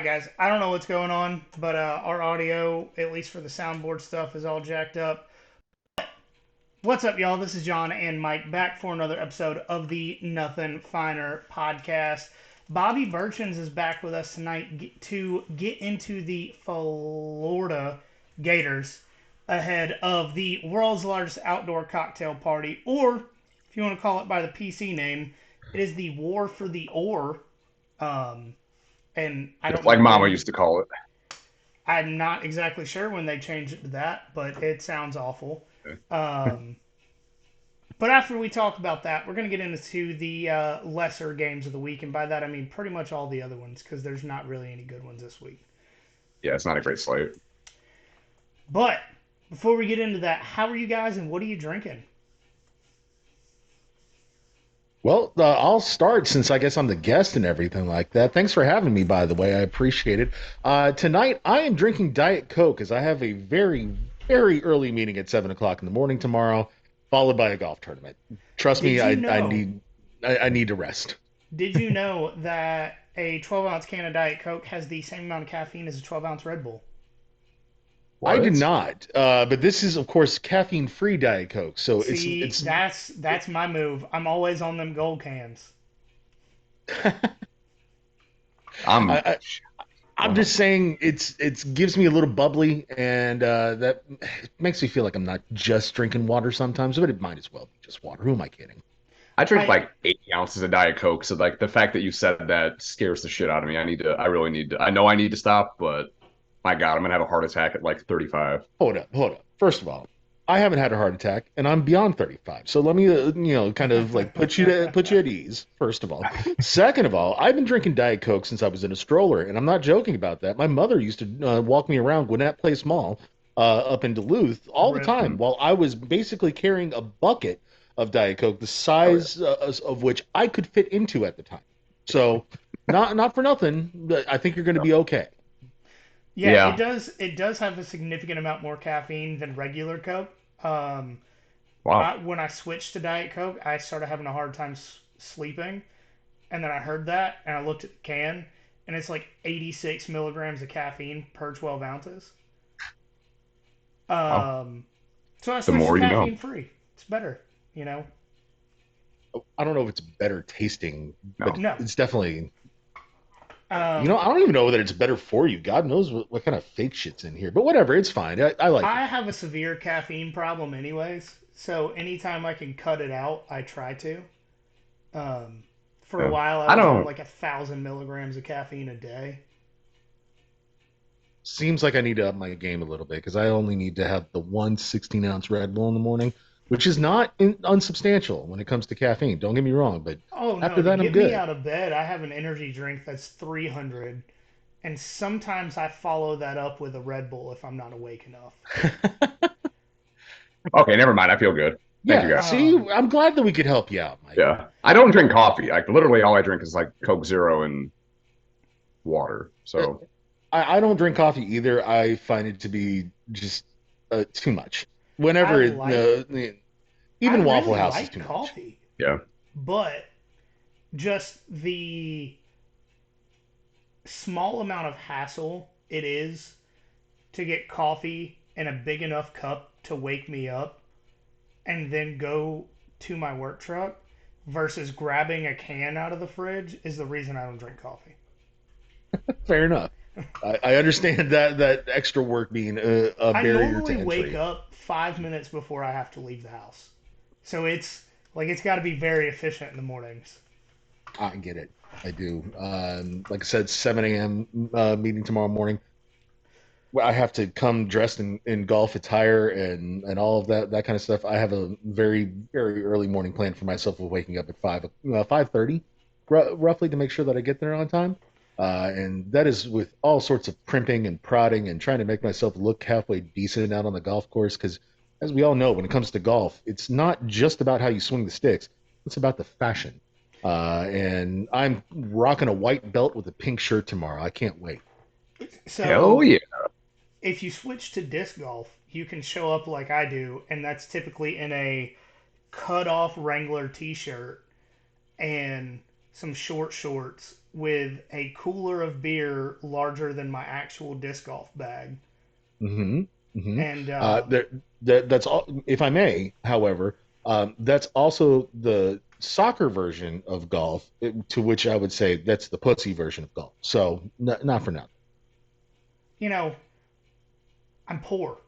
right, guys. I don't know what's going on, but our audio, at least for the soundboard stuff, is all jacked up. What's up, y'all? This is John and Mike back for another episode of the Nothing Finer podcast. Bobby Burchins is back with us tonight to get into the Florida Gators ahead of the world's largest outdoor cocktail party, or if you want to call it by the PC name, it is the War for the Oar. Um, and I Just don't like know Mama when. used to call it. I'm not exactly sure when they changed it to that, but it sounds awful. Um, but after we talk about that, we're going to get into the lesser games of the week, and by that I mean pretty much all the other ones because there's not really any good ones this week. Yeah, it's not a great slate. But before we get into that, how are you guys and what are you drinking? Well, I'll start since I guess I'm the guest and everything like that. Thanks for having me, by the way. I appreciate it. Tonight, I am drinking Diet Coke as I have a very, very early meeting at 7 o'clock in the morning tomorrow, followed by a golf tournament. Trust me, Did you I know? need I need to rest. Did you know that a 12-ounce can of Diet Coke has the same amount of caffeine as a 12-ounce Red Bull? I did What? not, but this is, of course, caffeine-free Diet Coke, so See, it's. that's my move. I'm always on them gold cans. I'm I, I'm well, just saying it's gives me a little bubbly, and that makes me feel like I'm not just drinking water sometimes, but it might as well be just water. Who am I kidding? I drink I like 80 ounces of Diet Coke, so like the fact that you said that scares the shit out of me. I really need to. I know I need to stop, but my God, I'm gonna have a heart attack at like 35. Hold up, hold up. First of all, I haven't had a heart attack, and I'm beyond 35. So let me, kind of like put you at ease. First of all, second of all, I've been drinking Diet Coke since I was in a stroller, and I'm not joking about that. My mother used to walk me around Gwinnett Place Mall up in Duluth all the rip. time, while I was basically carrying a bucket of Diet Coke, the Oh yeah. size of which I could fit into at the time. So, not for nothing, but I think you're going to be okay. Yeah, it Yeah. does. It does have a significant amount more caffeine than regular Coke. Um, Wow. when I switched to Diet Coke, I started having a hard time sleeping, and then I heard that, and I looked at the can, and it's like 86 milligrams of caffeine per 12 ounces. Wow. Um, so I The switched to more you know. caffeine free. It's better, you know. I don't know if it's better tasting, but No. No, it's definitely, um, I don't even know that it's better for you. God knows what kind of fake shit's in here, but whatever, it's fine. I like it. I have a severe caffeine problem, anyways. So anytime I can cut it out, I try to. Um, for a Yeah. while, I I was on don't. like 1,000 milligrams of caffeine a day. Seems like I need to up my game a little bit because I only need to have the one 16-ounce Red Bull in the morning, which is not unsubstantial when it comes to caffeine. Don't get me wrong, but Oh no, after to that, I'm get me good. out of bed, I have an energy drink that's 300, and sometimes I follow that up with a Red Bull if I'm not awake enough. Okay, never mind. I feel good. Thank you, Yeah, guys. see, Um, I'm glad that we could help you out, Mike. Yeah. I don't drink coffee. Like literally all I drink is like Coke Zero and water. Uh, So I don't drink coffee either. I find it to be just too much. I Whenever like, I even Waffle really House is like too much. coffee, yeah. but just the small amount of hassle it is to get coffee in a big enough cup to wake me up and then go to my work truck versus grabbing a can out of the fridge is the reason I don't drink coffee. Fair enough. I understand that extra work being a I barrier normally to wake entry. up 5 minutes before I have to leave the house. So it's like it's got to be very efficient in the mornings. I get it. I do. Like I said, 7 a.m. Meeting tomorrow morning. Well, I have to come dressed in golf attire and all of that kind of stuff. I have a very very early morning plan for myself of waking up at 5:30, roughly, to make sure that I get there on time. And that is with all sorts of primping and prodding and trying to make myself look halfway decent out on the golf course. Because as we all know, when it comes to golf, it's not just about how you swing the sticks; it's about the fashion. And I'm rocking a white belt with a pink shirt tomorrow. I can't wait. Hell So yeah. if you switch to disc golf, you can show up like I do, and that's typically in a cut off Wrangler t shirt and some short shorts with a cooler of beer larger than my actual disc golf bag. Hmm. Hmm. And That's all. If I may, however, that's also the soccer version of golf, to which I would say that's the pussy version of golf. So not for nothing. you know, I'm poor.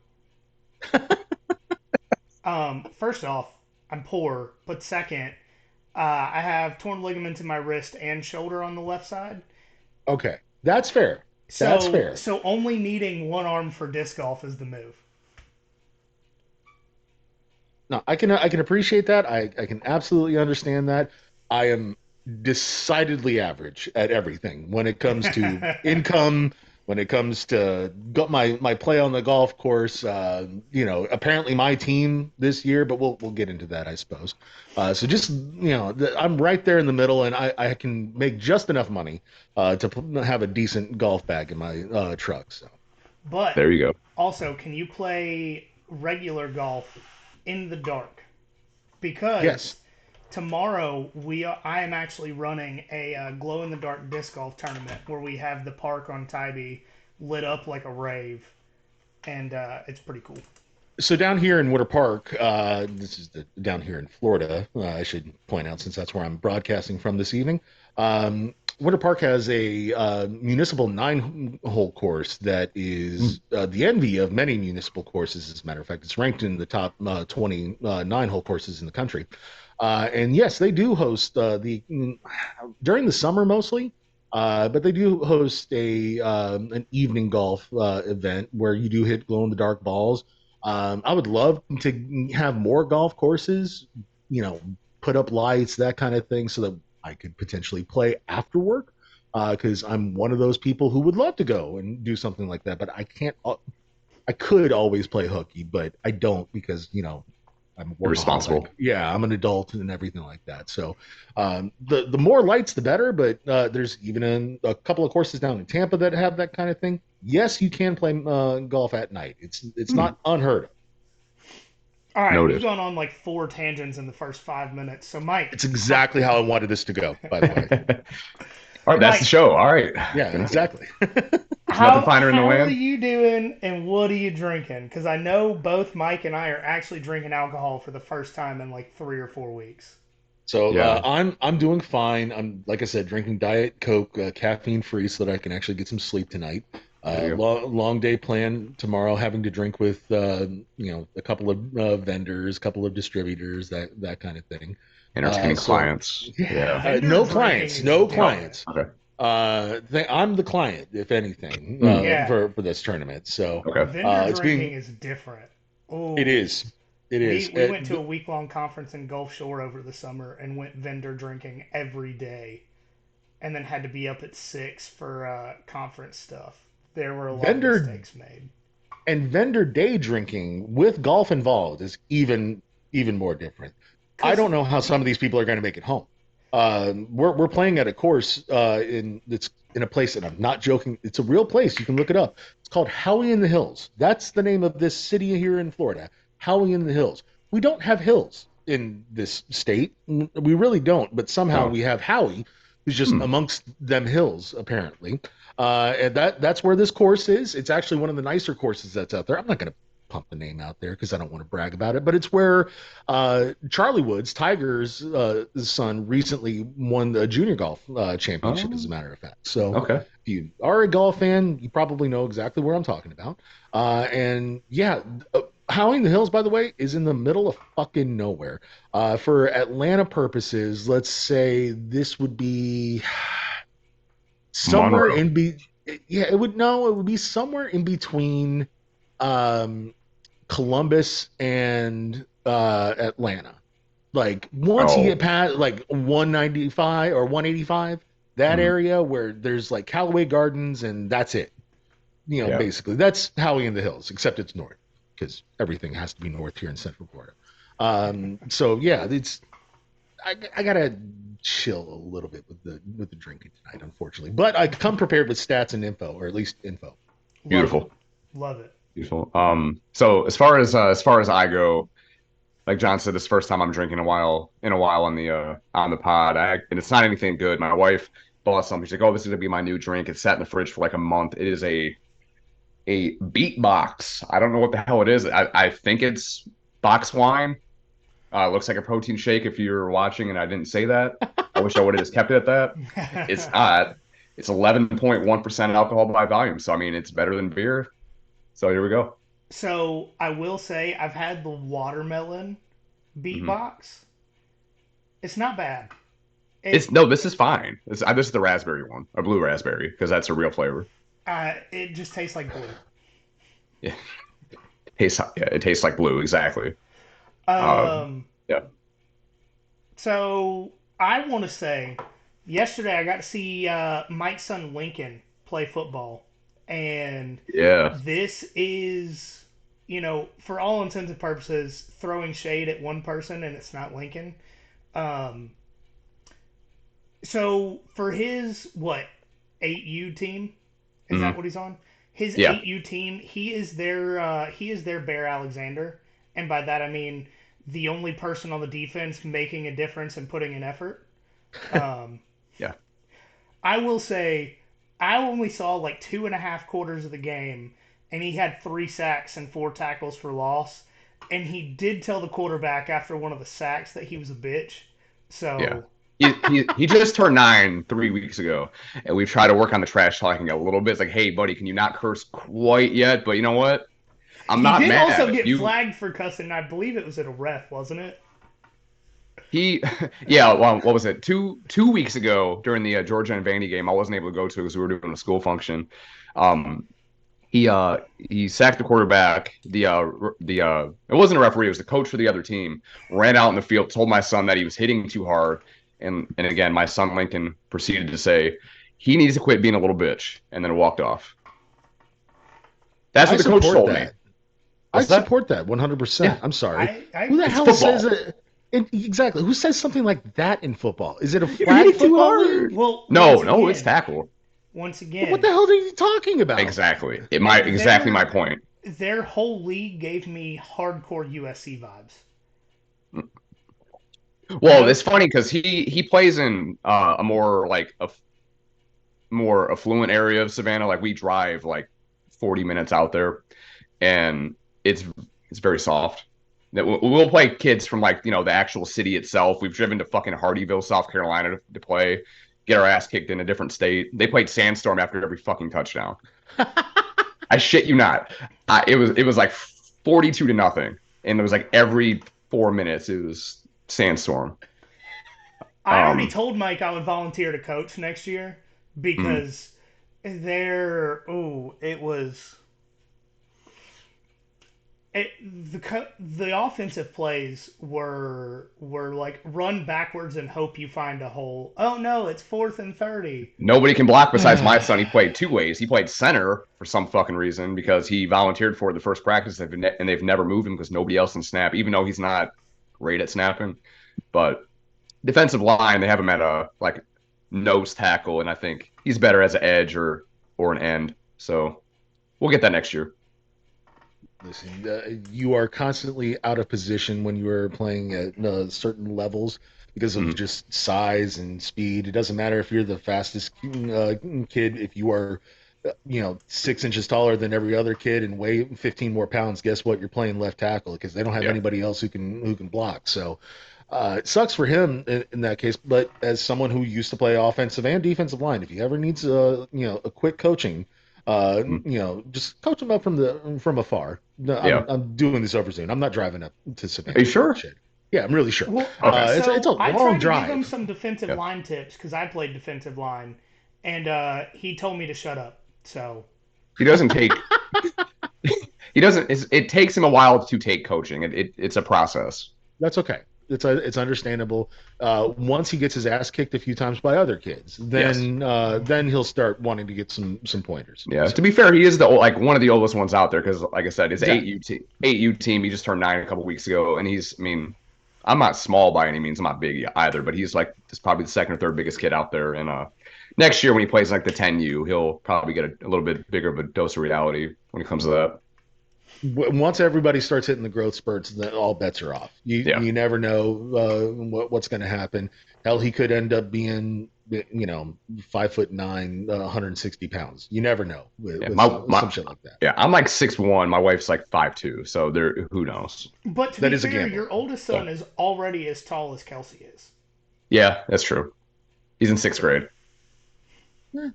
First off, I'm poor, but second, I have torn ligaments in my wrist and shoulder on the left side. Okay, that's fair. That's So fair. so only needing one arm for disc golf is the move. No, I can appreciate that. I can absolutely understand that. I am decidedly average at everything when it comes to income, when it comes to my play on the golf course. Apparently my team this year, but we'll get into that, I suppose. So just I'm right there in the middle, and I can make just enough money to have a decent golf bag in my truck. So But There you go. also, can you play regular golf in the dark? Because yes. tomorrow I am actually running a glow in the dark disc golf tournament where we have the park on Tybee lit up like a rave, and it's pretty cool. So down here in Winter Park, this is down here in Florida. I should point out since that's where I'm broadcasting from this evening. Winter Park has a municipal nine-hole course that Mm. is the envy of many municipal courses. As a matter of fact, it's ranked in the top 20 nine-hole courses in the country. And yes, they do host during the summer mostly. But they do host a an evening golf event where you do hit glow in the dark balls. I would love to have more golf courses, you know, put up lights, that kind of thing, so that I could potentially play after work. Because I'm one of those people who would love to go and do something like that, but I can't. I could always play hooky, but I don't because I'm a You're workaholic. responsible. Yeah, I'm an adult and everything like that. So the more lights, the better. But there's even a couple of courses down in Tampa that have that kind of thing. Yes, you can play golf at night. It's Hmm. not unheard of. All right, we've Noted. gone on like four tangents in the first 5 minutes. So, Mike, It's exactly how I wanted this to go. By the way. All right, that's the Mike, show. All right. Yeah, exactly. There's nothing finer in the how are land. you doing, and what are you drinking? Because I know both Mike and I are actually drinking alcohol for the first time in like 3 or 4 weeks. So Yeah, I'm doing fine. I'm like I said, drinking Diet Coke, caffeine free, so that I can actually get some sleep tonight. there you go. Long day plan tomorrow. Having to drink with a couple of vendors, couple of distributors, that kind of thing. Entertaining So clients. yeah, Yeah. Vendor no drinking clients, is no Oh, different. clients. okay. I'm the client, if anything, Hmm. Yeah, for this tournament. So Okay. vendor it's drinking being is different. it Oh, is it we is. we went to a week long conference in Gulf Shore over the summer and went vendor drinking every day, and then had to be up at 6 for conference stuff. There were a lot of Vendor mistakes made. and vendor day drinking with golf involved is even more different. I Cause don't know how some of these people are going to make it home. We're playing at a course in it's in a place, and I'm not joking. It's a real place. You can look it up. It's called Howie in the Hills. That's the name of this city here in Florida. Howie in the Hills. We don't have hills in this state. We really don't. But somehow No. we have Howie, who's just Hmm. amongst them hills, apparently. And that's where this course is. It's actually one of the nicer courses that's out there. I'm not going to pump the name out there because I don't want to brag about it, but it's where Charlie Woods, Tiger's son, recently won the junior golf championship, as a Oh, matter of fact. So okay. if you are a golf fan, you probably know exactly where I'm talking about. And yeah, Howling the Hills, by the way, is in the middle of fucking nowhere. For Atlanta purposes, let's say this would be somewhere Monroe. in be yeah, it would no, it would be somewhere in between um Columbus and Atlanta. Like once you get Oh, past like 195 or 185, that hmm. area where there's like Callaway Gardens and that's it. Yeah. Basically that's Howie in the Hills, except it's north because everything has to be north here in Central Florida. So yeah, I gotta chill a little bit with the drinking tonight, unfortunately. But I come prepared with stats and info, or at least info. Love it, Beautiful. love it. Beautiful. So as far as I go, like John said, this is the first time I'm drinking a while in a while on the pod. And it's not anything good. My wife bought something. She's like, "Oh, this is gonna be my new drink." It's sat in the fridge for like a month. It is a beat box. I don't know what the hell it is. I think it's box wine. It looks like a protein shake if you're watching and I didn't say that. I wish I would have just kept it at that. It's not. It's 11.1% alcohol by volume. So, I mean, it's better than beer. So, here we go. So I will say I've had the watermelon Hmm. beatbox. It's not bad. It's It no, this is fine. This is the raspberry one, a blue raspberry, because that's a real flavor. it just tastes like blue. Yeah, it tastes like blue, exactly. Um, Um, yeah, so I want to say, yesterday I got to see Mike's son Lincoln play football, and yeah. this is, for all intents and purposes, throwing shade at one person, and it's not Lincoln. Um, so for his what 8U team, is that Hmm. what he's on? His Yeah. 8U team, he is their Bear Alexander, and by that I mean the only person on the defense making a difference and putting an effort. Um, Yeah. I will say, I only saw like 2.5 quarters of the game, and he had 3 sacks and 4 tackles for loss. And he did tell the quarterback after one of the sacks that he was a bitch. Yeah. So He just turned 9 3 weeks ago, and we've tried to work on the trash talking a little bit. It's like, hey, buddy, can you not curse quite yet? But you know what? I'm he not did also mad. get You flagged for cussing. I believe it was at a ref, wasn't it? he yeah. Well, what was it? Two weeks ago during the Georgia and Vandy game, I wasn't able to go to because we were doing a school function. Um, he sacked the quarterback. The it wasn't a referee, it was the coach for the other team. Ran out in the field, told my son that he was hitting too hard, and again, my son Lincoln proceeded to say he needs to quit being a little bitch, and then walked off. That's I what the coach support told me. that. I What's that? support that 100%. Yeah, I'm sorry. I Who the agree. it's hell says football. it? Exactly. Who says something like that in football? Is it a You're flag hitting too football league? hard. Well, No, no, it's tackle. once What the again, hell are you talking about? Exactly. Exactly my their point. their whole league gave me hardcore USC vibes. Well, No, it's funny because he plays in a more affluent area of Savannah. Like we drive like 40 minutes out there, and it's it's very soft. That we'll play kids from like the actual city itself. We've driven to fucking Hardyville, South Carolina to play, get our ass kicked in a different state. They played Sandstorm after every fucking touchdown. I shit you not. It was like 42-0, and it was like every 4 minutes it was Sandstorm. I already Um, told Mike I would volunteer to coach next year mm, because it was the offensive plays were like run backwards and hope you find a hole. Oh no, it's 4th and 30. Nobody can block besides my son. He played two ways. He played center for some fucking reason because he volunteered for the first practice and they've never moved him because nobody else can snap, even though he's not great at snapping. But defensive line, they have him at a like nose tackle, and I think he's better as an edge or an end. So we'll get that next year. Listen, you are constantly out of position when you are playing at certain levels because of Mm, just size and speed. It doesn't matter if you're the fastest kid, if you are, 6 inches taller than every other kid and weigh 15 more pounds. Guess what? You're playing left tackle because they don't have yeah. anybody else who can block. So it sucks for him in that case. But as someone who used to play offensive and defensive line, if he ever needs a quick coaching, Mm, just coach him up from afar. No, I'm yeah. I'm doing this over Zoom. I'm not driving up to Are you Savannah for that sure? shit. Yeah, I'm really sure. Well, Okay. It's a so I long tried to give him drive. some defensive Yeah. line tips because I played defensive line, and he told me to shut up. So He doesn't take he doesn't it takes him a while to take coaching. It's a process. That's okay. It's understandable. Once he gets his ass kicked a few times by other kids, Yes. then he'll start wanting to get some pointers. Yeah. To So be fair, he is like one of the oldest ones out there because, like I said, his exactly. 8U team. He just turned 9 a couple weeks ago, and he's. I mean, I'm not small by any means. I'm not big either, but he's like just probably the second or third biggest kid out there. And next year when he plays like the 10U, he'll probably get a little bit bigger of a dose of reality when it comes to that. Once everybody starts hitting the growth spurts, then all bets are off. You Yeah. you never know what's going to happen. Hell, he could end up being you know, 5'9", 160 pounds. You never know Yeah, with some shit like that. yeah, I'm like 6'1". My wife's like 5'2". So there, who knows? But to That be is a fair, gamble. your oldest Yeah, son is already as tall as Kelsey is. yeah, that's true. He's in sixth grade. Eh,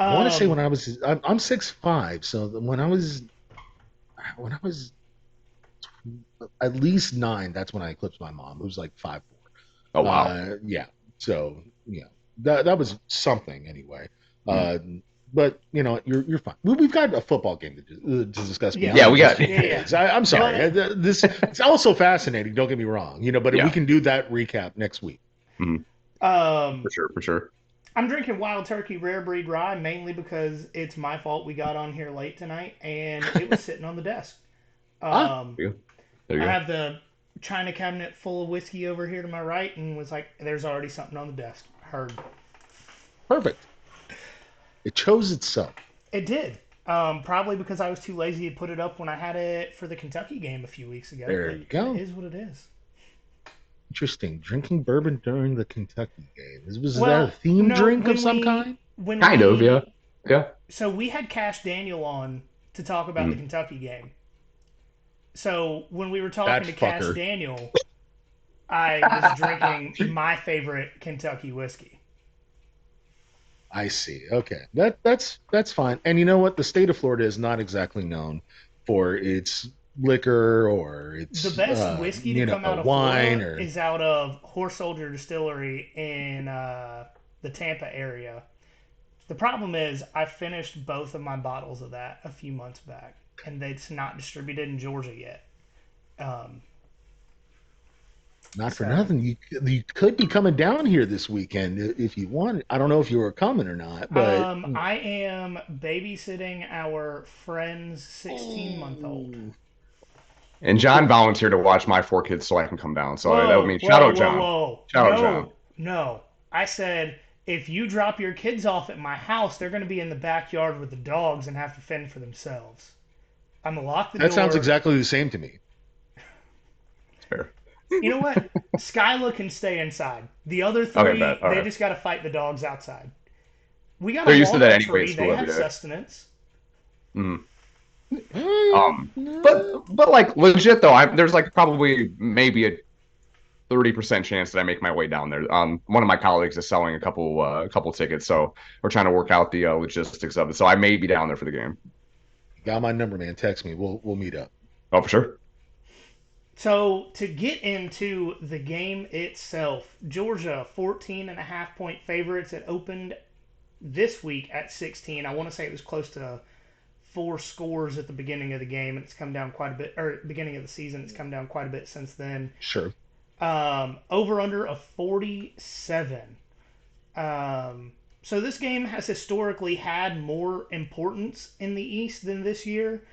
I want to say Um, when I'm 6'5", so when I was at least 9, that's when I eclipsed my mom, who's like 5'4". Oh wow. Yeah. So that was something anyway. Mm. Uh, but you know, you're fine. We've got a football game to discuss yeah, Yeah, beyond we just got. your yeah, yeah. kids. I'm sorry. But This it's also fascinating. Don't get me wrong. But we Yeah, can do that recap next week. mm, um, for sure. I'm drinking Wild Turkey Rare Breed Rye mainly because it's my fault we got on here late tonight and it was sitting on the desk. Ah, Um, There you go. There you I go. have the china cabinet full of whiskey over here to my right and was like, there's already something on the desk. Heard. perfect. It chose itself. It did. Probably because I was too lazy to put it up when I had it for the Kentucky game a few weeks ago, There but you it go. is what it is. Interesting. Drinking bourbon during the Kentucky game. Was that a Well, theme no, drink of some kind? when Kind of, yeah, we yeah. so we had Cash Daniel on to talk about the Mm. Kentucky game. So when we were That talking to Cash fucker. Daniel, I was drinking my favorite Kentucky whiskey. I see. Okay. That's fine. And you know what? The state of Florida is not exactly known for its liquor or The its best whiskey to come out of wine Florida or is out of Horse Soldier Distillery in the Tampa area. The problem is I finished both of my bottles of that a few months back, and it's not distributed in Georgia yet. Um, not for so nothing. You could be coming down here this weekend if you want. I don't know if you were coming or not, but I am babysitting our friend's 16-month-old. oh, And John volunteered to watch my 4 kids so I can come down. So that would Whoa, mean shout whoa, out whoa, John. whoa. Shout out John. No, no. I said, if you drop your kids off at my house, they're going to be in the backyard with the dogs and have to fend for themselves. I'm going to lock the that sounds door. exactly the same to me. It's fair. You know what? Skyla can stay inside. The other Okay, bet. three, All they right. just got to fight the dogs outside. We got a They're used to that walnut anyway at tree. They school every have day. sustenance. Mm. No. But like legit though, there's like probably maybe a 30% chance that I make my way down there. One of my colleagues is selling a couple tickets, so we're trying to work out the logistics of it. So I may be down there for the game. Got my number, man. Text me. We'll meet up. Oh, for sure. So to get into the game itself, Georgia 14.5 point favorites. It opened this week at 16. I want to say it was close to 4 scores at the beginning of the game, and it's come down quite a bit. Or beginning of the season, it's come down quite a bit since then. Sure. Over under of 47. So this game has historically had more importance in the East than this year.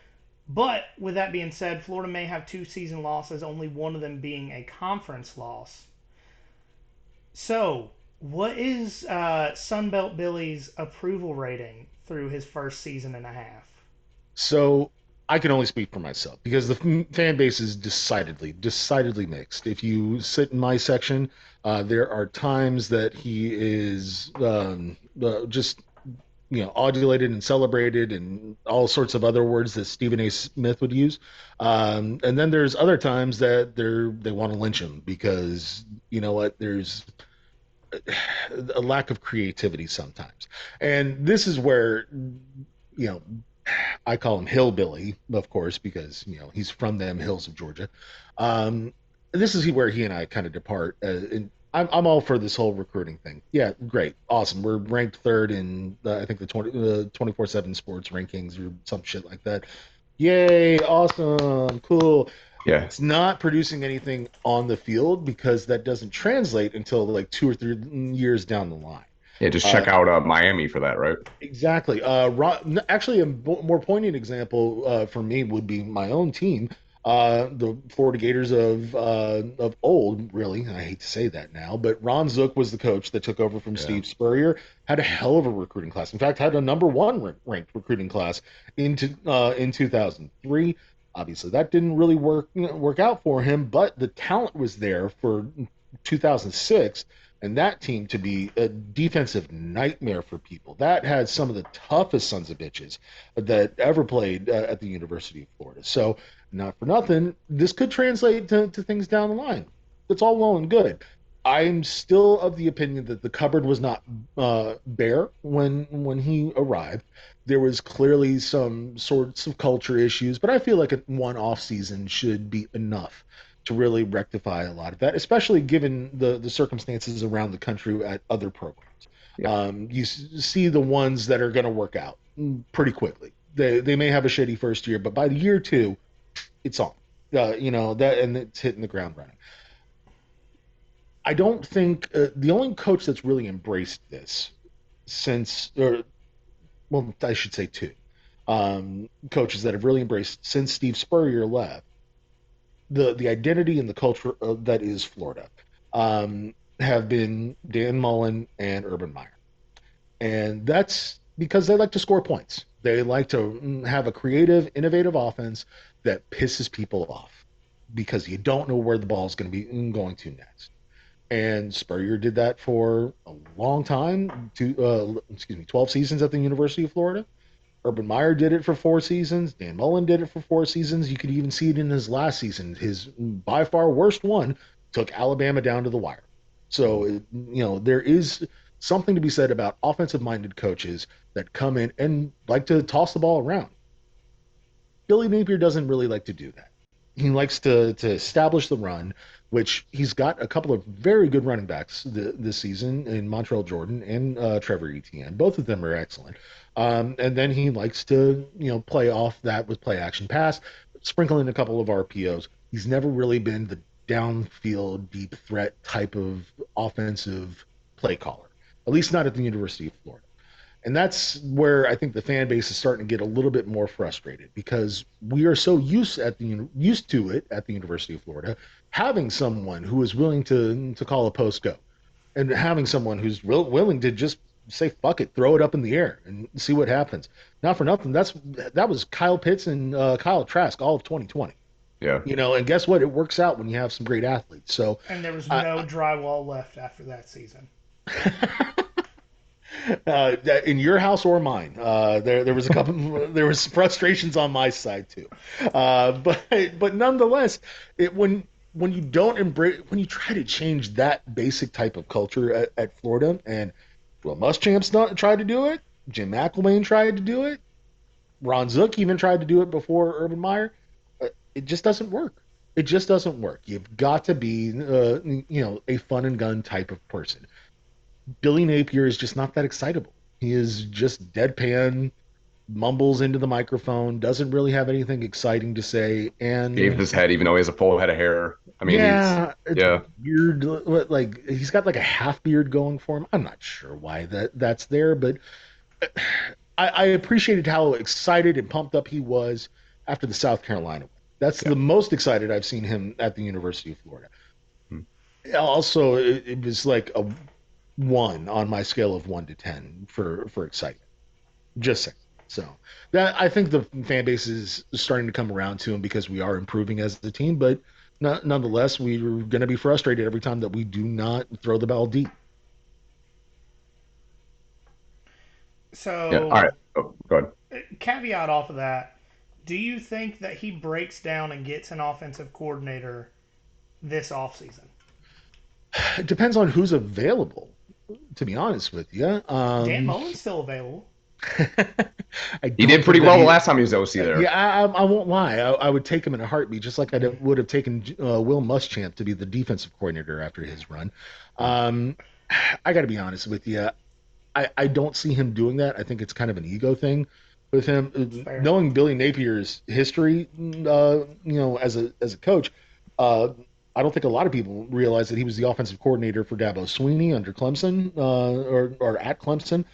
But with that being said, Florida may have 2 season losses, only one of them being a conference loss. So, what is Sunbelt Billy's approval rating through his first season and a half? So I can only speak for myself because the fan base is decidedly mixed. If you sit in my section, there are times that he is just adulated and celebrated and all sorts of other words that Stephen A. Smith would use. And then there's other times that they want to lynch him because you know what? There's a lack of creativity sometimes, and this is where you know I call him Hillbilly, of course, because he's from them hills of Georgia. This is where he and I kind of depart. And I'm all for this whole recruiting thing. Yeah, great, awesome. We're ranked third in I think the 24/7 sports rankings or some shit like that. Yay, awesome, cool. Yeah. It's not producing anything on the field because that doesn't translate until like 2 or 3 years down the line. Yeah, just Uh, check out Miami for that, right? Exactly. Actually, a more poignant example for me would be my own team, the Florida Gators of old. Really, I hate to say that now, but Ron Zook was the coach that took over from Yeah. Steve Spurrier. Had a hell of a recruiting class. In fact, had a number one ranked recruiting class in 2003. Obviously, that didn't really work out for him, but the talent was there for 2006 and that team to be a defensive nightmare for people. That had some of the toughest sons of bitches that ever played at the University of Florida. So, not for nothing, this could translate to things down the line. It's all well and good. I'm still of the opinion that the cupboard was not bare when he arrived. There was clearly some sorts of culture issues, but I feel like one off season should be enough to really rectify a lot of that, especially given the circumstances around the country at other programs. Yeah. You see the ones that are going to work out pretty quickly. They may have a shitty first year, but by the year two, it's on. That, and it's hitting the ground running. I don't think the only coach that's really embraced this since, or well, I should say two coaches that have really embraced since Steve Spurrier left the identity and the culture that is Florida have been Dan Mullen and Urban Meyer, and that's because they like to score points. They like to have a creative, innovative offense that pisses people off because you don't know where the ball is going to be going to next. And Spurrier did that for a long time, 12 seasons at the University of Florida. Urban Meyer did it for 4 seasons. Dan Mullen did it for 4 seasons. You could even see it in his last season. His by far worst one took Alabama down to the wire. So, there is something to be said about offensive minded coaches that come in and like to toss the ball around. Billy Napier doesn't really like to do that. He likes to establish the run, which he's got a couple of very good running backs this season in Montreal Jordan and Trevor Etienne. Both of them are excellent. And then he likes to play off that with play action pass, sprinkle in a couple of RPOs. He's never really been the downfield deep threat type of offensive play caller, at least not at the University of Florida. And that's where I think the fan base is starting to get a little bit more frustrated because we are so used to it at the University of Florida, having someone who is willing to call a post go, and having someone who's willing to just say fuck it, throw it up in the air and see what happens. Not for nothing, that was Kyle Pitts and Kyle Trask all of 2020. Yeah. And guess what? It works out when you have some great athletes. So, And there was no drywall left after that season. In your house or mine, there was a couple. There was frustrations on my side too, but nonetheless, when you don't embrace, when you try to change that basic type of culture at Florida, and Will Muschamp's not tried to do it, Jim McElwain tried to do it, Ron Zook even tried to do it before Urban Meyer. It just doesn't work. It just doesn't work. You've got to be, a fun and gun type of person. Billy Napier is just not that excitable. He is just deadpan, mumbles into the microphone, doesn't really have anything exciting to say, Gave and his head, even though he has a full head of hair. I mean, yeah, it's yeah, weird. Like he's got like a half beard going for him. I'm not sure why that's there, but I appreciated how excited and pumped up he was after the South Carolina win. That's yeah. the most excited I've seen him at the University of Florida. Hmm. Also, it was like a 1 on my scale of 1 to 10 for excitement. Just saying. So that I think the fan base is starting to come around to him because we are improving as a team, but nonetheless, we're going to be frustrated every time that we do not throw the ball deep. Yeah. All right. So, Oh, go ahead. caveat off of that, do you think that he breaks down and gets an offensive coordinator this offseason? It depends on who's available, to be honest with you. Dan Mullen's still available. I He don't did pretty think that well the he. last time he was OC there. Yeah, I won't lie. I would take him in a heartbeat, just like would have taken Will Muschamp to be the defensive coordinator after his run. Um, I got to be honest with you. I don't see him doing that. I think it's kind of an ego thing with him. It's fair. Knowing Billy Napier's history, as a coach, uh, I don't think a lot of people realize that he was the offensive coordinator for Dabo Sweeney under Clemson, or at Clemson.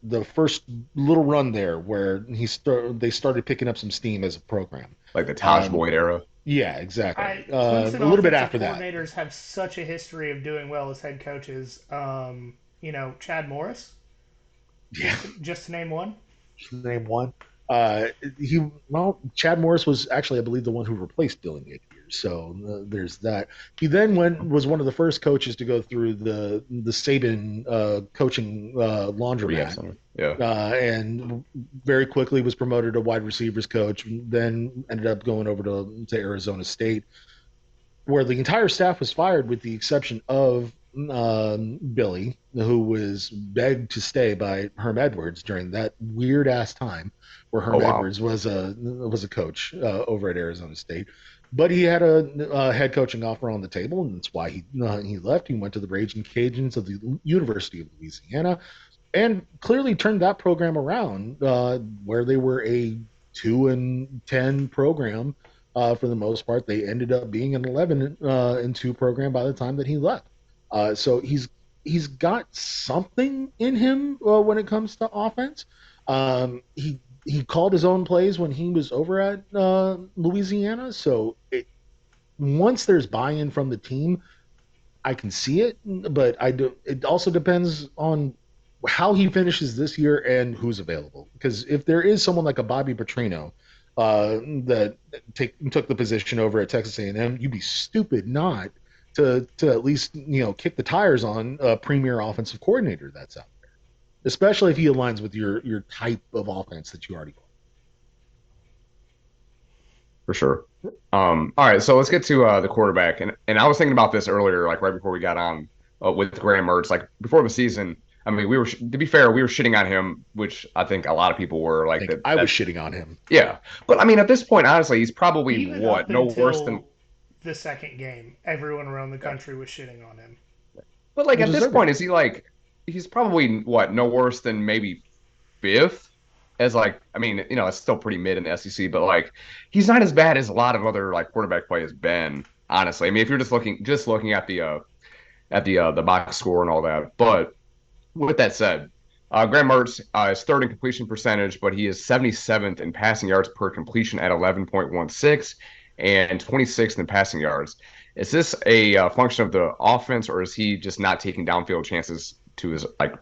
The first little run there where they started picking up some steam as a program. Like the Taj Um, Boyd era. yeah, exactly. A Clemson little bit offensive after that. coordinators have such a history of doing well as head coaches. Chad Morris, Yeah, just to name one. name one. Uh, Chad Morris was actually, I believe, the one who replaced Billy Napier. So there's that. He then was one of the first coaches to go through the Saban coaching Rehab laundromat, center. Yeah. and very quickly was promoted to wide receivers coach. Then ended up going over to Arizona State, where the entire staff was fired with the exception of Billy, who was begged to stay by Herm Edwards during that weird ass time where Oh Herm wow. Edwards was a coach over at Arizona State. But he had a head coaching offer on the table, and that's why he left. He went to the Raging Cajuns of the University of Louisiana, and clearly turned that program around, where they were a 2-10 program for the most part. They ended up being an 11-2 program by the time that he left. So he's got something in him when it comes to offense. He called his own plays when he was over at Louisiana. So once there's buy-in from the team, I can see it, but I do. It also depends on how he finishes this year and who's available. Because if there is someone like a Bobby Petrino that took the position over at Texas A&M, you'd be stupid not to at least kick the tires on a premier offensive coordinator that's out there, especially if he aligns with your type of offense that you already got. For sure. All right, so let's get to the quarterback, and I was thinking about this earlier, like right before we got on with Graham Mertz, like before the season. I mean, we were to be fair, we were shitting on him, which I think a lot of people were I like think that. I was That shitting on him. yeah, but I mean, at this point, honestly, he's probably Even what up no worse than. until the second game, everyone around the Yeah. country was shitting on him. But like Well, at this point, deservedly. is he like he's probably what no worse than maybe fifth as like I mean it's still pretty mid in the SEC, but like he's not as bad as a lot of other like quarterback play has been. Honestly, I mean if you're just looking at the box score and all that. But with that said, Graham Mertz is third in completion percentage, but he is 77th in passing yards per completion at 11.16 and 26th in passing yards. Is this a function of the offense, or is he just not taking downfield chances to his like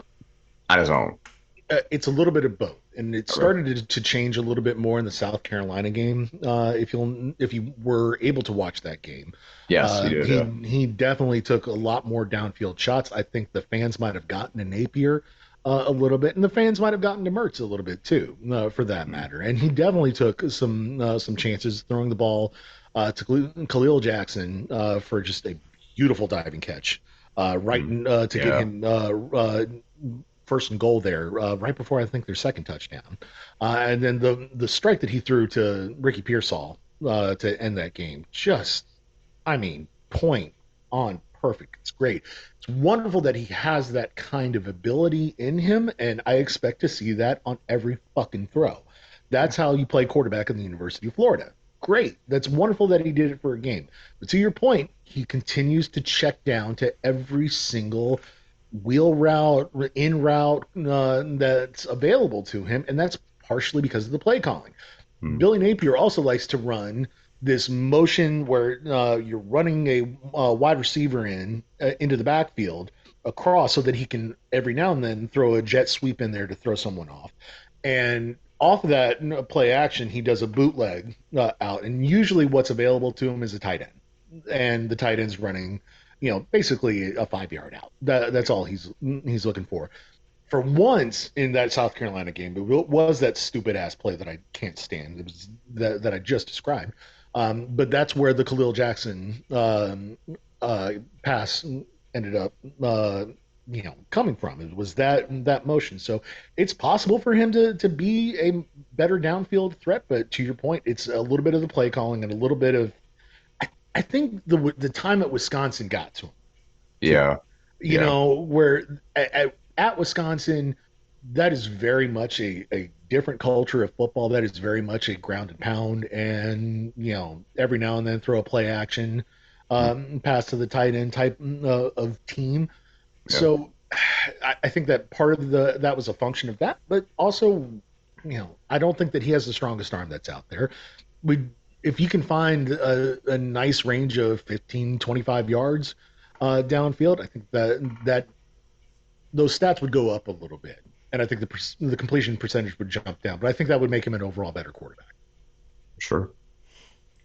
on his own? It's a little bit of both, and it Okay. started to change a little bit more in the South Carolina game. If you were able to watch that game, Yes, he did. Yeah. he definitely took a lot more downfield shots. I think the fans might have gotten to Napier a little bit, and the fans might have gotten to Mertz a little bit too, for that Mhm. matter. And he definitely took some chances throwing the ball to Khalil Jackson for just a beautiful diving catch, Mhm. to get Yeah. him first and goal there, right before I think their second touchdown, and then the strike that he threw to Ricky Pearsall to end that game, just I mean, point on perfect. It's great. It's wonderful that he has that kind of ability in him, and I expect to see that on every fucking throw. Yeah. That's how you play quarterback in the University of Florida. Great. That's wonderful that he did it for a game. But to your point, he continues to check down to every single wheel route, in route that's available to him, and that's partially because of the play calling. Mhm. Billy Napier also likes to run this motion where you're running a wide receiver into the backfield across so that he can every now and then throw a jet sweep in there to throw someone off. And off of that play action, he does a bootleg out, and usually what's available to him is a tight end, and the tight end's running, basically a 5 yard out. That's all he's looking for. For once in that South Carolina game, it was that stupid ass play that I can't stand. It was that I just described. But that's where the Khalil Jackson uh, pass ended up, coming from. It was that motion. So it's possible for him to be a better downfield threat. But to your point, it's a little bit of the play calling and a little bit of I think the time at Wisconsin got to him too. Yeah. You Yeah. know, where at Wisconsin, that is very much a different culture of football. That is very much a ground and pound, and every now and then throw a play action, Mhm. pass to the tight end type of team. Yeah. So I think that part of that was a function of that, but also, I don't think that he has the strongest arm that's out there. We If you can find a nice range of 15, 25 yards downfield, I think that those stats would go up a little bit. and I think the completion percentage would jump down. But I think that would make him an overall better quarterback. Sure.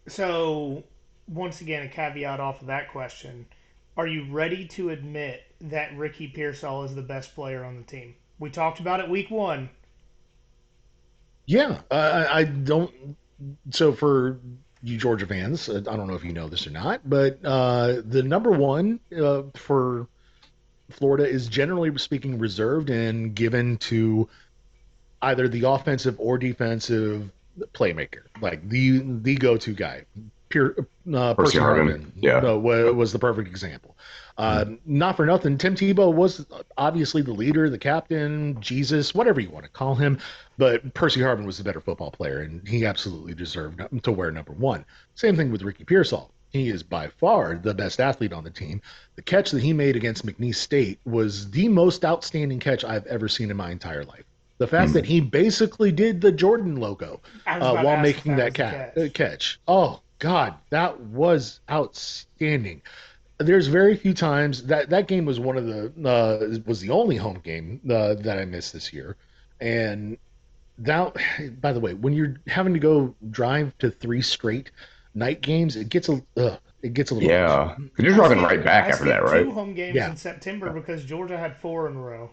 So, once again, a caveat off of that question: are you ready to admit that Ricky Pearsall is the best player on the team? We talked about it week one. Yeah, I don't. So for you Georgia fans, I don't know if you know this or not, but the number one for Florida is generally speaking reserved and given to either the offensive or defensive playmaker, like the go-to guy. Pure, Percy Percy Harvin. Harvin Yeah. was the perfect example. Not for nothing, Tim Tebow was obviously the leader, the captain, Jesus, whatever you want to call him. But Percy Harvin was the better football player, and he absolutely deserved to wear number one. Same thing with Ricky Pearsall. He is by far the best athlete on the team. The catch that he made against McNeese State was the most outstanding catch I've ever seen in my entire life. The fact that Mm. he basically did the Jordan logo I was about to while ask if making that that was the catch. catch. Oh God, that was outstanding. There's very few times that game was one of the was the only home game that I missed this year, and that by the way, when you're having to go drive to three straight night games, it gets a little much. Yeah. Because you're driving right back I after that, skipped right? two home games Yeah, in September because Georgia had four in a row.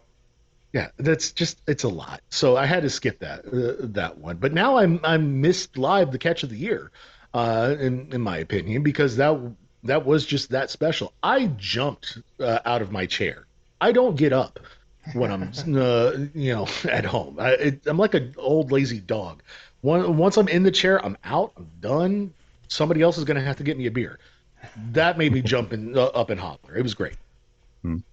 yeah, that's just it's a lot. So I had to skip that one. But now I'm missed live the catch of the year, in my opinion, because that was just that special. I jumped out of my chair. I don't get up when I'm at home. I'm like an old lazy dog. Once I'm in the chair, I'm out. I'm done. Somebody else is going to have to get me a beer. That made me jump up and holler. It was great. Mm.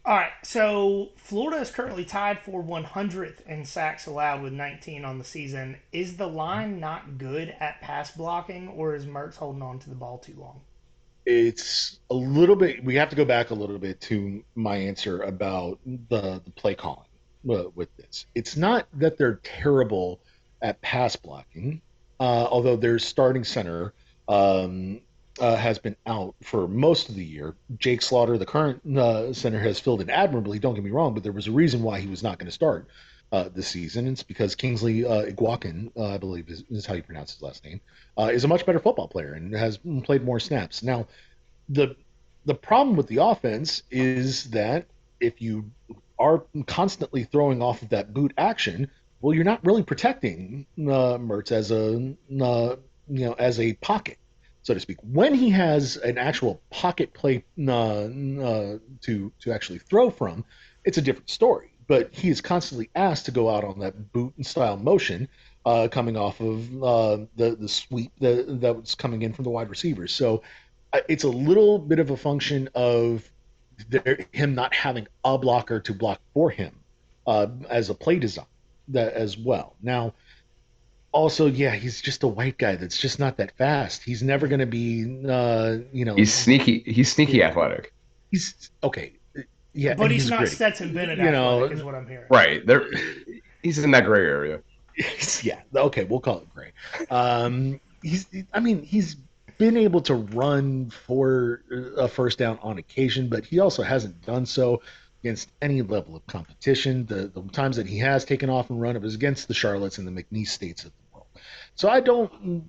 All right, so Florida is currently tied for 100th in sacks allowed with 19 on the season. Is the line not good at pass blocking, or is Mertz holding on to the ball too long? It's a little bit. We have to go back a little bit to my answer about the play calling with this. It's not that they're terrible at pass blocking, although their starting center um, has been out for most of the year. Jake Slaughter, the current center, has filled in admirably. Don't get me wrong, but there was a reason why he was not going to start this season. It's because Kingsley Iguakin, I believe is how you pronounce his last name, is a much better football player and has played more snaps. Now, the the problem with the offense is that if you are constantly throwing off of that boot action, well, you're not really protecting Mertz as as a pocket, so to speak. When he has an actual pocket play to actually throw from, it's a different story. But he is constantly asked to go out on that boot and style motion, coming off of the sweep that was coming in from the wide receivers. So it's a little bit of a function of him not having a blocker to block for him as a play design that as well. Now, also, yeah, he's just a white guy that's just not that fast. He's never going to be, He's sneaky. He's sneaky athletic. he's okay. Yeah, But and he's he's not gritty. Stetson Bennett You athletic, know, is what I'm hearing. Right. There he's in that gray area. yeah, okay, we'll call it gray. I mean, he's been able to run for a first down on occasion, but he also hasn't done so against any level of competition. The times that he has taken off and run, it was against the Charlottes and the McNeese States of the world. So I don't.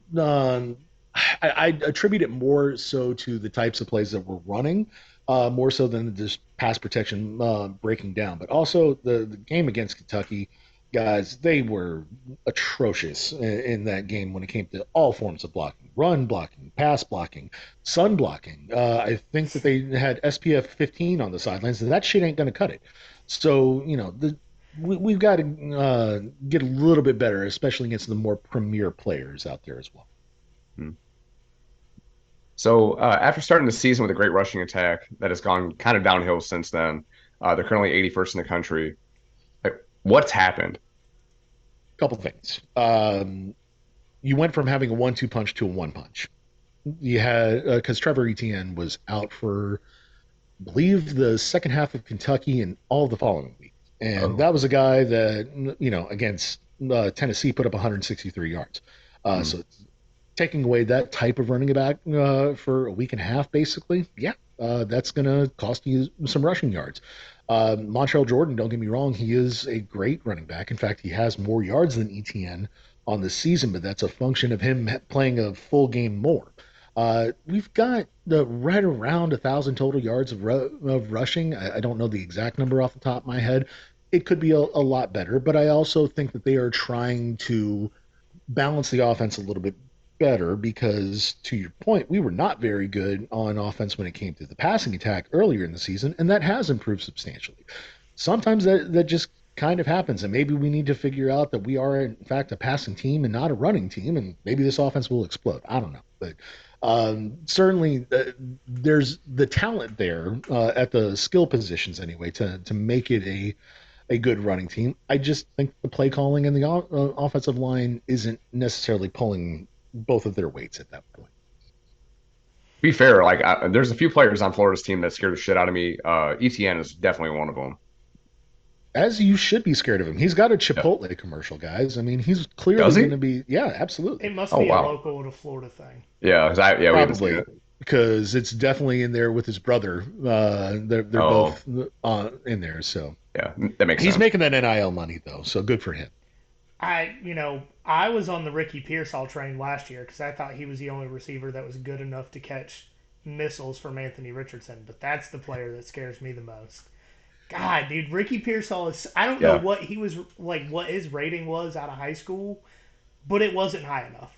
I attribute it more so to the types of plays that we're running, more so than just pass protection breaking down. But also the game against Kentucky, guys, they were atrocious in that game when it came to all forms of blocking: run blocking, pass blocking, sun blocking. I think that they had SPF 15 on the sidelines, and that shit ain't going to cut it. So, we've got to get a little bit better, especially against the more premier players out there as well. Hmm. So after starting the season with a great rushing attack that has gone kind of downhill since then, they're currently 81st in the country. Like, what's happened? Couple things. You went from having a 1-2 punch to a one punch. You had because Trevor Etienne was out for, I believe, the second half of Kentucky and all the following week, and Oh. that was a guy that against Tennessee put up 163 yards. Hmm. So taking away that type of running back for a week and a half, basically, yeah, that's going to cost you some rushing yards. Montreal Jordan, don't get me wrong, he is a great running back. In fact, he has more yards than ETN on the season, but that's a function of him playing a full game more. We've got the right around 1,000 total yards of rushing. I don't know the exact number off the top of my head. It could be a lot better, but I also think that they are trying to balance the offense a little bit better because, to your point, we were not very good on offense when it came to the passing attack earlier in the season, and that has improved substantially. Sometimes that just kind of happens, and maybe we need to figure out that we are in fact a passing team and not a running team, and maybe this offense will explode. I don't know, but certainly there's the talent there at the skill positions anyway to make it a good running team. I just think the play calling and the offensive line isn't necessarily pulling both of their weights at that point. Be fair, like there's a few players on Florida's team that scared the shit out of me. ETN is definitely one of them. As you should be scared of him. He's got a Yeah. Chipotle commercial, guys. I mean, he's Does clearly going he? to be, yeah, absolutely. It must Oh be a wow. local to Florida thing. Yeah, we haven't seen Probably it. because it's definitely in there with his brother. They're Oh both in there. So yeah, that makes he's sense. making that NIL money, though. So good for him. I was on the Ricky Pearsall train last year because I thought he was the only receiver that was good enough to catch missiles from Anthony Richardson. But that's the player that scares me the most. God, dude, Ricky Pearsall is. I don't know Yeah, what he was like, what his rating was out of high school, but it wasn't high enough.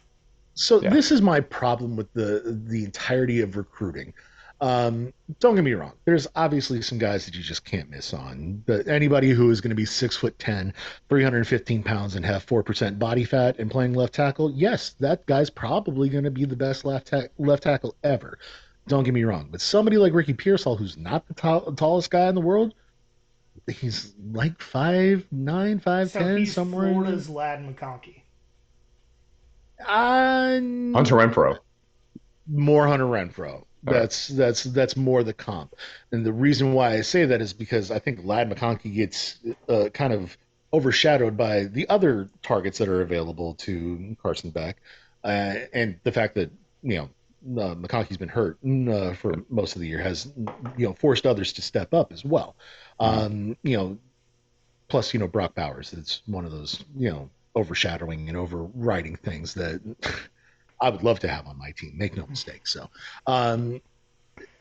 So yeah. this is my problem with the entirety of recruiting. Don't get me wrong. There's obviously some guys that you just can't miss on. But anybody who is going to be 6'10", 315 pounds, and have 4% body fat and playing left tackle, yes, that guy's probably going to be the best left tackle ever. Don't get me wrong. But somebody like Ricky Pearsall, who's not the tallest guy in the world, he's like 5'9", So 5'10", he's somewhere in Florida's Lad McConkey. there. Uh, Hunter Renfro. more Hunter Renfro. Okay. That's more the comp, and the reason why I say that is because I think Lad McConkey gets kind of overshadowed by the other targets that are available to Carson Beck, and the fact that you McConkey's been hurt for most of the year has forced others to step up as well. Mhm. Plus Brock Bowers. It's one of those overshadowing and overriding things that I would love to have on my team. Make no mistake. So, um,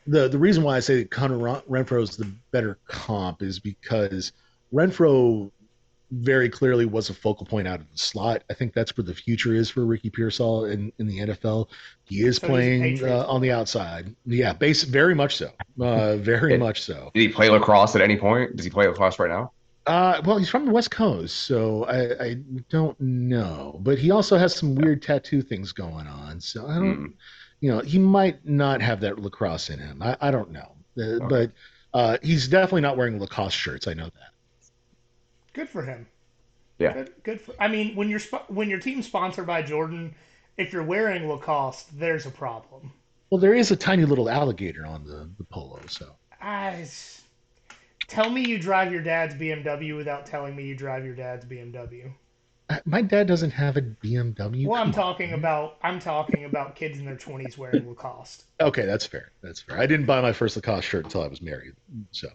the reason why I say that Hunter Renfro is the better comp is because Renfro very clearly was a focal point out of the slot. I think that's where the future is for Ricky Pearsall in the NFL. He is So he's a playing Patriots on the boy. outside. Yeah, very much so. Very It, much so. did he play lacrosse at any point? Does he play lacrosse right now? Well, he's from the West Coast, so I don't know. But he also has some Yeah. weird tattoo things going on. So I don't, Mm, he might not have that lacrosse in him. I don't know. okay. But he's definitely not wearing Lacoste shirts. I know that. Good for him. Yeah. Good for. I mean, when your team's sponsored by Jordan, if you're wearing Lacoste, there's a problem. Well, there is a tiny little alligator on the polo. So I tell me you drive your dad's BMW without telling me you drive your dad's BMW. my dad doesn't have a BMW. Well, Come on, man. I'm talking about kids in their 20s wearing Lacoste. Okay, that's fair. That's fair. I didn't buy my first Lacoste shirt until I was married. So,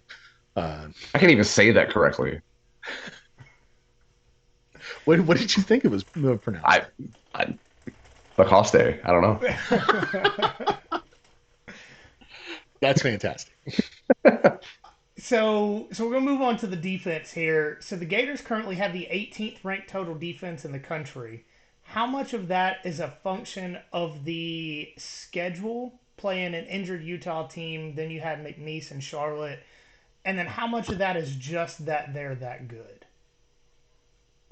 uh, I can't even say that correctly. what did you think it was pronounced? I, I Lacoste. I don't know. That's fantastic. So we're gonna move on to the defense here. So the Gators currently have the 18th ranked total defense in the country. How much of that is a function of the schedule, playing an injured Utah team? Then you had McNeese and Charlotte, and then how much of that is just that they're that good?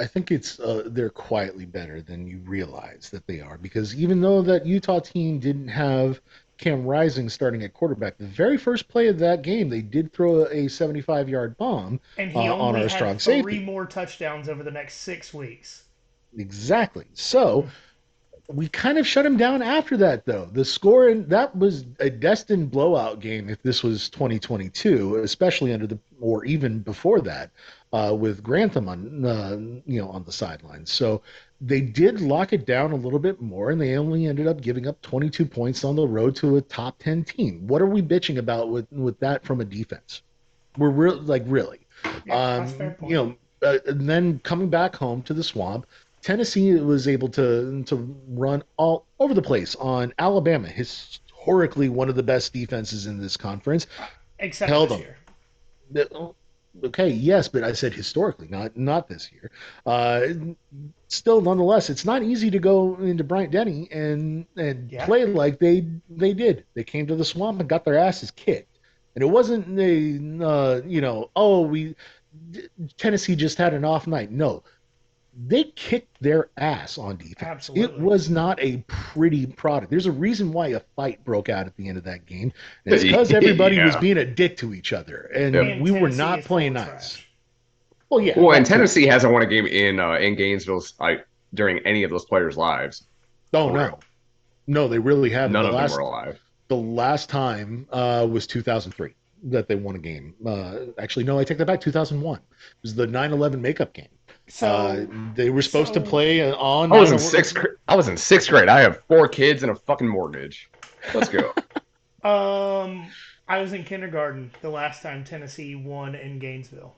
I think it's they're quietly better than you realize that they are because even though that Utah team didn't have Cam Rising starting at quarterback, the very first play of that game they did throw a 75-yard bomb And he on only our had strong three safety. more touchdowns over the next 6 weeks. Exactly. So we kind of shut him down after that, though. The score in that was a destined blowout game if this was 2022, especially under the or even before that, with Grantham on on the sidelines. So they did lock it down a little bit more, and they only ended up giving up 22 points on the road to a top 10 team. What are we bitching about with that from a defense? We're really. Yeah, that's a fair You point. know, and then coming back home to the swamp, Tennessee was able to run all over the place on Alabama, historically one of the best defenses in this conference. Except Held this them. year. Okay, yes, but I said historically, not this year. Uh, Still, nonetheless, it's not easy to go into Bryant Denny and Yeah, play like they did. They came to the swamp and got their asses kicked, and it wasn't oh we Tennessee just had an off night. No, they kicked their ass on defense. It absolutely. was not a pretty product. There's a reason why a fight broke out at the end of that game, and it's because everybody was Yeah. being a dick to each other, Yep. and And we were Tennessee not is full playing of nice. trash. Well, yeah, Well, and that too. Tennessee hasn't won a game in Gainesville during any of those players' lives Oh for real. no, no, they really haven't. None of them were alive. The last time was 2003 that they won a game. Actually, no, I take that back. 2001 it was the 9/11 makeup game. So, They were supposed to so play on I was 9. in sixth. I was in sixth grade. I have 4 kids and a fucking mortgage. Let's go. um, I was in kindergarten the last time Tennessee won in Gainesville.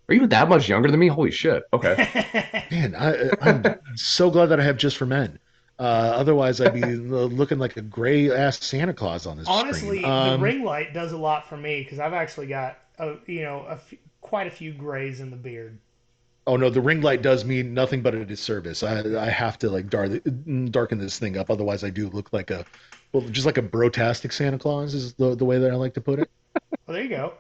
Are you that much younger than me? Holy shit. Okay. Man, I'm so glad that I have just for men. Otherwise, I'd be looking like a gray ass Santa Claus on this screen. Honestly, the ring light does a lot for me because I've actually got quite a few grays in the beard. Oh no, the ring light does me nothing but a disservice. I have to like darken this thing up, otherwise I do look like just like a brotastic Santa Claus is the way that I like to put it. Well, there you go.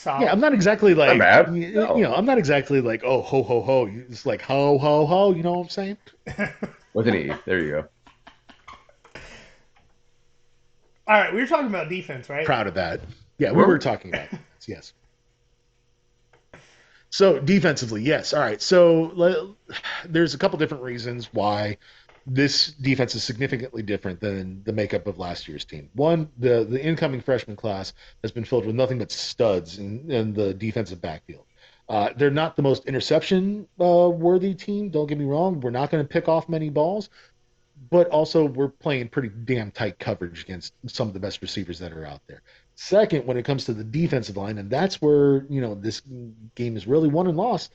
Yeah, I'm Solid. not exactly Not like bad. No. I'm not exactly like oh ho ho ho. It's like ho ho ho. You know what I'm saying? With an E. There you go. All right, we were talking about defense, right? Proud of that. Yeah, we were Well, talking about defense. Yes. So defensively, yes. All right. So there's a couple different reasons why this defense is significantly different than the makeup of last year's team. One, the incoming freshman class has been filled with nothing but studs in the defensive backfield. They're not the most interception worthy team. Don't get me wrong. We're not going to pick off many balls, but also we're playing pretty damn tight coverage against some of the best receivers that are out there. Second, when it comes to the defensive line, and that's where this game is really won and lost,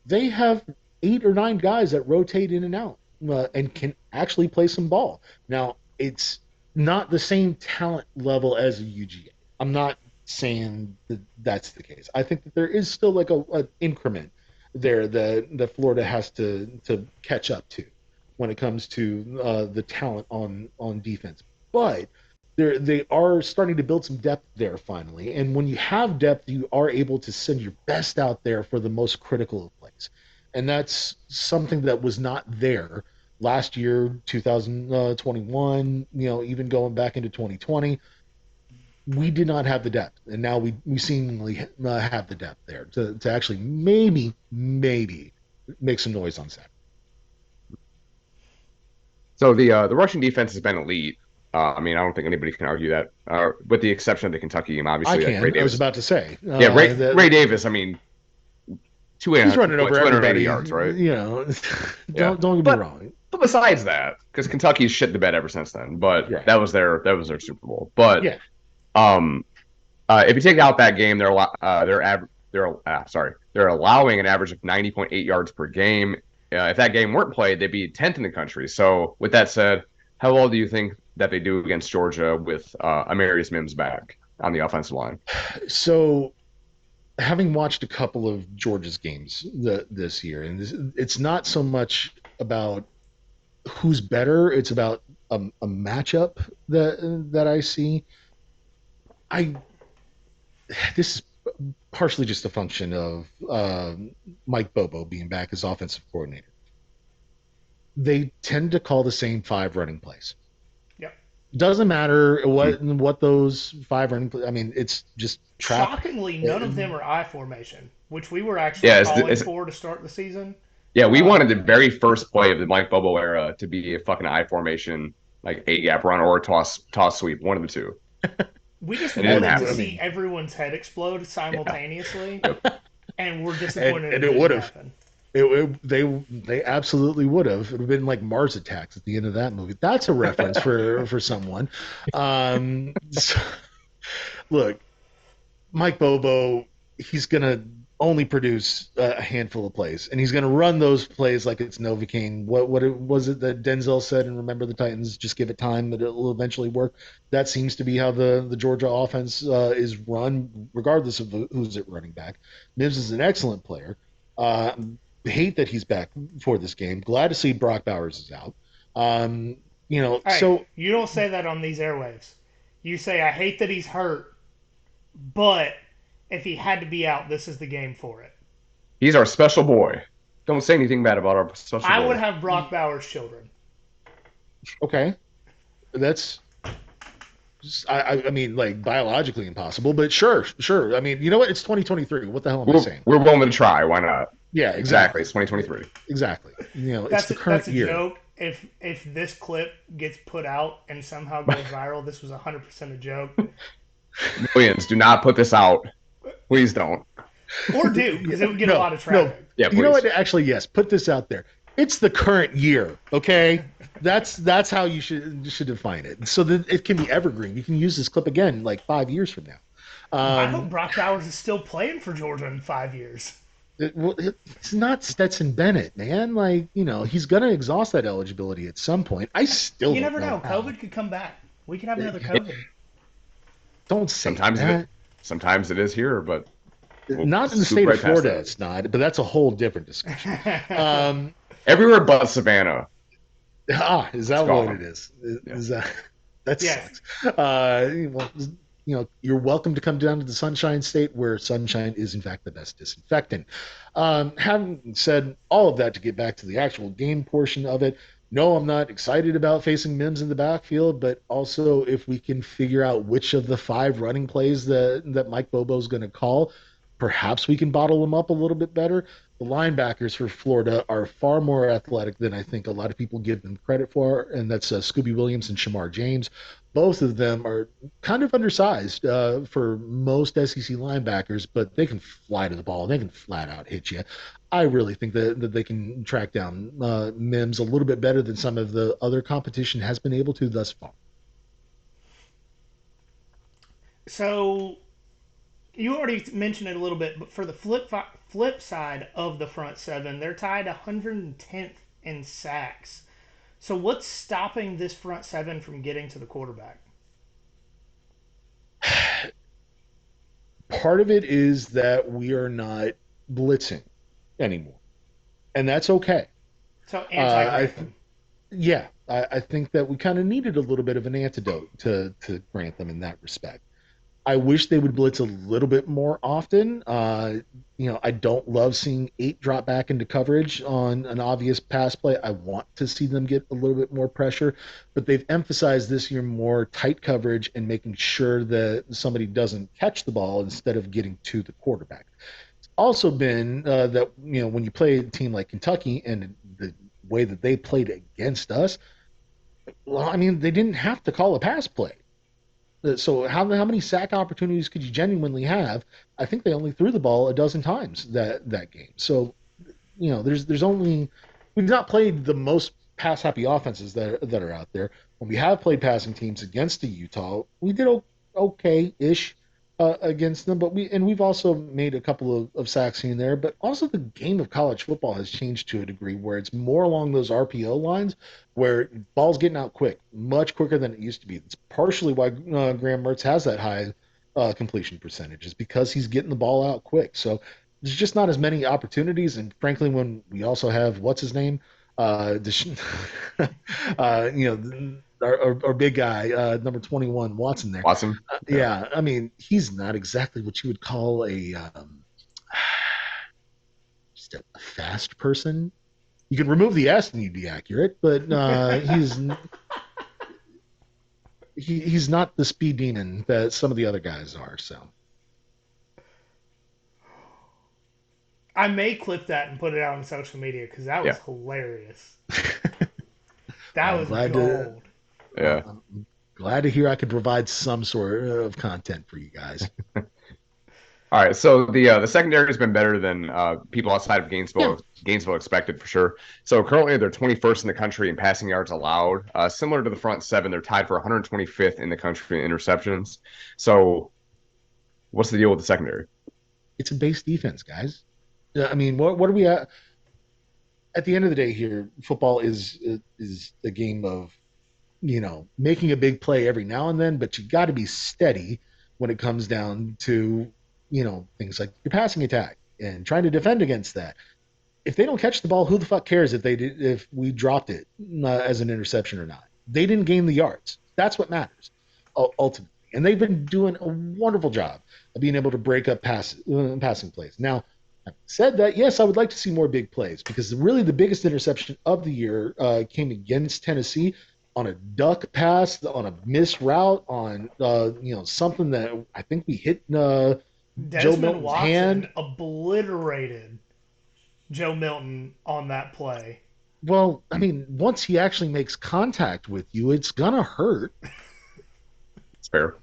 they have 8 or 9 guys that rotate in and out and can actually play some ball. Now, it's not the same talent level as a UGA. I'm not saying that that's the case. I think that there is still like an increment there that Florida has to catch up to when it comes to the talent on defense. But they are starting to build some depth there finally. And when you have depth, you are able to send your best out there for the most critical of plays. And that's something that was not there last year, 2021, even going back into 2020. We did not have the depth. And now we seemingly have the depth there to actually maybe make some noise on Saturday. So the Russian defense has been elite. I mean, I don't think anybody can argue that, with the exception of the Kentucky game, I obviously. Ray can. I was Davis. about to say. Yeah, Ray Davis. I mean, He's running over 280 everybody. yards, right? Yeah. Don't get me But wrong. but besides that, because Kentucky's shit the bed ever since then. But Yeah, that was their Super Bowl. But yeah. um, if you take out that game, they're allowing an average of 90.8 yards per game. If that game weren't played, they'd be 10th in the country. So with that said, how well do you think that they do against Georgia with Amarius Mims back on the offensive line? So, having watched a couple of Georgia's games this year, and it's not so much about who's better; it's about a matchup that I see. I This is partially just a function of Mike Bobo being back as offensive coordinator. They tend to call the same 5 running plays. Yep. Doesn't matter Hmm. what those 5 running plays. I mean, it's just trap. Shockingly, none of them are I formation, which we were actually Yeah, calling for to start the season. yeah. We wanted the Um, very first play of the Mike Bobo era to be a fucking I formation, like 8 gap run or a toss sweep, one of the two, we just and it didn't wanted That's to what I happen. see mean. everyone's head explode Yeah. simultaneously, Yep. and we're and disappointed it it would didn't have. happen. They absolutely would have. It would have been like Mars Attacks at the end of that movie. That's a reference for someone. So, look, Mike Bobo, he's gonna only produce a handful of plays, and he's gonna run those plays like it's Novocaine. Was it that Denzel said? And Remember the Titans, just give it time, that it will eventually work. That seems to be how the Georgia offense is run, regardless of who's at running back. Mims is an excellent player. Uh, Hate that he's back for this game. Glad to see Brock Bowers is out. Um, Hey, so you don't say that on these airwaves. You say, I hate that he's hurt, but if he had to be out, this is the game for it. He's our special boy. Don't say anything bad about our special I would boy. have Brock Bowers' children. okay, that's I mean, like biologically impossible, but sure, sure. I mean, you know what? It's 2023. What the hell am I saying? We're willing to try. Why not? Yeah, Exactly. exactly, It's 2023. exactly. It's the That's current a year. joke. If this clip gets put out and somehow goes viral, this was 100% a joke. Millions, do not put this out. Please don't. Or do, because it would get a No, lot of no. traffic. Yeah, You know please. what? Actually, yes. Put this out there. It's the current year. Okay, that's how you should define it, so that it can be evergreen. You can use this clip again like 5 years from now. I hope Um, Brock Bowers is still playing for Georgia in 5 years. it's not Stetson Bennett, man. Like, he's gonna exhaust that eligibility at some point. I still You don't never know. know how. COVID could come back. We could have another Eh, COVID. Don't say Sometimes it that. sometimes it is here, but we'll Not in the scoop state of right past Florida, that. it's not, but that's a whole different discussion. Um, Everywhere but Savannah. is It's that what it gone. is? Yeah. Is that that Yes. sucks? Well, you're welcome to come down to the Sunshine State, where sunshine is in fact the best disinfectant. Having said all of that, to get back to the actual game portion of it, no, I'm not excited about facing Mims in the backfield, but also if we can figure out which of the five running plays that Mike Bobo's going to call, perhaps we can bottle them up a little bit better. The linebackers for Florida are far more athletic than I think a lot of people give them credit for, and that's Scooby Williams and Shamar James. Both of them are kind of undersized for most SEC linebackers, but they can fly to the ball. They can flat out hit you. I really think that they can track down Mims a little bit better than some of the other competition has been able to thus far. So you already mentioned it a little bit, but for the flip side of the front seven, they're tied 110th in sacks. So what's stopping this front seven from getting to the quarterback? Part of it is that we are not blitzing anymore, and that's okay. So I anti-Grantham. Yeah, I think that we kind of needed a little bit of an antidote to grant them in that respect. I wish they would blitz a little bit more often. I don't love seeing eight drop back into coverage on an obvious pass play. I want to see them get a little bit more pressure, but they've emphasized this year more tight coverage and making sure that somebody doesn't catch the ball instead of getting to the quarterback. It's also been that when you play a team like Kentucky and the way that they played against us, well, I mean, they didn't have to call a pass play. So how many sack opportunities could you genuinely have? I think they only threw the ball a dozen times that game. So there's only we've not played the most pass happy offenses that are out there. When we have played passing teams against the Utah, we did okay ish against them, but we've also made a couple of sacks here and there. But also the game of college football has changed to a degree where it's more along those RPO lines, where ball's getting out quick, much quicker than it used to be. It's partially why Graham Mertz has that high completion percentage, is because he's getting the ball out quick. So there's just not as many opportunities. And frankly, when we also have what's his name, our big guy, number 21, Watson there. Watson. Yeah. Yeah, I mean, he's not exactly what you would call just a fast person. You can remove the S and you'd be accurate, but he's not the speed demon that some of the other guys are. So I may clip that and put it out on social media because that was Yeah. hilarious. That I'm was glad to gold. Yeah. I'm glad to hear I could provide some sort of content for you guys. All right, so the secondary has been better than people outside of Yeah, Gainesville expected for sure. So currently they're 21st in the country in passing yards allowed. Similar to the front seven, they're tied for 125th in the country in interceptions. So what's the deal with the secondary? it's a base defense, guys. I mean, what are we at the end of the day here? Football is a game of making a big play every now and then, but you got to be steady when it comes down to things like your passing attack and trying to defend against that. If they don't catch the ball, who the fuck cares if we dropped it as an interception or not? They didn't gain the yards. That's what matters ultimately. And they've been doing a wonderful job of being able to break up passing plays. Now, having said that, yes, I would like to see more big plays because really the biggest interception of the year came against Tennessee on a duck pass, on a missed route, on something that I think we hit Joe Desmond Milton's hand. Watson obliterated Joe Milton on that play. Well, I mean, once he actually makes contact with you, it's gonna hurt. It's fair.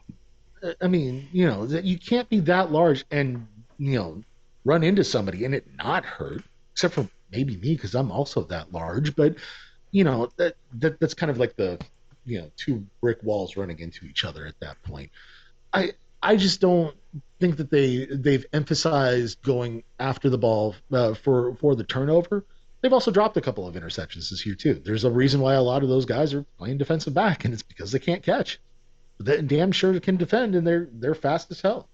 I mean, that you can't be that large and run into somebody and it not hurt, except for maybe me because I'm also that large. But that's kind of like the two brick walls running into each other at that point. I I just don't think that they've emphasized going after the ball for the turnover. They've also dropped a couple of interceptions this year too. There's a reason why a lot of those guys are playing defensive back, and it's because they can't catch. They damn sure can defend, and they're fast as hell.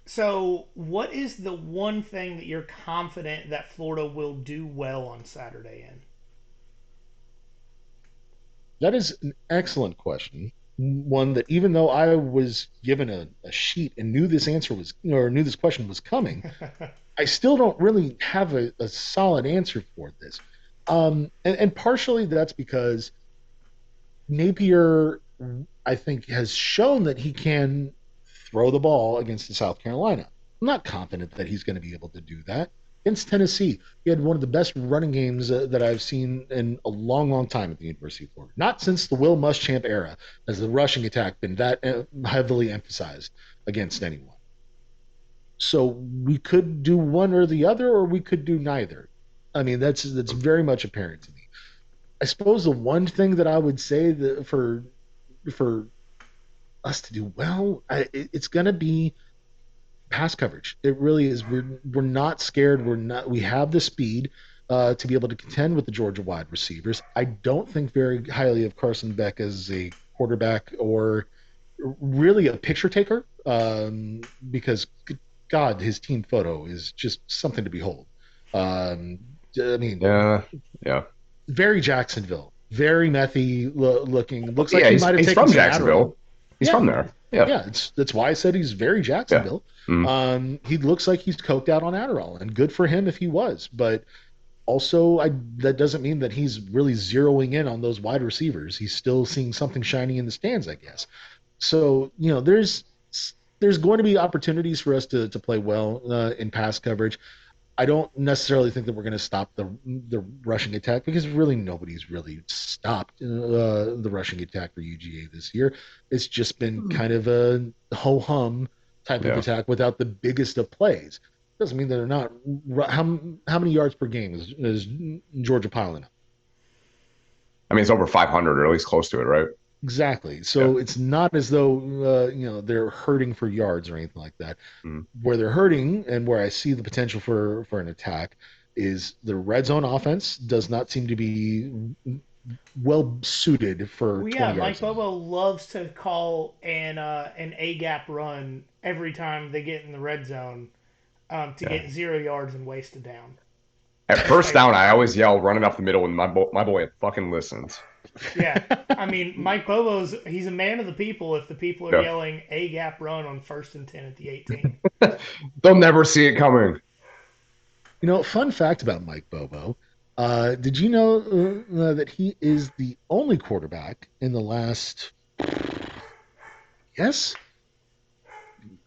So, what is the one thing that you're confident that Florida will do well on Saturday in? That is an excellent question. One that even though I was given a sheet and knew this answer was or knew this question was coming, I still don't really have a solid answer for this. And partially that's because Napier, I think, has shown that he can throw the ball against the South Carolina. I'm not confident that he's going to be able to do that. Against Tennessee, he had one of the best running games that I've seen in a long, long time at the University of Florida. Not since the Will Muschamp era has the rushing attack been that heavily emphasized against anyone. So we could do one or the other, or we could do neither. I mean, that's very much apparent to me. I suppose the one thing that I would say that for us to do well, it's going to be pass coverage. It really is. We're not scared. We have the speed to be able to contend with the Georgia wide receivers. I don't think very highly of Carson Beck as a quarterback or really a picture taker because God, his team photo is just something to behold. Um, I mean, Yeah, yeah. very Jacksonville, very methy looking. Well, Looks like yeah, he might have he's taken from some Adderall. Jacksonville. He's Yeah, from there. Yeah, yeah. That's why I said he's very yeah. Jacksonville. Mm. He looks like he's coked out on Adderall, and good for him if he was. But also, that doesn't mean that he's really zeroing in on those wide receivers. He's still seeing something shiny in the stands, I guess. So there's going to be opportunities for us to play well in pass coverage. I don't necessarily think that we're going to stop the rushing attack because really nobody's really stopped the rushing attack for UGA this year. It's just been kind of a ho hum type of Yeah. attack without the biggest of plays. Doesn't mean that they're not. How many yards per game is Georgia piling up? I mean, it's over 500 or at least close to it, right? Exactly. Yeah. So it's not as though they're hurting for yards or anything like that. Mm. Where they're hurting and where I see the potential for an attack is the red zone offense does not seem to be well suited for Well, yeah, 20 Mike yards line. Bobo loves to call an A gap run every time they get in the red zone to Yeah. get 0 yards and waste it down. At His first down, favorite I play. always yell running up the middle, and my boy fucking listens. Yeah, I mean Mike Bobo's he's a man of the people. If the people are Yeah. yelling A gap run on 1st and 10 at the 18. They'll never see it coming. Fun fact about Mike Bobo. Did you know that he is the only quarterback in the last, yes,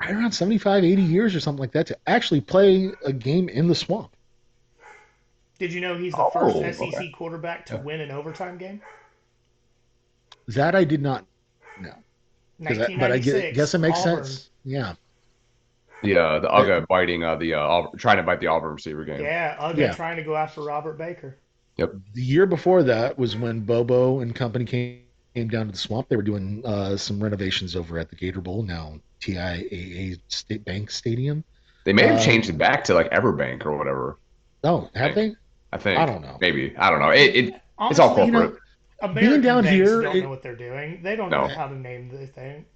right around 75, 80 years or something like that to actually play a game in the swamp? Did you know he's the first Oh, okay. SEC quarterback to Yeah. win an overtime game? That I did not. No, but I guess 1996, it makes Auburn. sense. Yeah, The Uh, Uga biting trying to bite the Auburn receiver game. Yeah, Uga yeah. trying to go after Robert Baker. Yep. The year before that was when Bobo and company came down to the swamp. They were doing some renovations over at the Gator Bowl, now TIAA State Bank Stadium. They may have changed it Um, back to like Everbank or whatever. oh, I have think. they? I I think don't know. maybe. I don't know. It's all Honestly, You know, corporate. being American down banks here, don't know what they're doing. They don't know No, how to name the thing.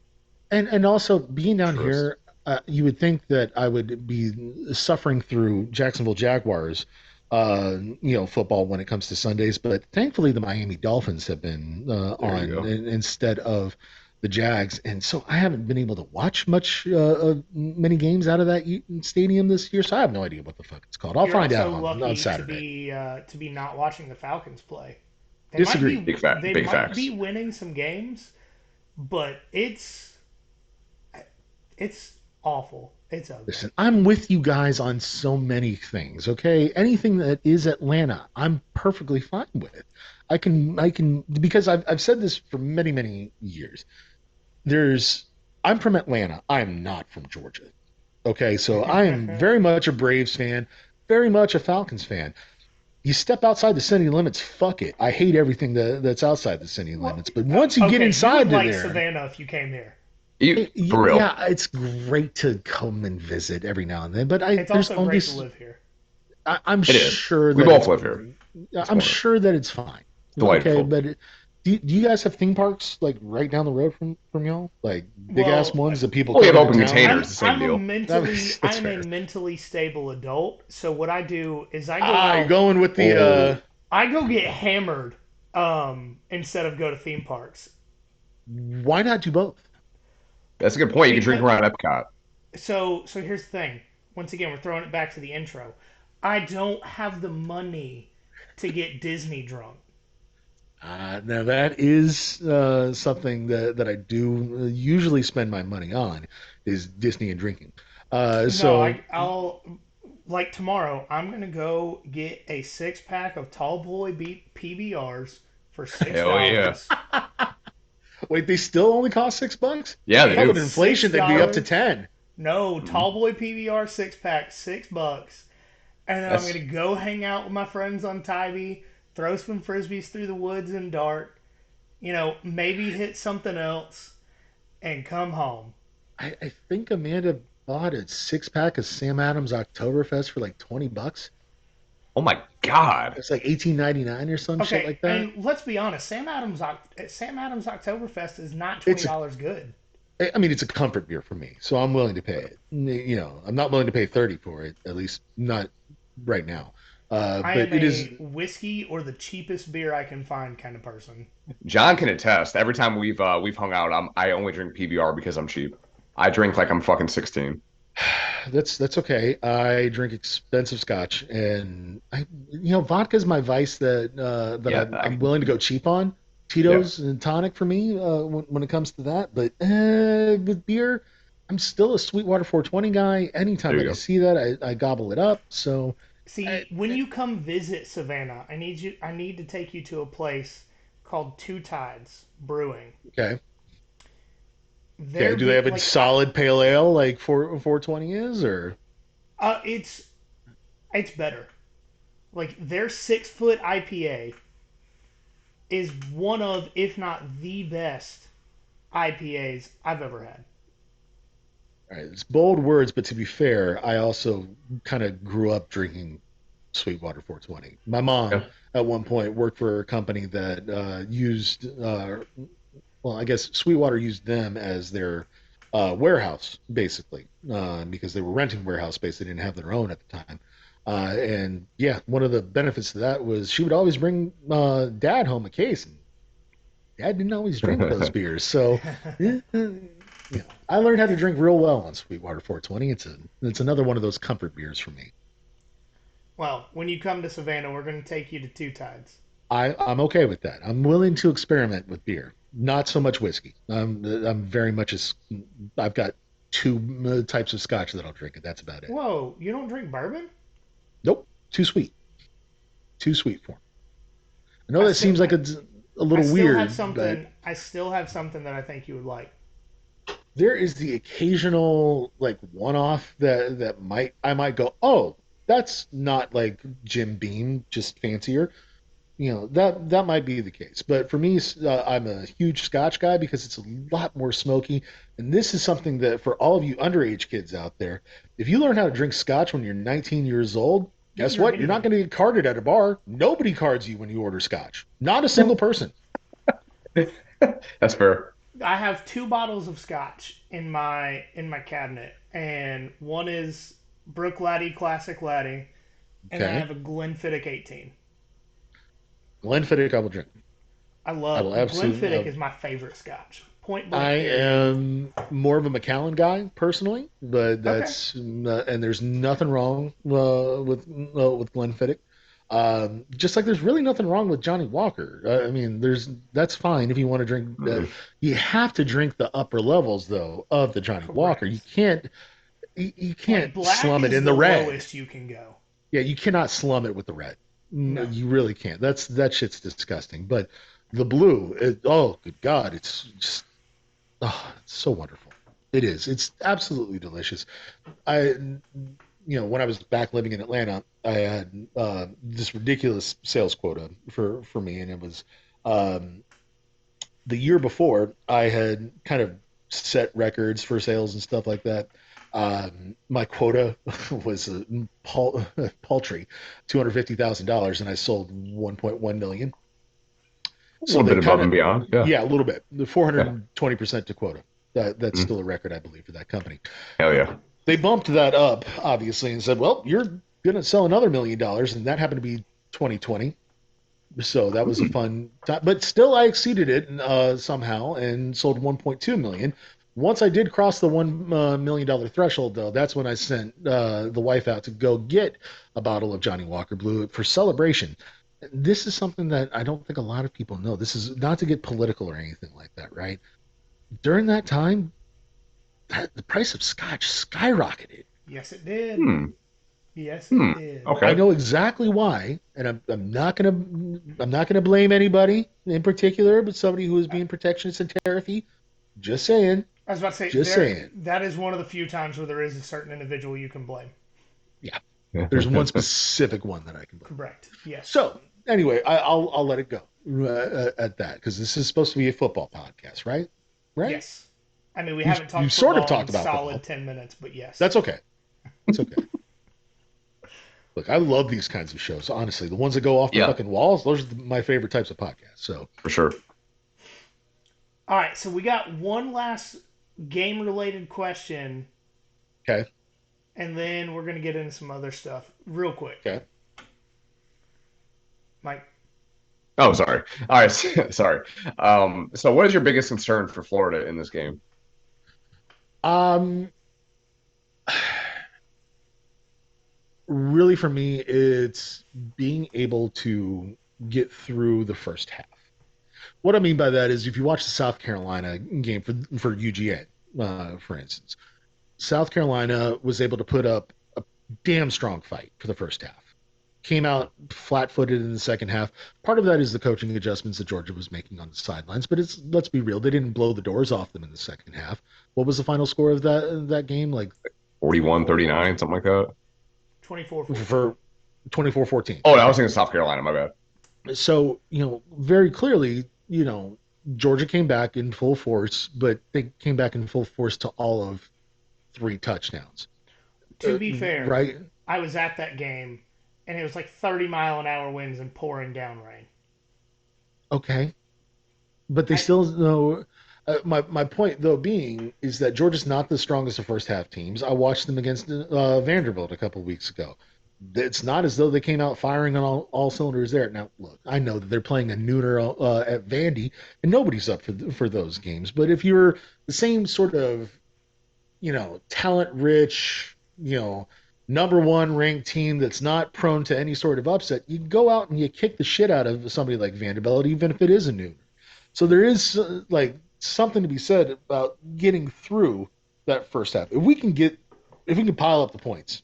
and also being down truest. here, you would think that I would be suffering through Jacksonville Jaguars, football when it comes to Sundays. But thankfully, the Miami Dolphins have been There you on go. instead of the Jags, and so I haven't been able to watch much of many games out of that stadium this year. So I have no idea what the fuck it's called. I'll You're find also out on lucky Saturday. to be not watching the Falcons play. Disagree. They Big might facts. be winning some games, but it's awful. It's ugly. Listen, I'm with you guys on so many things, okay? Anything that is Atlanta, I'm perfectly fine with. I can because I've said this for many, many years. There's I'm from Atlanta. I'm not from Georgia. Okay, so I am very much a Braves fan, very much a Falcons fan. You step outside the city limits, fuck it. I hate everything that's outside the city Well, limits. But once you get okay, you would inside to like there, Savannah if you came here. For real. yeah, it's great to come and visit every now and then. But I It's there's also only great to live here. I'm It is. sure We that both live here. That's I'm one of sure that it's fine. Okay, delightful. but do you guys have theme parks like right down the road from y'all? Like big ass Well, ones that people Well, we come have into open town? containers, the same deal. That's I'm a fair. mentally stable adult. So what I do is I go Ah, you're out. going with the Oh, I go get hammered instead of go to theme parks. why not do both? that's a good point. You can drink Because around Epcot. so here's the thing. Once again, we're throwing it back to the intro. I don't have the money to get Disney drunk. Now that is something that I do usually spend my money on is Disney and drinking. No, So I'll like tomorrow. I'm gonna go get a 6 pack of Tall Boy PBRs for six Hell yeah. dollars. wait, they still only cost $6? Yeah, they Hell, with do. inflation, Six they'd be up to dollars. 10. No, Mhm. Tall Boy PBR 6 pack, $6. And then I'm That's gonna go hang out with my friends on Tybee, throw some frisbees through the woods and dart. Maybe hit something else and come home. I think Amanda bought a 6 pack of Sam Adams Oktoberfest for like $20. oh my God. It's like 18.99 or some shit Okay, like that. and let's be honest, Sam Adams Oktoberfest is not It's $20 good. I mean, it's a comfort beer for me, so I'm willing to pay it. I'm not willing to pay 30 for it, at least not right now. I But am it is a whiskey or the cheapest beer I can find kind of person. John can attest. Every time we've hung out, I only drink PBR because I'm cheap. I drink like I'm fucking 16. that's okay. I drink expensive scotch, and vodka is my vice that Yeah, I'm willing to go cheap on. yeah, Tito's and tonic for me when it comes to that. But with beer, I'm still a Sweetwater 420 guy. Anytime there that you I go. see that, I gobble it up. So, I, See, when you come visit Savannah, I need to take you to a place called Two Tides Brewing. okay, okay. Their Do they beer have a solid pale ale like 420 is, or uh it's it's better. Like their 6 foot IPA is one of, if not the best IPAs I've ever had. all right, it's bold words, but to be fair, I also kind of grew up drinking Sweetwater 420. My mom Yeah. at one point worked for a company that used, well, I guess Sweetwater used them as their warehouse, basically, because they were renting warehouse space. They didn't have their own at the time. And yeah, one of the benefits to that was she would always bring dad home a case, and dad didn't always drink those beers. So, I learned how to drink real well on Sweetwater 420. It's another one of those comfort beers for me. Well, when you come to Savannah, we're going to take you to Two Tides. I'm okay with that. I'm willing to experiment with beer, not so much whiskey. I'm very much as I've got two types of scotch that I'll drink, and that's about it. Whoa, you don't drink bourbon? Nope, too sweet for me. I know I that still seems like I, a a little weird, but I still have something that I think you would like. there is the occasional like one-off that I might go, oh, that's not like Jim Beam, just fancier. That might be the case, but for me, I'm a huge Scotch guy because it's a lot more smoky, and this is something that for all of you underage kids out there, if you learn how to drink Scotch when you're 19 years old, guess You're what? You're hitting not me. going to get carded at a bar. Nobody cards you when you order Scotch. Not a single person. That's fair. I have two bottles of scotch in my cabinet, and one is Brook Laddie Classic Laddie, and then I Okay, have a Glenfiddich 18. Glenfiddich, I will drink. I I love will absolutely. Glenfiddich is my favorite scotch. Point I blank period. am more of a Macallan guy personally, but Okay. and there's nothing wrong with Glenfiddich. Just like there's really nothing wrong with Johnny Walker. I mean, that's fine if you want to drink. Mm. You have to drink the upper levels though of the Johnny Walker. Correct. You Like can't black slum it is in the the red. lowest you can go. Yeah, you cannot slum it with the red. No. You really can't. That shit's disgusting. But the blue, oh good God, it's just it's so wonderful. It is. It's absolutely delicious. When I was back living in Atlanta, I had this ridiculous sales quota for me, and it was um, the year before I had kind of set records for sales and stuff like that. My quota was a paltry $250,000, and I sold 1.1 million. A So little they bit above kind and of, beyond. Yeah. yeah, a little bit, the Yeah. 420% to quota. That's Mm. still a record, I believe, for that company. Hell yeah. They bumped that up, obviously, and said, well, you're going to sell another $1 million. And that happened to be 2020. So that was a Mm. fun time. But still, I exceeded it somehow and sold 1.2 million. Once I did cross the $1 million threshold, though, that's when I sent the wife out to go get a bottle of Johnny Walker Blue for celebration. This is something that I don't think a lot of people know. This is not to get political or anything like that, right? During that time, the price of scotch skyrocketed. Yes, it did. Hmm. Yes, it Hmm. did. I Okay. know exactly why, and I'm not gonna blame anybody in particular, but somebody who is being protectionist and tariffy. Just saying, I was about to say just there. saying. That is one of the few times where there is a certain individual you can blame. Yeah, there's one specific one that I can blame. Correct. Yes. So anyway, I'll let it go at that because this is supposed to be a football podcast, right? Right? Yes. I mean, we You haven't you talked sort of football in talked about solid football. 10 minutes, but yes. That's okay. It's okay. Look, I love these kinds of shows. Honestly, the ones that go off the Yeah, fucking walls, those are my favorite types of podcasts. So for sure. All right. So we got one last game-related question, okay, and then we're gonna get into some other stuff real quick. okay. Mike, Oh, sorry. All right. Sorry. So what is your biggest concern for Florida in this game? Um, really for me, it's being able to get through the first half. What I mean by that is if you watch the South Carolina game for UGA, for instance, South Carolina was able to put up a damn strong fight for the first half. Came out flat-footed in the second half. Part of that is the coaching adjustments that Georgia was making on the sidelines, but it's let's be real, they didn't blow the doors off them in the second half. What was the final score of that game? Like 41, 39, something like that. 24-14. for 24-14. Oh, I was Okay. thinking South Carolina. My bad. So, very clearly, Georgia came back in full force, but they came back in full force to all of three touchdowns. To be fair, Right? I was at that game, and it was like 30-mile-an-hour winds and pouring down rain. Okay. But they I still know. My point though being is that Georgia's not the strongest of first half teams. I watched them against Vanderbilt a couple of weeks ago. It's not as though they came out firing on all cylinders there. Now, look, I know that they're playing a nooner at Vandy, and nobody's up for those games. But if you're the same sort of talent rich, number one ranked team that's not prone to any sort of upset, you go out and you kick the shit out of somebody like Vanderbilt, even if it is a nooner. So there is like something to be said about getting through that first half. If we can pile up the points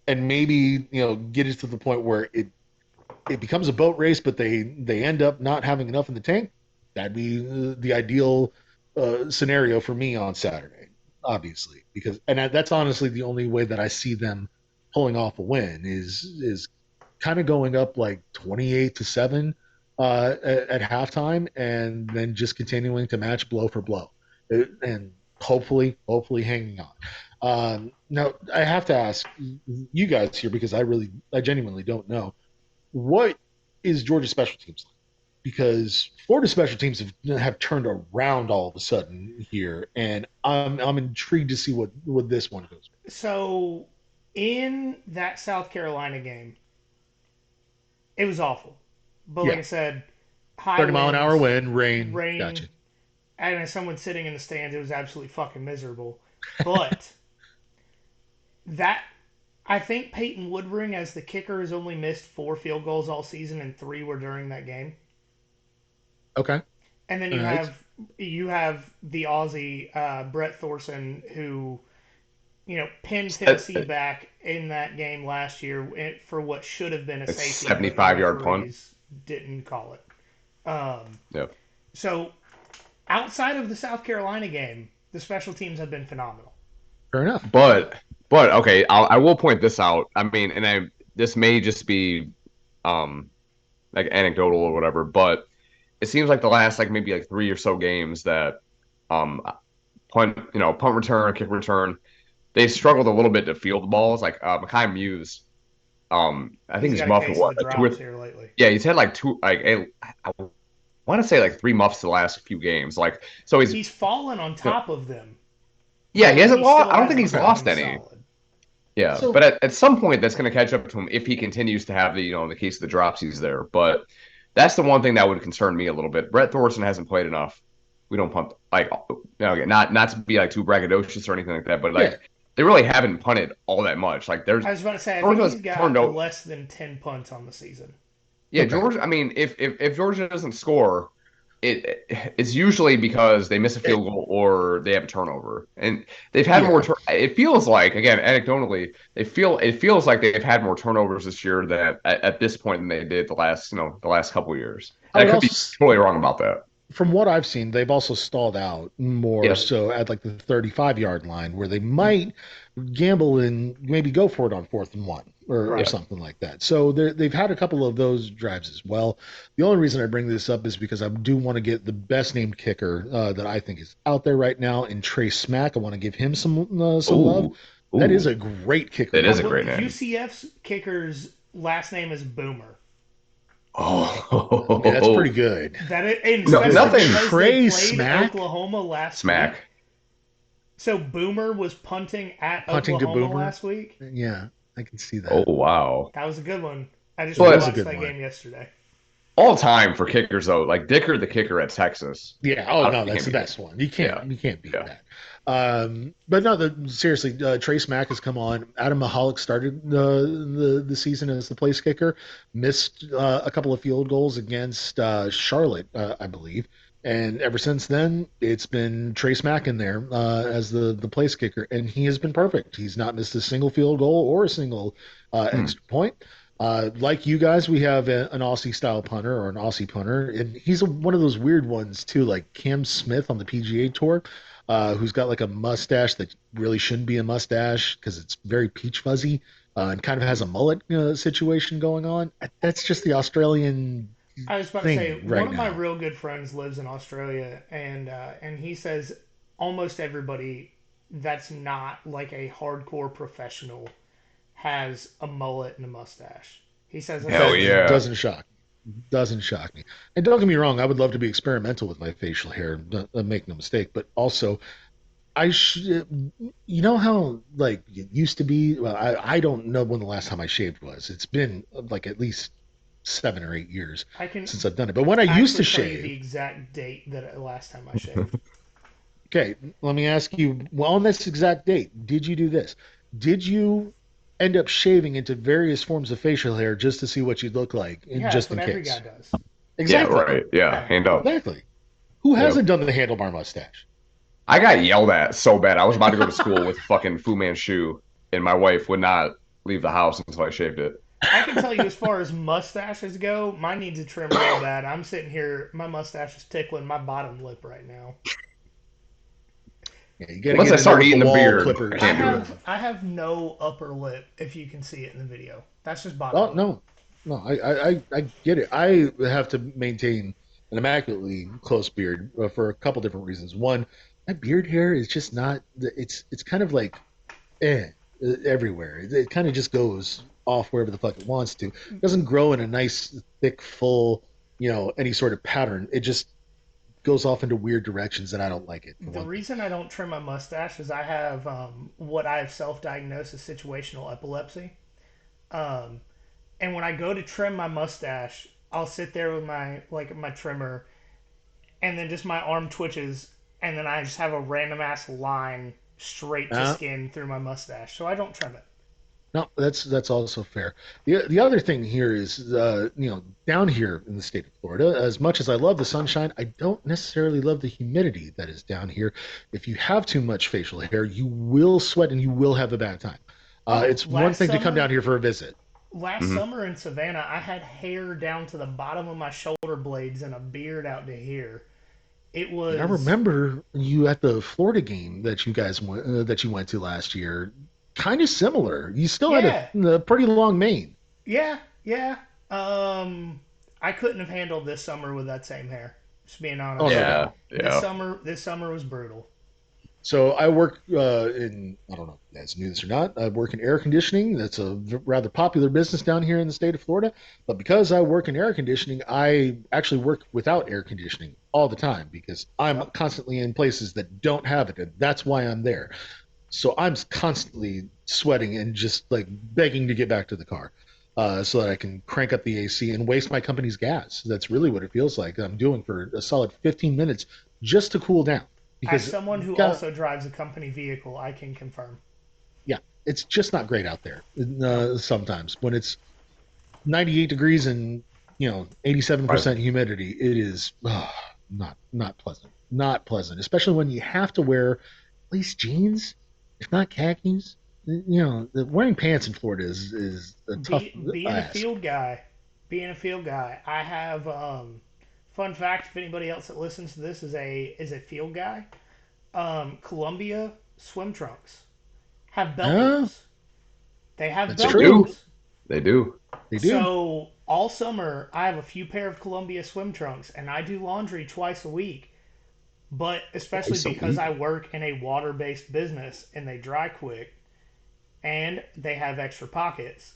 and maybe get it to the point where it becomes a boat race, but they end up not having enough in the tank. That'd be the ideal scenario for me on Saturday, obviously, because that's honestly the only way that I see them pulling off a win is kind of going up like 28-7 at halftime, and then just continuing to match blow for blow, and hopefully hanging on. Now I have to ask you guys here because I genuinely don't know what is Georgia special teams like? Because Florida special teams have turned around all of a sudden here, and I'm intrigued to see what this one goes with. So in that South Carolina game, it was awful. But like Yeah, I said, high 30-mile-an-hour winds, wind, rain. rain, Gotcha. and as someone sitting in the stands, it was absolutely fucking miserable. But that I think Peyton Woodring as the kicker has only missed 4 field goals all season, and 3 were during that game. Okay. And then All right. you have the Aussie Brett Thorson who pinned Uh, Tennessee back in that game last year for what should have been a a safety, but the 75-yard punt. referees didn't call it. Yeah. So outside of the South Carolina game, the special teams have been phenomenal. Fair enough. But okay, I will point this out. I mean, this may just be um like anecdotal or whatever, but it seems like the last like maybe like 3 or so games that um punt return, kick return, they struggled a little bit to field the balls. Like Makai Muse, I think He's he's got a muffed case of the what like two or drops here lately. yeah, he's had like two like I want to say like 3 muffs the last few games. Like so He's fallen on top of them, yeah, he but hasn't he lost. still I don't think hasn't he's Okay. lost fallen any. solid. Yeah, So but at some point that's going to catch up to him if he continues to have the in the case of the drops he's there. But that's the one thing that would concern me a little bit. Brett Thorson hasn't played enough. We don't punt like again, not to be like too braggadocious or anything like that, but yeah, like they really haven't punted all that much. Like there's I was about to say, I think Georgia's he's got turned out. less than 10 punts on the season. Yeah, okay. Georgia. I mean, if Georgia doesn't score, it's usually because they miss a It, field goal or they have a turnover, and they've had more. yeah. It feels like again, anecdotally, it feels like they've had more turnovers this year that at this point than they did the last couple of years. I And would I could be also totally wrong about that. from what I've seen, they've also stalled out more Yeah. so at like the 35-yard line where they might gamble and maybe go for it on 4th and 1 or Right. Yeah. something like that. So they've had a couple of those drives as well. The only reason I bring this up is because I do want to get the best named kicker that I think is out there right now in Trey Smack. I want to give him some love. Ooh, That is ooh, a great kicker. that Now, is a name. great name. UCF's kicker's last name is Boomer. I mean, that's pretty Oh, good. And no, especially nothing. because Trey they played Smack Oklahoma last week. Smack. So Boomer was punting at punting to Oklahoma Boomer. last week. Yeah, I can see Oh that. wow. That was a good one. I just It was a rewatched good that one. game yesterday. All time for kickers though, like Dicker the kicker at Texas. Yeah. Oh no, You that's can't the beat best it. one. You Yeah, can't beat yeah. that. But no, seriously, Trace Mack has come on. Adam Mahalik started the season as the place kicker, missed a couple of field goals against Charlotte, I believe, and ever since then it's been Trace Mack in there as the place kicker, and he has been perfect. He's not missed a single field goal or a single Hmm. extra point. Like you guys, we have an Aussie style punter or an Aussie punter, and he's one of those weird ones too, like Cam Smith on the PGA Tour, who's got like a mustache that really shouldn't be a mustache because it's very peach fuzzy, and kind of has a mullet situation going on. That's just the Australian I was about to say thing one right of my now. real good friends lives in Australia, and he says almost everybody that's not like a hardcore professional has a mullet and a mustache. He says that's Hell just his That yeah. thing. doesn't shock me. And don't get me wrong, I would love to be experimental with my facial hair. Make no mistake, but also I should, you know how like it used to be. Well, I don't know when the last time I shaved was. It's been like at least 7 or 8 years I can since I've done it. But when I used to actually tell you the shave, exact date that last time I shaved. okay, let me ask you. Well, on this exact date, did you do this? Did you end up shaving into various forms of facial hair just to see what you'd look like, Yeah, that's just in what every guy case? does. Yeah, Exactly, right. Yeah, Yeah. hand up. exactly. Who Yep. hasn't done the handlebar mustache? I got yelled at so bad. I was about to go to school with fucking Fu Manchu, and my wife would not leave the house until I shaved it. I can tell you as far as mustaches go, mine needs a trim real bad. I'm sitting here, my mustache is tickling my bottom lip right now. Yeah, you got to Once get I in there start with the eating the wall beard, I clippers. I can't do it. have I have no upper lip if you can see it in the video. That's just bottom Oh lip. no, no, I get it. I have to maintain an immaculately close beard for a couple different reasons. One, my beard hair is just not. It's kind of like eh, everywhere. It kind of just goes off wherever the fuck it wants to. It doesn't grow in a nice, thick, full, any sort of pattern. It just goes off into weird directions, and I don't like it for The one thing. reason I don't trim my mustache is I have what I have self-diagnosed as situational epilepsy. Um, and when I go to trim my mustache, I'll sit there with my trimmer, and then just my arm twitches, and then I just have a random ass line straight to Uh, skin through my mustache. So I don't trim it. no, that's also fair. The other thing here is, down here in the state of Florida, as much as I love the sunshine, I don't necessarily love the humidity that is down here. If you have too much facial hair, you will sweat and you will have a bad time. Oh, It's one thing to come down here for a visit. last Hmm. summer in Savannah, I had hair down to the bottom of my shoulder blades and a beard out to here. It I was remember you at the Florida game that you went to last year. Kind of similar. You still had yeah, a pretty long mane. yeah, yeah. Um, I couldn't have handled this summer with that same hair. Just being Oh, honest. no doubt. Yeah, yeah. This summer was brutal. So I work I don't know if you guys knew this or not. I work in air conditioning. That's a rather popular business down here in the state of Florida. But because I work in air conditioning, I actually work without air conditioning all the time because I'm Yep. constantly in places that don't have it. And that's why I'm there. So I'm constantly sweating and just like begging to get back to the car so that I can crank up the AC and waste my company's gas. That's really what it feels like I'm doing for a solid 15 minutes just to cool down As because someone who God, also drives a company vehicle, I can confirm. yeah, it's just not great out there No. sometimes when it's 98 degrees and 87% Right. humidity. It is not pleasant, not pleasant, especially when you have to wear at least jeans, if not khakis. Wearing pants in Florida is a tough Being a ask. field guy, I have fun fact. If anybody else that listens to this is a field guy, Columbia swim trunks have belt Ah, loops. They have that's They belt true. do. loops. They do. They do. So all summer I have a few pair of Columbia swim trunks, and I do laundry twice a week. But especially Twice a because week. I work in a water-based business and they dry quick and they have extra pockets,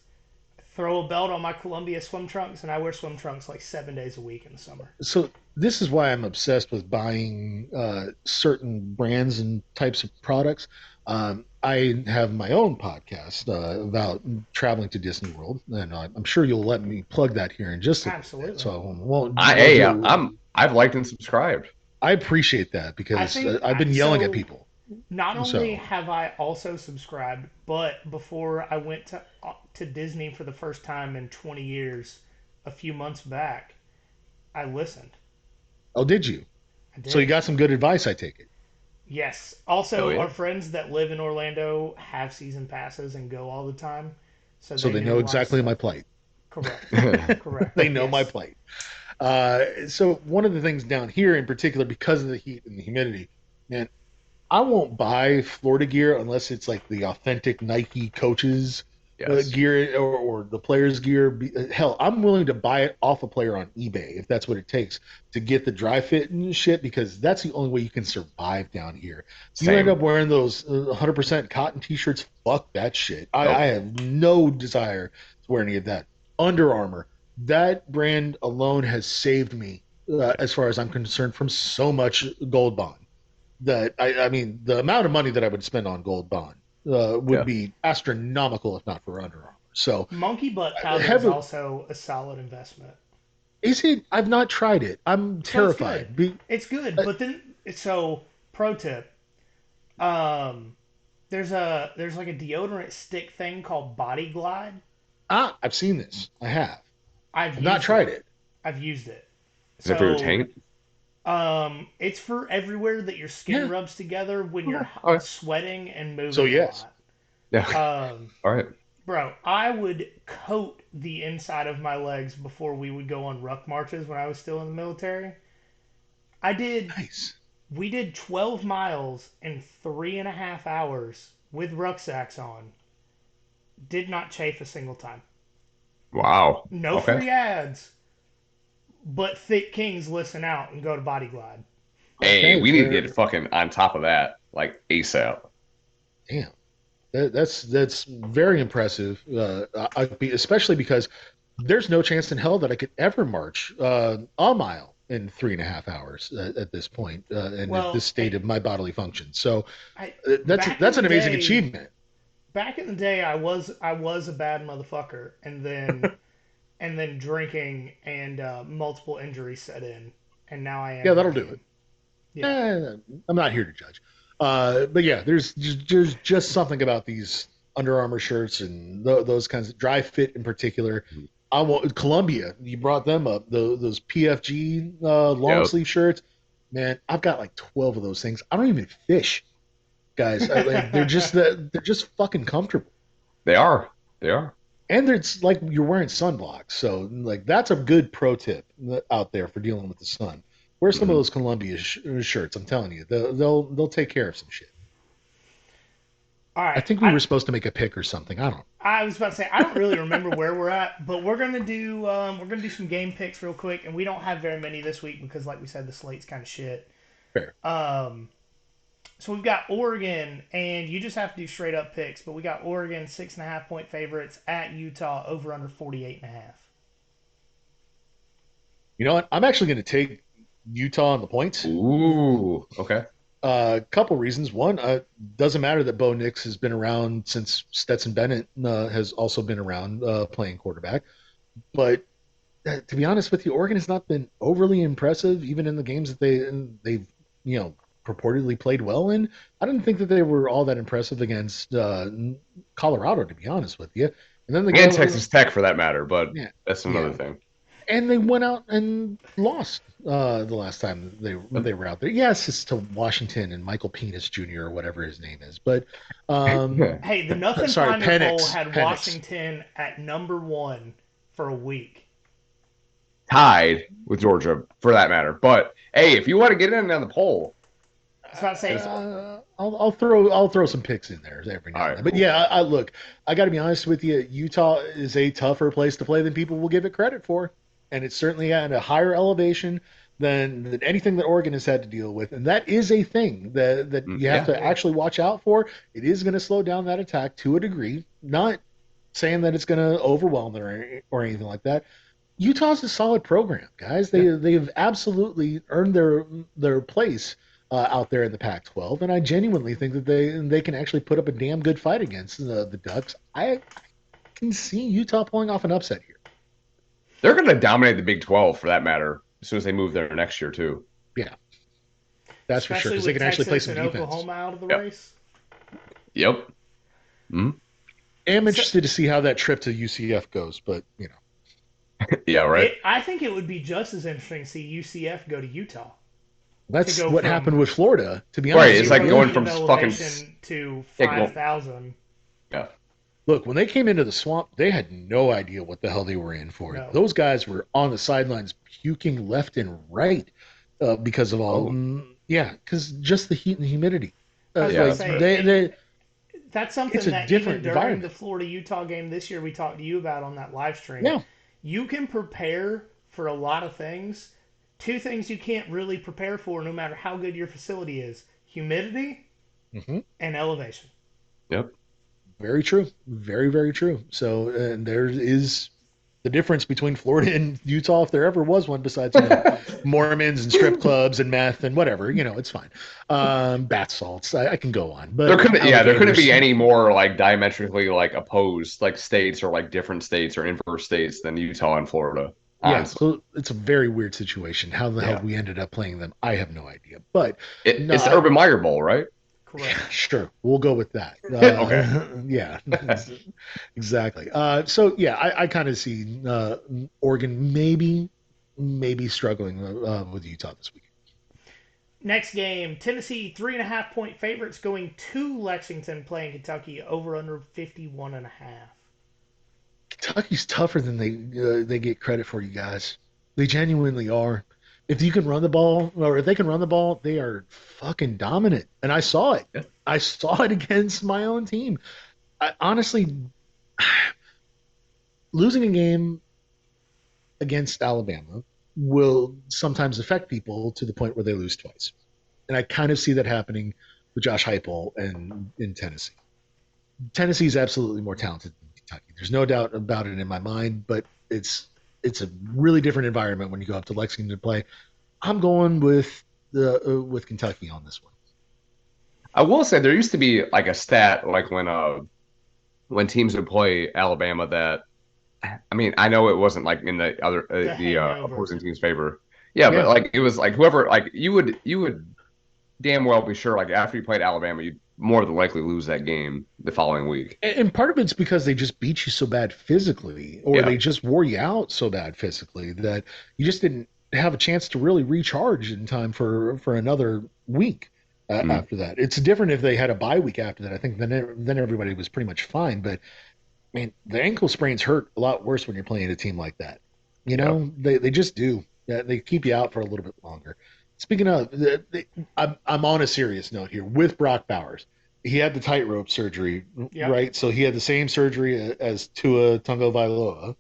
throw a belt on my Columbia swim trunks, and I wear swim trunks like 7 days a week in the summer. So this is why I'm obsessed with buying certain brands and types of products. I have my own podcast about traveling to Disney World, and I'm sure you'll let me plug that here in just a little bit. Absolutely. So I won't Hey, do. I've liked and subscribed. I appreciate that I because think I've been yelling at so. people. Not only So have I also subscribed, but before I went to Disney for the first time in 20 years, a few months back, I listened. oh, did you? I So you did. got some good advice, I take it. Yes. Hell Also, yeah. our friends that live in Orlando have season passes and go all the time, so So they they know know a lot of exactly my stuff. plight. Correct. Correct. They know my Yes. plight. So one of the things down here in particular, because of the heat and the humidity, man, I won't buy Florida gear unless it's like the authentic Nike coaches Yes. gear or the players gear. Hell, I'm willing to buy it off a player on eBay if that's what it takes to get the dry fit and shit because that's the only way you can survive down here. You end up Same. wearing those 100% cotton t-shirts. Fuck that shit. I Nope. have no desire to wear any of that. Under Armour, that brand alone has saved me as far as I'm concerned from so much gold bond that I mean the amount of money that I would spend on gold bond would Yeah. be astronomical if not for Under Armour. So Monkey butt powder is have a also a solid investment. is it? I've not tried it. I'm So it's good. terrified. It's good, but then so pro tip. Um, there's like a deodorant stick thing called Body Glide. I've seen this. I have. I've I've not used it. tried it. I've used it. Is it for your So tank? it's for everywhere that your skin Yeah. rubs together when you're Okay. sweating and So moving a yes. lot. Yeah. Um, All right. Bro, I would coat the inside of my legs before we would go on ruck marches when I was still in the military. I did, Nice. we did 12 miles in 3.5 hours with rucksacks on. Did not chafe a single time. Wow. No Okay. free ads, but thick kings listen out and go to Body Glide. Hey, Okay, we need to get fair. fucking on top of that, like ASAP. Damn. That's very impressive. Especially because there's no chance in hell that I could ever march a mile in 3.5 hours at this point, and at this Well, state of my bodily function. So I that's back in that's the an amazing day, achievement. I was a bad motherfucker, and then drinking and multiple injuries set in, and now I am Yeah, that'll who I do am. it. Yeah. I'm not here to judge. But yeah, there's just something about these Under Armour shirts and those kinds of dry fit in particular. I want Columbia. You brought them up. Those PFG long Yep. sleeve shirts. Man, I've got like 12 of those things. I don't even fish, guys. They're just fucking comfortable. They are. They are. And it's like you're wearing sunblock. So like that's a good pro tip out there for dealing with the sun. Wear some of Mhm. those Columbia shirts. I'm telling you, they'll take care of some shit. All I right. think we I were supposed to make a pick or something. I don't. I was about to say I don't really remember where we're at, but we're gonna do some game picks real quick, and we don't have very many this week because, like we said, the slate's kind of shit. Fair. Um, so we've got Oregon, and you just have to do straight up picks. But we got Oregon 6.5 point favorites at Utah over under 48.5. You know what? I'm actually going to take Utah on the points. Ooh. Okay. A couple reasons. One, doesn't matter that Bo Nix has been around since Stetson Bennett has also been around playing quarterback. But to be honest with you, Oregon has not been overly impressive, even in the games that they've you know purportedly played well in. I didn't think that they were all that impressive against Colorado, to be honest with you. And then they And go, Texas Tech for that matter, but yeah, that's another yeah, thing. and they went out and lost the last time they were out there. Yes, it's to Washington and Michael Penis Jr. or whatever his name is, but Yeah. Hey, the Nothing sorry, Finder poll Penix, had Penix. Washington at number one for a week. Tied with Georgia for that matter. But hey, if you want to get in on the poll, I was about to say, I'll throw some picks in there every all now and right, then. But cool. yeah, I look, I got to be honest with you. Utah is a tougher place to play than people will give it credit for, and it's certainly at a higher elevation than anything that Oregon has had to deal with, and that is a thing that you have Yeah. to actually watch out for. It is going to slow down that attack to a degree. Not saying that it's going to overwhelm it or anything like that. Utah's a solid program, guys. Yeah. They have absolutely earned their place out there in the Pac-12, and I genuinely think that they can actually put up a damn good fight against the Ducks. I can see Utah pulling off an upset here. They're going to dominate the Big 12 for that matter as soon as they move there next year too. Yeah, that's for sure especially because they with can actually play Texas some and defense. Oklahoma out of the Yep. race. Yep. Mhm. I'm So interested to see how that trip to UCF goes, but Yeah, right. I think it would be just as interesting to see UCF go to Utah to that's go what happened from with Florida. To be Right. honest It's with like zero going you, feet from of fucking elevation to yeah, 5,000. yeah. look, when they came into the swamp, they had no idea what the hell they were in for. No, Those guys were on the sidelines puking left and right because of all, Oh, yeah, because just the heat and humidity. I was about to yeah. Like That's right. say, and they, that's it's something a that even different during the environment. Florida Utah game this year, we talked to you about on that live stream. Yeah, You can prepare for a lot of things. Two things you can't really prepare for, no matter how good your facility is: humidity hmm and elevation. Yep. very true, very very true. So and there is the difference between Florida and Utah, if there ever was one, besides Mormons and strip clubs and meth and whatever. It's fine. Bath salts. I can go on, There but couldn't, yeah, there couldn't alligators. be any more like diametrically like opposed like states or like different states or inverse states than Utah and Florida. Yeah, Honestly, so it's a very weird situation. How the hell yeah. we ended up playing them, I have no idea. But no, It's the Urban Meyer Bowl, right? Correct. sure, we'll go with that. Okay. Yeah, exactly. So yeah, I kind of see Oregon maybe struggling with Utah this week. Next game, Tennessee 3.5 point favorites going to Lexington playing Kentucky over under 51.5. Kentucky's tougher than they get credit for, you guys. They genuinely are. If you can run the ball, or if they can run the ball, they are fucking dominant. And I saw it. Yeah. I saw it against my own team. Honestly, losing a game against Alabama will sometimes affect people to the point where they lose twice. And I kind of see that happening with Josh Heupel and in Tennessee. Tennessee is absolutely more talented than Kentucky. There's no doubt about it in my mind, but it's a really different environment when you go up to Lexington to play. I'm going with Kentucky on this one. I will say there used to be like a stat like when teams would play Alabama that I mean I know it wasn't like in the other The the hangover. opposing team's favor. Yeah, but Yeah, like it was like whoever like you would damn well be sure like after you played Alabama you'd more than likely lose that game the following week. and part of it's because they just beat you so bad physically, or Yeah. they just wore you out so bad physically that you just didn't have a chance to really recharge in time for another week. Mm. After that, it's different if they had a bye week after that. I think then everybody was pretty much fine. But I mean, the ankle sprains hurt a lot worse when you're playing a team like that. You Yeah. know, they just do. Yeah, they keep you out for a little bit longer. Speaking of, I'm on a serious note here with Brock Bowers. He had the tightrope surgery, Yep. right? So he had the same surgery as Tua Tagovailoa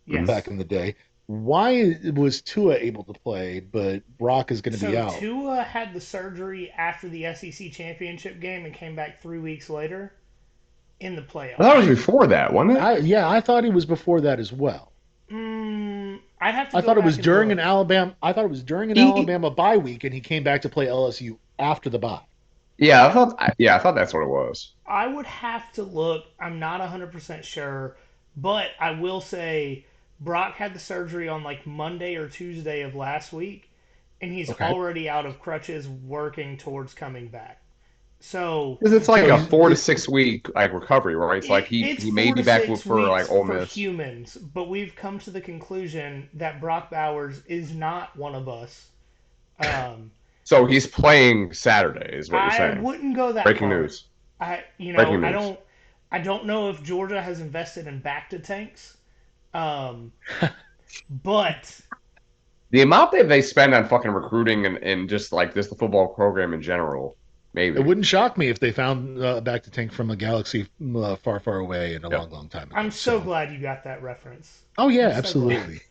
Mhm. back Yes. in the day. Why was Tua able to play, but Brock is going to be So out? Tua had the surgery after the SEC championship game and came back 3 weeks later in the I thought it was playoffs. before that, wasn't it? I thought he was before that as well. I'd have to I go thought it was back and during an look. Alabama. I thought it was during an He Alabama bye week, and he came back to play LSU after the bye. I thought that's what it was. I would have to look. I'm not 100% sure, but I will say Brock had the surgery on like Monday or Tuesday of last week, and he's Okay, already out of crutches working towards coming back. So Because it's like so a he's 4 to 6 week like recovery, right? It's like it's he may four be to back six for weeks like Ole for Miss. humans, but we've come to the conclusion that Brock Bowers is not one of us. Um, So he's playing Saturday, is what you're I saying. wouldn't go that Breaking far. news. I Breaking news. don't know if Georgia has invested in back to tanks. Um, but The amount that they spend on fucking recruiting and just like this the football program in general, it maybe. wouldn't shock me if they found back to tank from a galaxy far, far away and a Yeah. long, long time I'm ago. so So, glad you got that reference. oh yeah, I'm so glad. absolutely.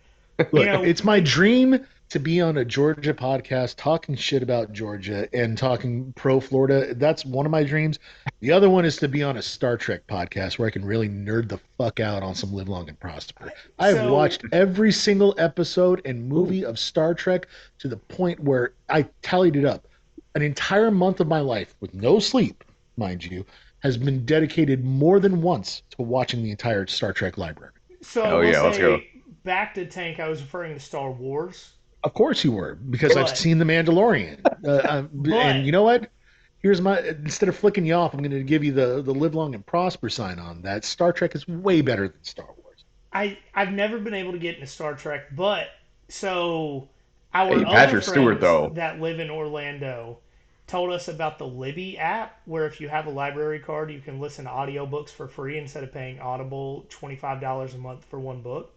You Look, know, it's my dream to be on a Georgia podcast talking shit about Georgia and talking pro Florida. That's one of my dreams. The other one is to be on a Star Trek podcast where I can really nerd the fuck out on some Live Long and Prosper. I have so watched every single episode and Ooh. movie of Star Trek to the point where I tallied it up. An entire month of my life with no sleep, mind you, has been dedicated more than once to watching the entire Star Trek library. I Hell will yeah, let's go. say back to tank. I was referring to Star Wars, Of course you were, because I've but seen The Mandalorian. but And you know what? Here's my instead of flicking you off, I'm going to give you the live long and prosper sign on that. Star Trek is way better than Star Wars. I've never been able to get into Star Trek. But so our Hey, other Patrick Stewart friends though. that live in Orlando told us about the Libby app, where if you have a library card, you can listen to audiobooks for free instead of paying Audible $25 a month for one book.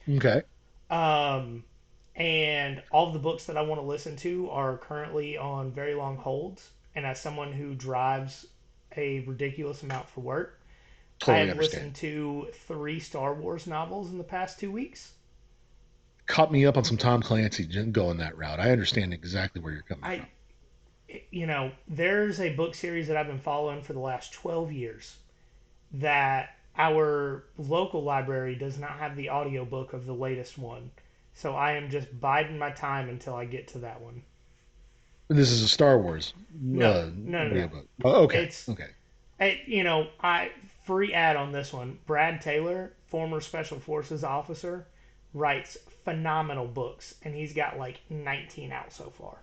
Okay, Um, and all of the books that I want to listen to are currently on very long holds. And as someone who drives a ridiculous amount for work, I totally have understand. listened to three Star Wars novels in the past 2 weeks. Caught me up on some Tom Clancy going that route. I understand exactly where you're coming I, from. there's a book series that I've been following for the last 12 years that our local library does not have the audiobook of the latest one. So I am just biding my time until I get to that one. This is a Star Wars No, no, no, no. audiobook. Oh, okay, It's okay. I free ad on this one. Brad Taylor, former Special Forces officer, writes phenomenal books, and he's got like 19 out so far.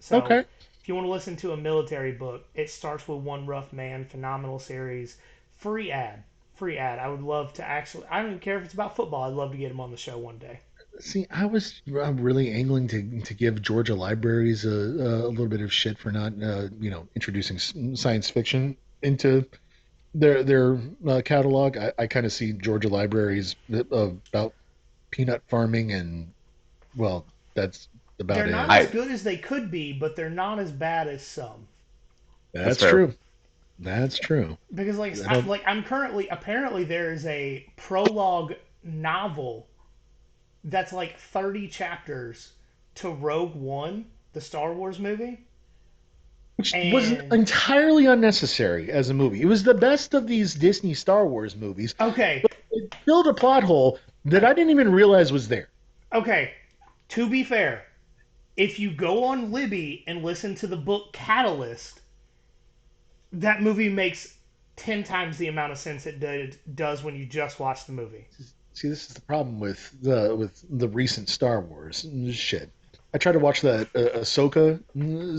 So Okay. if you want to listen to a military book, it starts with One Rough Man, phenomenal series. Free ad, free ad. I would love to actually. I don't even care if it's about football. I'd love to get him on the show one day. See, I'm really angling to give Georgia libraries a little bit of shit for not introducing science fiction into their catalog. I kind of see Georgia Libraries about peanut farming, and well, that's They're about not it. as I good as they could be, but they're not as bad as some. That's That's fair. true. That's true. Because I don't. I'm currently apparently there is a prologue novel that's like 30 chapters to Rogue One, the Star Wars movie, Which was and entirely unnecessary as a movie. It was the best of these Disney Star Wars movies. okay, It filled a plot hole that I didn't even realize was there. okay. To be fair, if you go on Libby and listen to the book Catalyst, that movie makes 10 times the amount of sense does when you just watch the movie. See, this is the problem with the recent Star Wars shit. I tried to watch that Ahsoka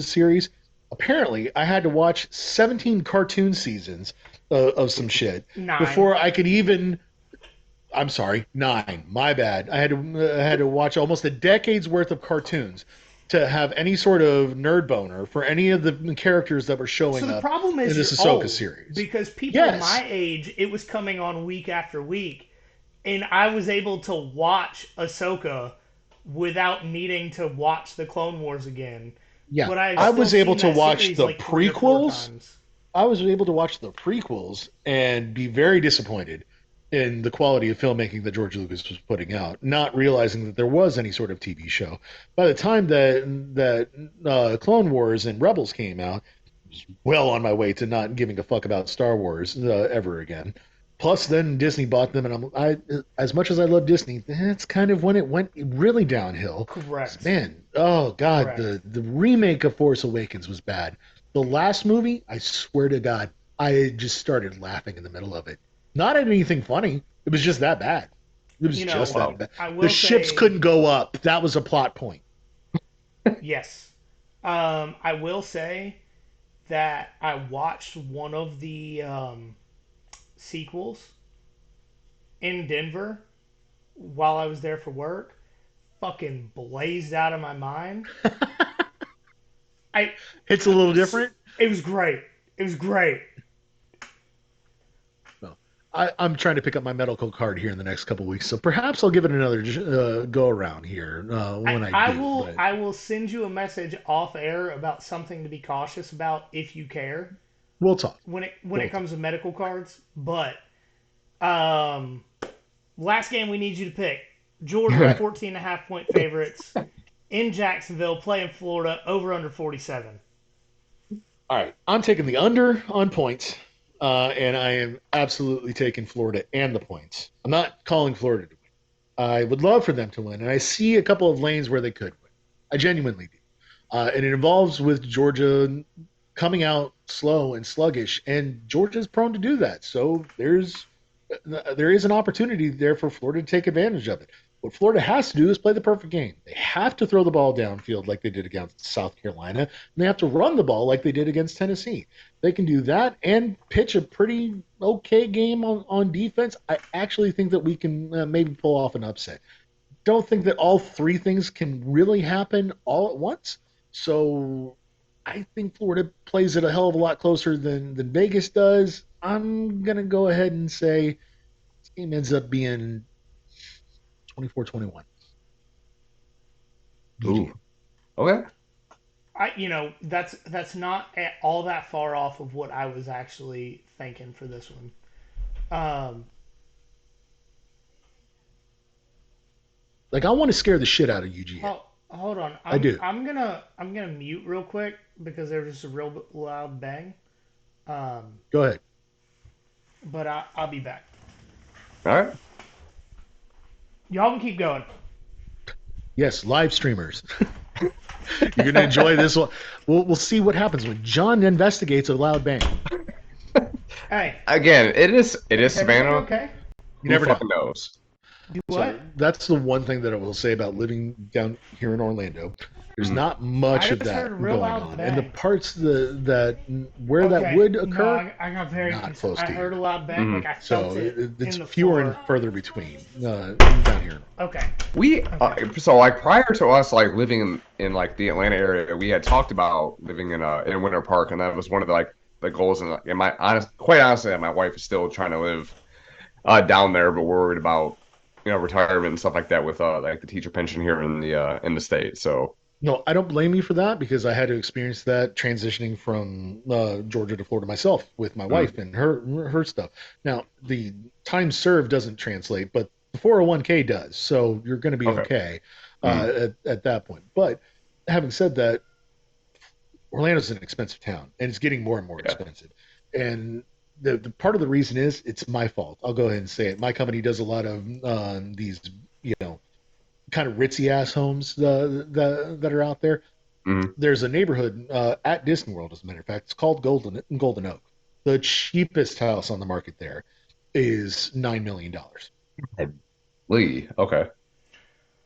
series. Apparently, I had to watch 17 cartoon seasons of some shit Nine. before I could even. I'm sorry, 9. My bad. I had to watch almost a decade's worth of cartoons to have any sort of nerd boner for any of the characters that were So showing the up problem in is this you're Ahsoka old series. because people Yes, my age, it was coming on week after week, and I was able to watch Ahsoka without needing to watch the Clone Wars again. yeah. But I've I still was able seen to that watch series the like 3 or 4 prequels. times. I was able to watch the prequels and be very disappointed in the quality of filmmaking that George Lucas was putting out, not realizing that there was any sort of TV show. By the time that Clone Wars and Rebels came out, I was well on my way to not giving a fuck about Star Wars ever again. Plus, then Disney bought them, and as much as I love Disney, that's kind of when it went really downhill. 'Cause, Correct. man, oh god, Correct. the remake of Force Awakens was bad. The last movie, I swear to God, I just started laughing in the middle of it. Not at anything funny. It was just that bad. It was You just know, that Well, bad. I The will ships say couldn't go up. That was a plot point. yes. I will say that I watched one of the sequels in Denver while I was there for work. Fucking blazed out of my mind. I It's a little different. It was great. It was great. No. I'm trying to pick up my medical card here in the next couple weeks, so perhaps I'll give it another go around here when I do. But I will send you a message off air about something to be cautious about if you care we'll talk. when it We'll talk. comes to medical cards. But um, last game we need you to pick: Georgia 14.5 point favorites in Jacksonville playing Florida over under 47. All right, I'm taking the under on points, and I am absolutely taking Florida and the points. I'm not calling Florida to win. I would love for them to win, and I see a couple of lanes where they could win. I genuinely do, and it involves with Georgia coming out slow and sluggish, and Georgia's prone to do that. So there is an opportunity there for Florida to take advantage of it. What Florida has to do is play the perfect game. They have to throw the ball downfield like they did against South Carolina, and they have to run the ball like they did against Tennessee. They can do that and pitch a pretty okay game on defense. I actually think that we can maybe pull off an upset. Don't think that all three things can really happen all at once. So I think Florida plays it a hell of a lot closer than Vegas does. I'm gonna go ahead and say this game ends up being 24-21. ooh, GG. okay. That's not all that far off of what I was actually thinking for this one. Um, Like I want to scare the shit out of UGA. hold on. I do. I'm gonna mute real quick because there was just a real loud bang. Um, Go ahead. but I'll be back. All right. Y'all can keep going. Yes, live streamers. You're gonna enjoy this one. We'll see what happens when John investigates a loud bang. Hey, Again, it is everything Savannah. okay? You Who never know. fucking knows? Do So what? that's the one thing that I will say about living down here in Orlando. There's Mhm. not much I of just that heard a real going loud on, bang. and the parts that where that Okay. would No, occur, I got very not concerned. close I to heard a here. loud bang. Mhm. Like I felt So it it's in the fewer floor. and further between down here. Okay. We Okay. so like prior to us like living in like the Atlanta area, we had talked about living in Winter Park, and that was one of the like the goals and my honest, quite honestly, my wife is still trying to live down there, but we're worried about retirement and stuff like that with like the teacher pension here in the state. So No, I don't blame you for that because I had to experience that transitioning from Georgia to Florida myself with my mm, wife and her stuff. Now, the time served doesn't translate, but the 401k does, so you're going to be okay, okay mm, at that point. But having said that, Orlando's an expensive town, and it's getting more and more yeah, expensive. And the part of the reason is it's my fault. I'll go ahead and say it. My company does a lot of these, you know, kind of ritzy ass homes that are out there. mm, There's a neighborhood at Disney World, as a matter of fact. It's called Golden Oak. The cheapest house on the market there is $9 million. Lee, okay,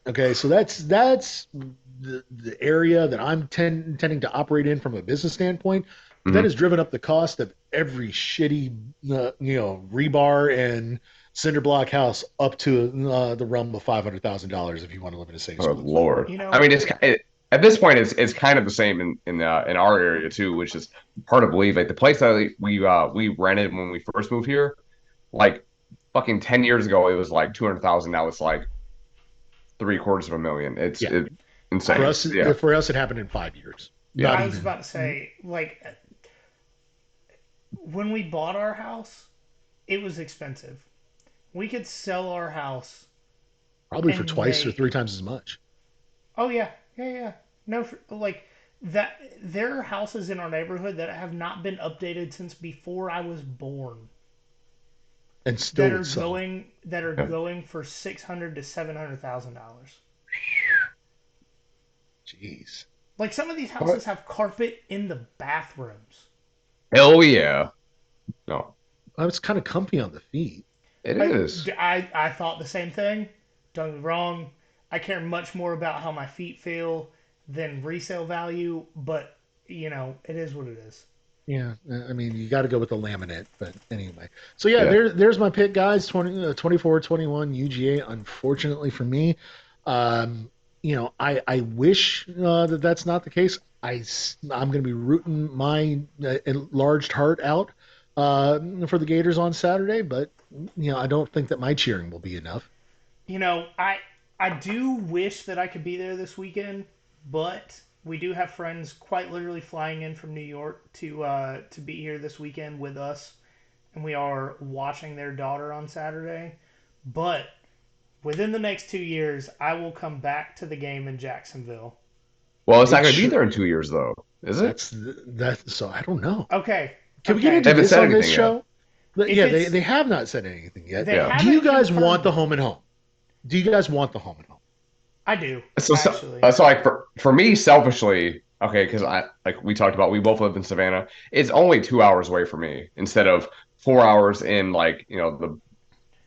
Okay, so that's the area that I'm tending to operate in from a business standpoint. But that mm, has driven up the cost of every shitty, rebar and cinder block house up to the realm of $500,000 if you want to live in a safe oh spot. Lord. You I know, mean, at this point, it's kind of the same in our area too, which is hard to believe. Like the place that we rented when we first moved here, like fucking 10 years ago, it was like 200,000. Now it's like three-quarters of a million. Yeah, It's I for insane. us, Yeah, for us, it happened in 5 years. yeah. Not I was even about to say, like, when we bought our house, it was expensive. We could sell our house probably for and twice or make. three times as much, Oh yeah, yeah, yeah. No, like that. There are houses in our neighborhood that have not been updated since before I was born. and still would sell. That are Yeah. going for $600,000 to $700,000. Jeez, Like some of these but houses have carpet in the bathrooms. Hell yeah. No, I was kind of comfy on the feet. it I, is. I thought the same thing. Don't get me wrong. I care much more about how my feet feel than resale value, but it is what it is. Yeah, I mean, you got to go with the laminate, but anyway. So yeah, Yeah. there's my pick, guys. 24, 21 UGA. Unfortunately for me, I wish that that's not the case. I'm going to be rooting my enlarged heart out for the Gators on Saturday, but I don't think that my cheering will be enough. You know, I I do wish that I could be there this weekend, but we do have friends quite literally flying in from New York to be here this weekend with us, and we are watching their daughter on Saturday. But within the next 2 years, I will come back to the game in Jacksonville. Well, it's not It going to be should. there in 2 years, though, is it? That's so I don't know. Okay, Can we get okay. They into haven't this said on this anything yet. show? If Yeah, they it's have not said anything yet. They Yeah. Do you haven't guys want confirmed the it. home and home? Do you guys want the home and home? I do So, actually. so like for me selfishly, okay, because I like we talked about, we both live in Savannah. It's only 2 hours away for me instead of 4 hours in like the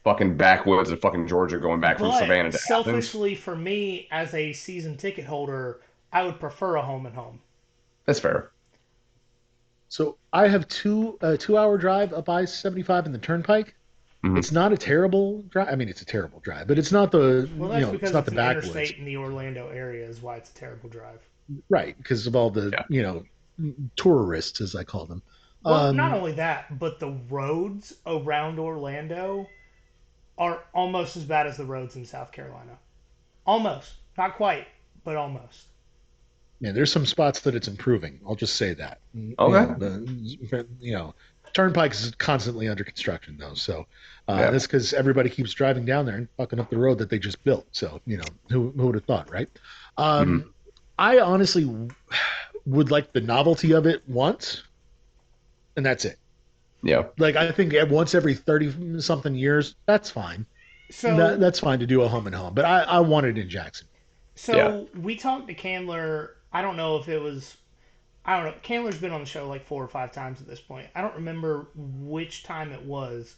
fucking backwoods of fucking Georgia going back from But Savannah to Athens. selfishly for me, as a season ticket holder, I would prefer a home and home. That's fair. So I have 2 hour drive up I-75 in the Turnpike. Hmm. It's not a terrible drive. I mean, it's a terrible drive, but it's not the Well, that's it's because not it's the an backwoods, interstate in the Orlando area, is why it's a terrible drive. right? Because of all the Yeah. tourists, as I call them. Well, not Um, only that, but the roads around Orlando are almost as bad as the roads in South Carolina. Almost. Not quite, but almost. Yeah, there's some spots that it's improving. I'll just say that. Okay. Turnpike is constantly under construction though, so Yeah. that's because everybody keeps driving down there and fucking up the road that they just built. So who would have thought, right? Hmm. Um, I honestly would like the novelty of it once, and that's it. Yeah. Like I think once every 30 something years, that's fine. So That's fine to do a home and home, but I want it in Jackson. Yeah. so we talked to Candler. I don't know if it was I don't know. Candler's been on the show like 4 or 5 times at this point. I don't remember which time it was,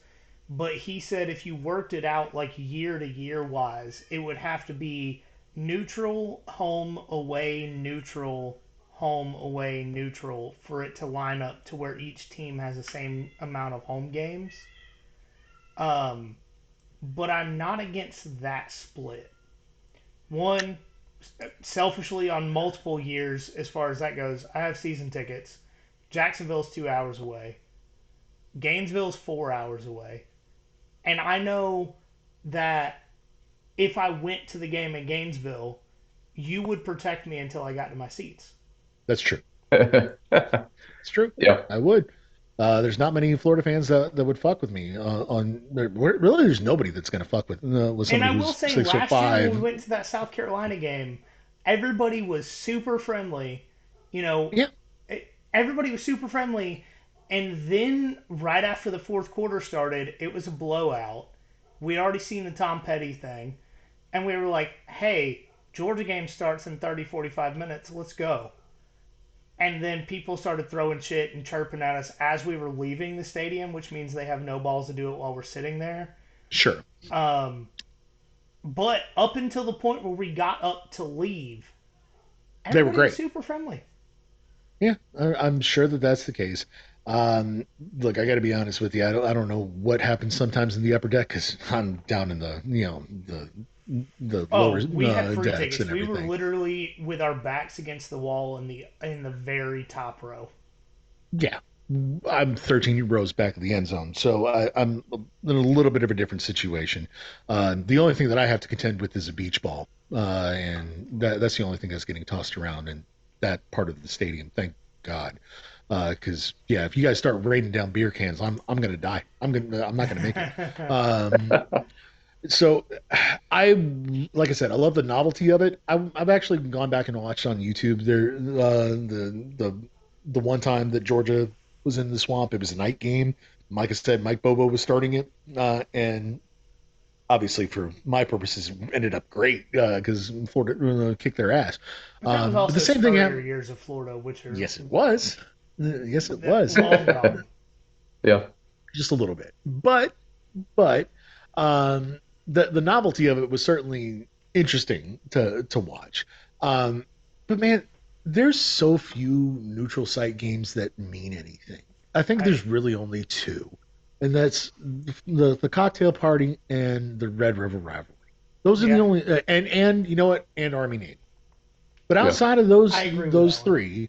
but he said if you worked it out like year to year wise, it would have to be neutral, home, away, neutral, home, away, neutral for it to line up to where each team has the same amount of home games. Um, but I'm not against that split. One, selfishly on multiple years as far as that goes, I have season tickets. Jacksonville's 2 hours away. Gainesville's 4 hours away. And I know that if I went to the game in Gainesville, you would protect me until I got to my seats. That's true. Yeah. It's true. I would. There's not many Florida fans that would fuck with me really. There's nobody that's going to fuck with And somebody I will who's say, six foot last year when we five. went to that South Carolina game, everybody was super friendly. You know, Yeah, everybody was super friendly. And then right after the fourth quarter started, it was a blowout. We'd already seen the Tom Petty thing. And we were like, hey, Georgia game starts in 30, 45 minutes. Let's go. And then people started throwing shit and chirping at us as we were leaving the stadium, which means they have no balls to do it while we're sitting there. sure. Um, but up until the point where we got up to leave, They were everybody was great. super friendly. Yeah, I'm sure that that's the case. Um, Look, I got to be honest with you. I don't know what happens sometimes in the upper deck because I'm down in the lower Oh, we had free decks tickets. and We were everything. literally with our backs against the wall in the very top row. Yeah, I'm 13 rows back of the end zone, so I'm in a little bit of a different situation. The only thing that I have to contend with is a beach ball, and that's the only thing that's getting tossed around in that part of the stadium. Thank God, because yeah, if you guys start raining down beer cans, I'm gonna die. I'm not gonna make it. Um, so I like I said, I love the novelty of it. I've actually gone back and watched on YouTube there the one time that Georgia was in the swamp. It was a night game. Like I said, Mike Bobo was starting it, and obviously for my purposes, ended up great because Florida kicked their ass. That was But the also same thing Spurrier happened. years of Florida, which are Yes, it was. Yes, it was. long gone. Yeah. Just a little bit, but um, the novelty of it was certainly interesting to watch. Um, but man, there's so few neutral site games that mean anything. I think I there's really only two, and that's the cocktail party and the Red River rivalry. Those are the Yeah, only and you know what, and Army Navy. But Yeah. outside of I those agree with that those one. three,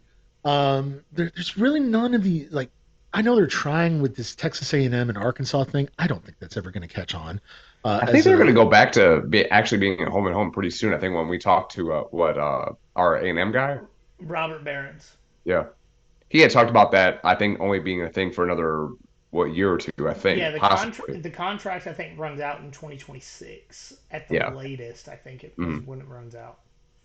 there's really none of the like. I know they're trying with this Texas A&M and Arkansas thing. I don't think that's ever going to catch on. I think As they're going to a go back to actually being at home and home pretty soon. I think when we talked to our A&M guy, Robert Barons. yeah, he had talked about that. I think only being a thing for another year or two. I Yeah, think possibly. the contract I think runs out in 2026 at the Yeah. latest. I think it is Mhm. when it runs out.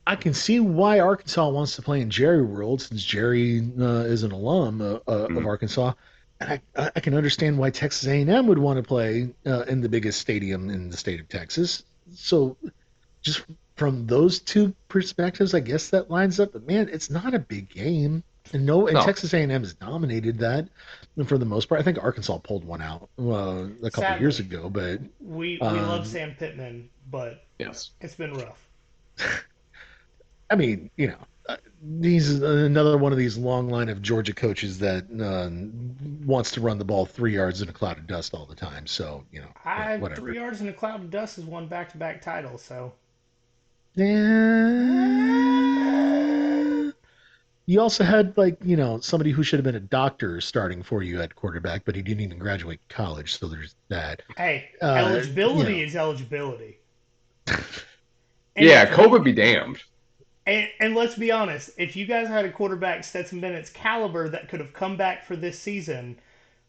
I can see why Arkansas wants to play in Jerry World since Jerry is an alum of Mhm. Arkansas, and I can understand why Texas A&M would want to play in the biggest stadium in the state of Texas. So just from those two perspectives, I guess that lines up. But man, it's not a big game, and no, and No. Texas A&M has dominated that for the most part. I think Arkansas pulled one out a couple years Sadly, ago, but we love um, Sam Pittman, but Yes. it's been rough. I mean, he's another one of these long line of Georgia coaches that wants to run the ball 3 yards in a cloud of dust all the time. So I whatever. 3 yards in a cloud of dust has won back to back titles. So Yeah. You also had somebody who should have been a doctor starting for you at quarterback, but he didn't even graduate college, so there's that. hey, Uh, you eligibility know, is eligibility. And Yeah, if you COVID be damned. and let's be honest, if you guys had a quarterback Stetson Bennett's caliber that could have come back for this season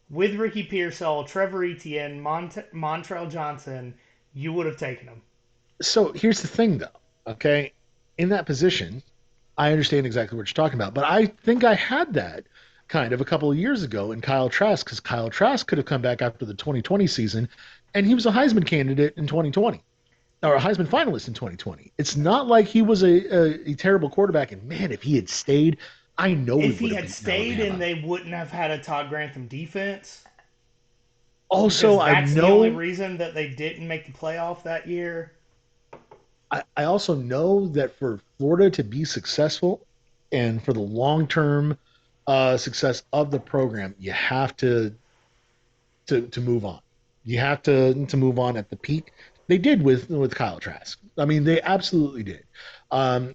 with Ricky Pearsall, Trevor Etienne, Montrell Johnson, you would have taken him. so here's the thing, though. Okay, in that position, I understand exactly what you're talking about, but I think I had that kind of a couple of years ago in Kyle Trask because Kyle Trask could have come back after the 2020 season, and he was a Heisman candidate in 2020 or a Heisman finalist in 2020. It's not like he was a terrible quarterback, and man, if he had stayed, I know we If would he have had beaten stayed and Alabama. they wouldn't have had a Todd Grantham defense, Also, because I that's the only know reason that they didn't make the playoff that year. I also know that for Florida to be successful and for the long term success of the program, you have to move on. You have to move on at the peak. They did with Kyle Trask. I mean, they absolutely did. And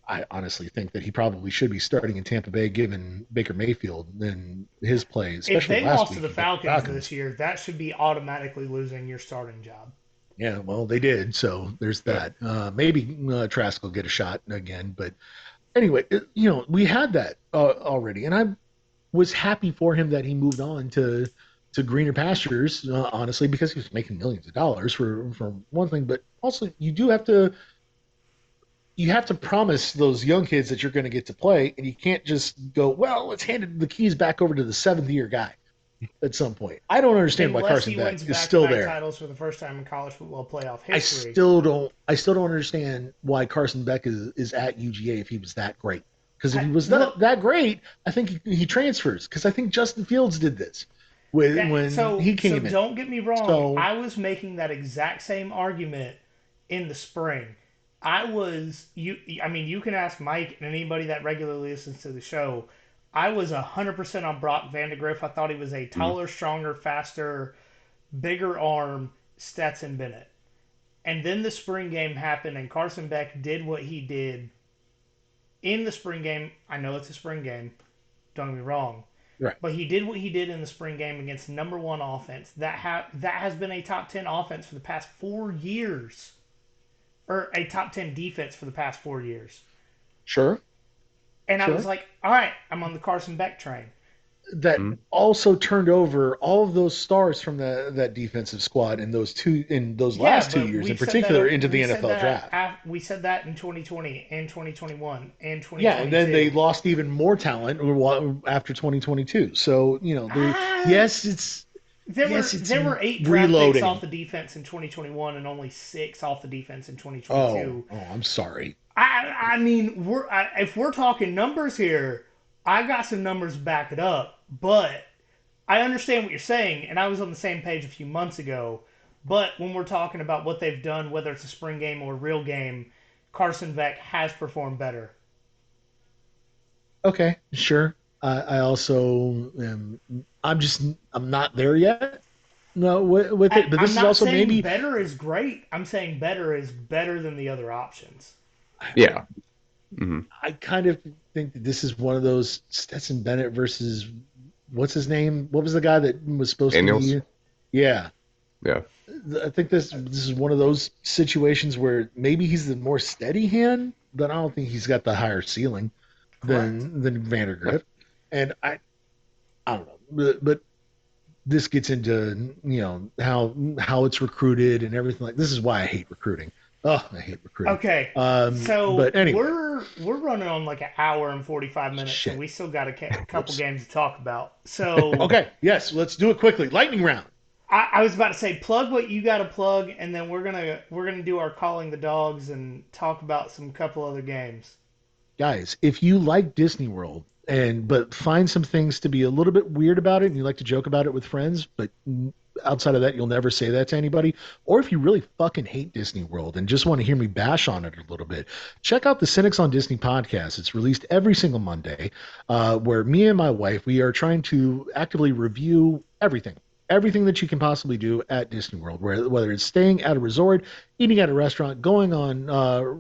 I honestly think that he probably should be starting in Tampa Bay, given Baker Mayfield and his play, If especially they last lost to the week against the Falcons this Falcons. year, that should be automatically losing your starting job. Yeah, well, they did, so there's Yeah. that. Maybe Trask will get a shot again, but anyway, we had that already, and I was happy for him that he moved on to greener pastures, honestly, because he was making millions of dollars for one thing, but also you have to promise those young kids that you're going to get to play, and you can't just go, well, let's hand the keys back over to the seventh year guy at some point. I don't understand why Unless Carson he Beck wins is back to still back there. titles for the first time in college football playoff I history. still don't. I still don't understand why Carson Beck is at UGA if he was that great. Because if he was Look, that great, I think he transfers. Because I think Justin Fields did this when so he came in. don't get me wrong. So I was making that exact same argument in the spring. I was you. I mean, you can ask Mike and anybody that regularly listens to the show. I was 100% on Brock Vandegrift. I thought he was a Mhm. taller, stronger, faster, bigger arm Stetson Bennett. And then the spring game happened, and Carson Beck did what he did in the spring game. I know it's a spring game. Don't get me wrong. right, But he did what he did in the spring game against number one offense. That has been a top 10 offense for the past 4 years, or a top 10 defense for the past 4 years. sure, And I was sure. like, all right, I'm on the Carson Beck train. That Mhm. also turned over all of those stars from that defensive squad in those Yeah, last two but years in particular into the NFL draft. we said that in 2020 and 2021 and Yeah, and then they 2022. lost even more talent after 2022. So there, Ah, yes, it's there were 8 draft picks off reloading. the defense in 2021 and only 6 off the defense in Oh, 2022. I'm sorry. I mean, if we're talking numbers here, I got some numbers to back it up, but I understand what you're saying, and I was on the same page a few months ago. But when we're talking about what they've done, whether it's a spring game or a real game, Carson Beck has performed better. Okay, sure. I also am. I'm not there yet. No, with it, but I'm this is not also saying maybe. better is great. I'm saying better is better than the other options. Yeah. Hmm. I kind of think that this is one of those Stetson Bennett versus what's his name? What was the guy that was supposed to Daniels. be? Yeah, Yeah. I think this is one of those situations where maybe he's the more steady hand, but I don't think he's got the higher ceiling Correct. than Vandergrift. And I don't know, but this gets into how it's recruited and everything. Like this is why I hate recruiting. Oh, I hate recruiting. Okay. So But anyway, we're running on like an hour and 45 minutes, and shit. we still got a couple Whoops. games to talk about. So Okay, yes, let's do it quickly. Lightning round. I was about to say plug what you got to plug, and then we're gonna do our calling the dogs and talk about some couple other games. Guys, if you like Disney World but find some things to be a little bit weird about it and you like to joke about it with friends, but outside of that you'll never say that to anybody, or if you really fucking hate Disney World and just want to hear me bash on it a little bit, check out the Cynics on Disney podcast. It's released every single Monday, where me and my wife, we are trying to actively review everything that you can possibly do at Disney World, whether it's staying at a resort, eating at a restaurant, going on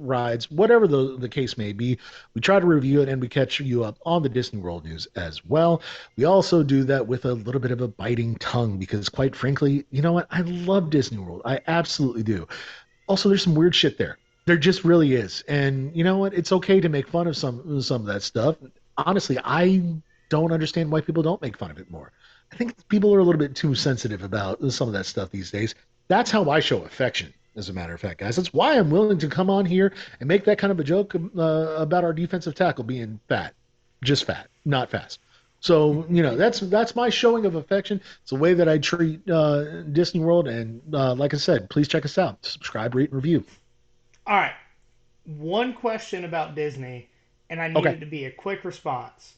rides, whatever the case may be. We try to review it and we catch you up on the Disney World news as well. We also do that with a little bit of a biting tongue because, quite frankly, you know what? I love Disney World. I absolutely do. Also, there's some weird shit there. There just really is. And you know what? It's okay to make fun of some of that stuff. Honestly, I don't understand why people don't make fun of it more. I think people are a little bit too sensitive about some of that stuff these days. That's how I show affection, as a matter of fact, guys. That's why I'm willing to come on here and make that kind of a joke about our defensive tackle being fat, just fat, not fast. So that's my showing of affection. It's a way that I treat Disney World, and like I said, please check us out. Subscribe, rate, and review. All right. One question about Disney, and I need Okay, it to be a quick response.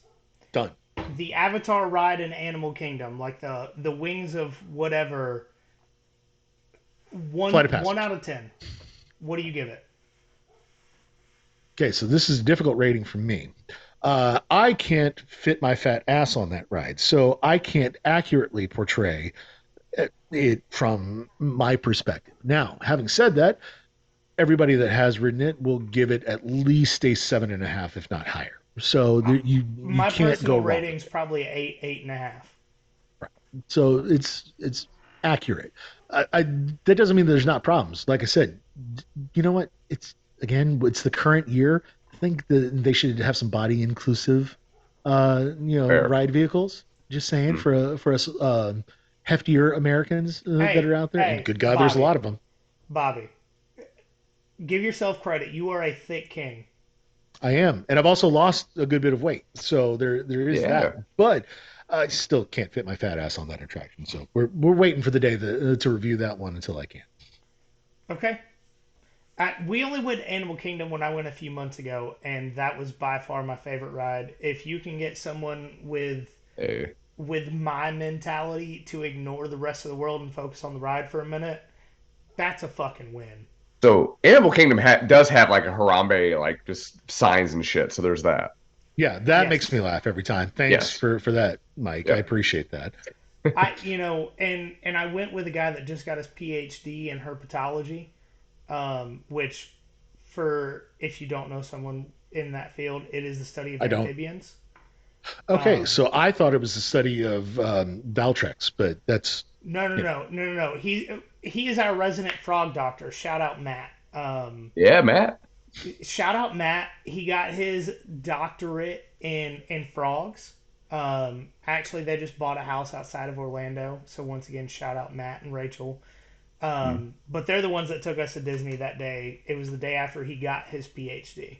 done. The Avatar ride in Animal Kingdom, like the wings of whatever, Flight of one Passage. out of 10. What do you give it? Okay, so this is a difficult rating for me. I can't fit my fat ass on that ride, so I can't accurately portray it from my perspective. Now, having said that, everybody that has ridden it will give it at least a 7.5, if not higher. So Uh, you my can't go personal wrong with rating's it. probably eight, 8.5. So it's accurate. I that doesn't mean there's not problems. Like I said, you know what? It's the current year. I think that they should have some body inclusive, Fair. ride vehicles. Just saying Mhm. for us heftier Americans that Hey, are out there. And hey, good God, there's a Bobby, lot of them. Bobby, give yourself credit. You are a thick king. I am, and I've also lost a good bit of weight, so there is that. Yeah. But I still can't fit my fat ass on that attraction. So we're waiting for the day to review that one until I can. Okay. We only went to Animal Kingdom when I went a few months ago, and that was by far my favorite ride. If you can get someone Hey. with my mentality to ignore the rest of the world and focus on the ride for a minute, that's a fucking win. So Animal Kingdom does have like a Harambe, like just signs and shit. So there's that. Yeah, that makes Yes. me laugh every time. Thanks Yes. for that, Mike. I Yep. appreciate that. And I went with a guy that just got his PhD in herpetology, which, for if you don't know someone in that field, it is the study of I don't. amphibians. Okay, Um, so I thought it was the study of Valtrex, but that's no, no, you know no, no, no, no. He is our resident frog doctor. Shout out Matt. Yeah, Matt. Shout out Matt. He got his doctorate in frogs. Actually, they just bought a house outside of Orlando. So once again, shout out Matt and Rachel. Mm. But they're the ones that took us to Disney that day. It was the day after he got his PhD.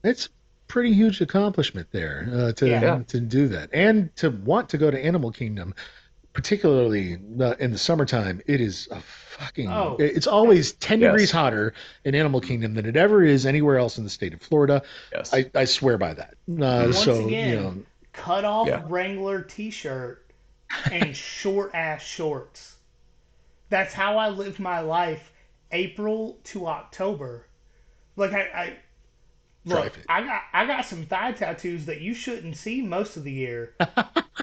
it's pretty huge accomplishment there Yeah. Yeah. to do that and to want to go to Animal Kingdom, particularly in the summertime. It is a fucking. Oh, It's uh, always 10 degrees Yes. hotter in Animal Kingdom than it ever is anywhere else in the state of Florida. Yes. I swear by that. Mm. once So again, cut off Yeah. Wrangler T-shirt and short ass shorts. That's how I lived my life, April to October. Like I Try look, fit. I got some thigh tattoos that you shouldn't see most of the year.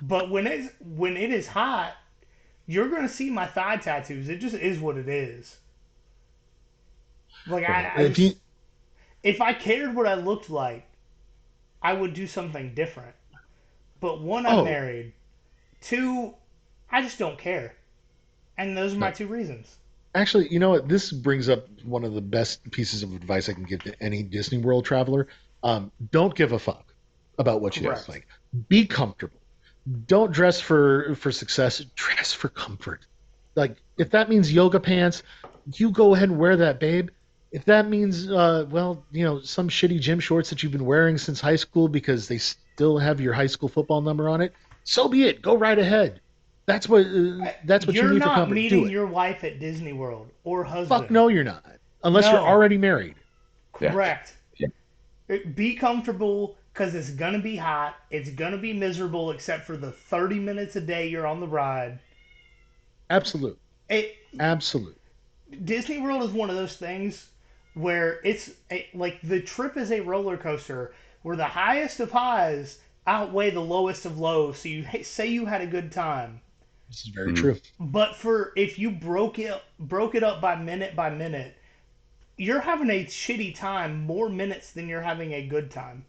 But when it is hot, you're gonna see my thigh tattoos. It just is what it is. Like Well, I just if I cared what I looked like, I would do something different. But one, I'm oh, married. Two, I just don't care. And those are my no. two reasons. Actually, you know what? This brings up one of the best pieces of advice I can give to any Disney World traveler. Don't give a fuck about what you look Correct. like. Be comfortable. Don't dress for success. Dress for comfort. Like if that means yoga pants, you go ahead and wear that, babe. If that means, some shitty gym shorts that you've been wearing since high school because they still have your high school football number on it, so be it. Go right ahead. That's what you You're need for not comfort. Do meeting it. your wife at Disney World or Fuck husband. no, you're not. Unless you're No. already married. Yeah. Correct. Yeah. Be comfortable because it's gonna be hot. It's gonna be miserable except for the 30 minutes a day you're on the ride. Absolute. It Absolute. Disney World is one of those things where like the trip is a roller coaster where the highest of highs outweigh the lowest of lows. So you say you had a good time, This is very Mm. true. but for if you broke it up by minute, you're having a shitty time more minutes than you're having a good time.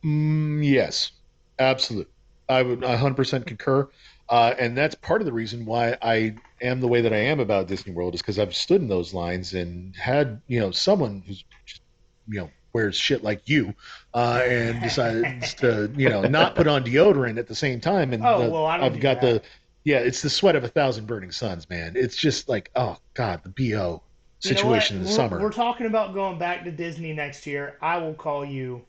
Yes, absolute. I would 100% concur. And that's part of the reason why I am the way that I am about Disney World is because I've stood in those lines and had, someone who's just, wears shit like you and decides to, not put on deodorant at the same time. And Oh well, I don't I've do got that. yeah, it's the sweat of a thousand burning suns, man. It's just like, oh God, the BO You know what? situation in the We're summer. talking about going back to Disney next year. I will call you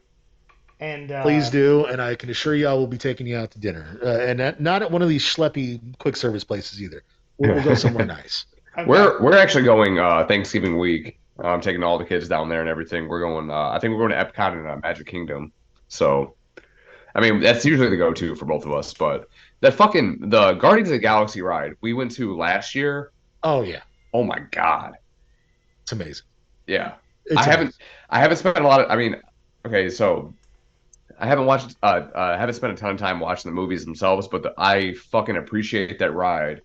and Please do, and I can assure you I will be taking you out to dinner, and not at one of these schleppy quick service places either. We'll go somewhere nice. okay. we're actually going Thanksgiving week. I'm taking all the kids down there and everything. We're going. I think we're going to Epcot and Magic Kingdom. So I mean, that's usually the go-to for both of us. But the Guardians of the Galaxy ride we went to last year. Oh yeah, Oh my God. it's amazing. Yeah. I It's haven't amazing. I haven't spent a lot of. I mean, okay, so I haven't spent a ton of time watching the movies themselves, but I fucking appreciate that ride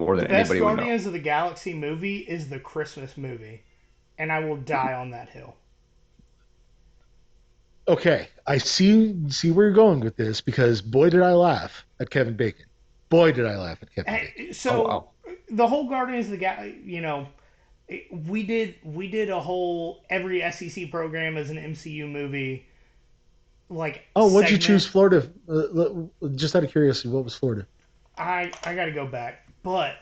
more The than best anybody would know. Guardians of the Galaxy movie is the Christmas movie, and I will die on that hill. Okay, I see where you're going with this because boy did I laugh at Kevin Bacon. Boy did I laugh at Kevin Bacon. Oh So wow. the whole Guardians of the Galaxy, we did a whole every SEC program as an MCU movie like Oh, what'd you choose? segment. Florida? Just out of curiosity, what was Florida? I got to go back, but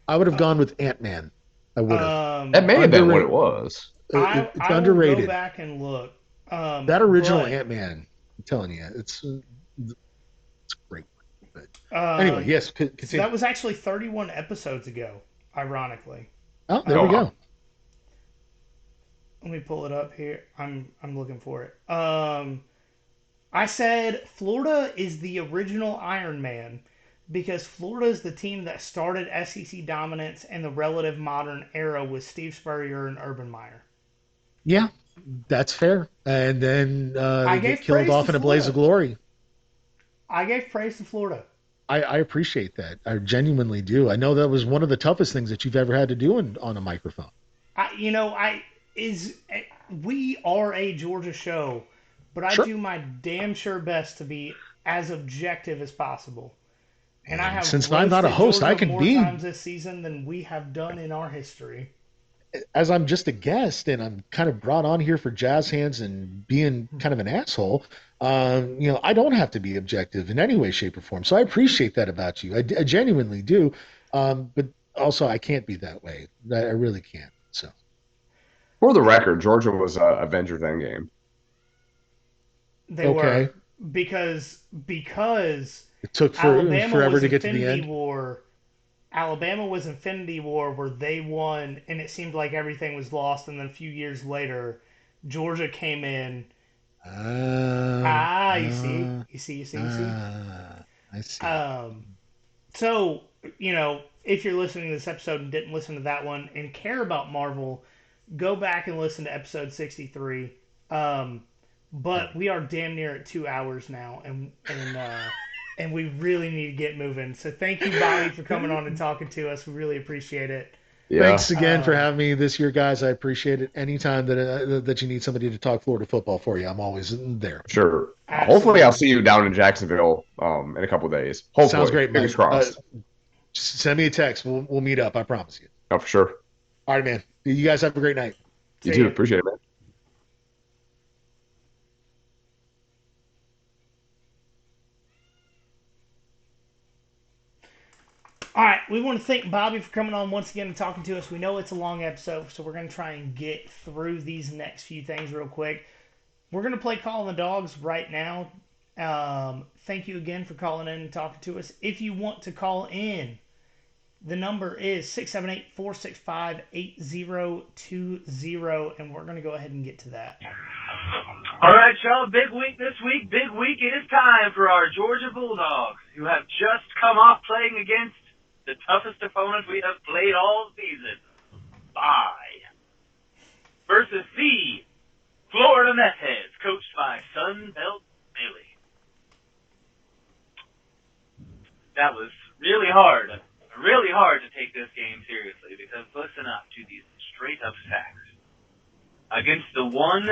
I would have uh, gone with Ant Man. I would have. That um, may have been what it Underrated. was. It's I will go underrated. back and look. That original But Ant Man. I'm telling you, it's great. But anyway, um, yes, so that continue. was actually 31 episodes ago, ironically. Oh, there Oh we Um, wow. go. Let me pull it up here. I'm looking for it. I said Florida is the original Iron Man because Florida is the team that started SEC dominance in the relative modern era with Steve Spurrier and Urban Meyer. Yeah, that's fair. And then I they get gave killed praise to off in a blaze of Florida. glory. I gave praise to Florida. I appreciate that. I genuinely do. I know that was one of the toughest things that you've ever had to do on a microphone. I is we are a Georgia show, but I Sure. do my damn sure best to be as objective as possible. And I And have since I'm not a roasted host, I Georgia can more be, times this season than we have done in our history. as I'm just a guest and I'm kind of brought on here for jazz hands and being kind of an asshole. I don't have to be objective in any way, shape, or form. So I appreciate that about you. I genuinely do. But also, I can't be that way. I really can't. So For the record, Georgia was Avengers Endgame. They okay, were because it took Alabama forever was to get to the Infinity end. War. Alabama was Infinity War where they won and it seemed like everything was lost and then a few years later Georgia came in. Uh, Ah, you see. uh, You see, you see, you see. I see. Um so, if you're listening to this episode and didn't listen to that one and care about Marvel, go back and listen to episode 63. Um, Yeah. but we are damn near at 2 hours now, and we really need to get moving. So thank you, Bobby, for coming on and talking to us. We really appreciate it. Yeah, Thanks again for Um, having me this year, guys. I appreciate it. Anytime that you need somebody to talk Florida football for you, I'm always there. sure. Hopefully, I'll Absolutely. see you down in Jacksonville in a couple days. Sounds Hopefully, great, fingers Mike. crossed. Send me a text. We'll meet up. I promise you. Oh, for sure. All right, man. You guys have a great night. You See too. ya. Appreciate it, man. All right, we want to thank Bobby for coming on once again and talking to us. We know it's a long episode, so we're going to try and get through these next few things real quick. We're going to play Calling the Dogs right now. Thank you again for calling in and talking to us. If you want to call in, the number is 678-465-8020, and we're going to go ahead and get to that. All right, y'all. Big week this week. Big week. It is time for our Georgia Bulldogs, who have just come off playing against the toughest opponent we have played all season. Bye. Versus the Florida Meth Heads, coached by Sunbelt Billy. That was really hard to take this game seriously because listen up to these straight up facts. Against the one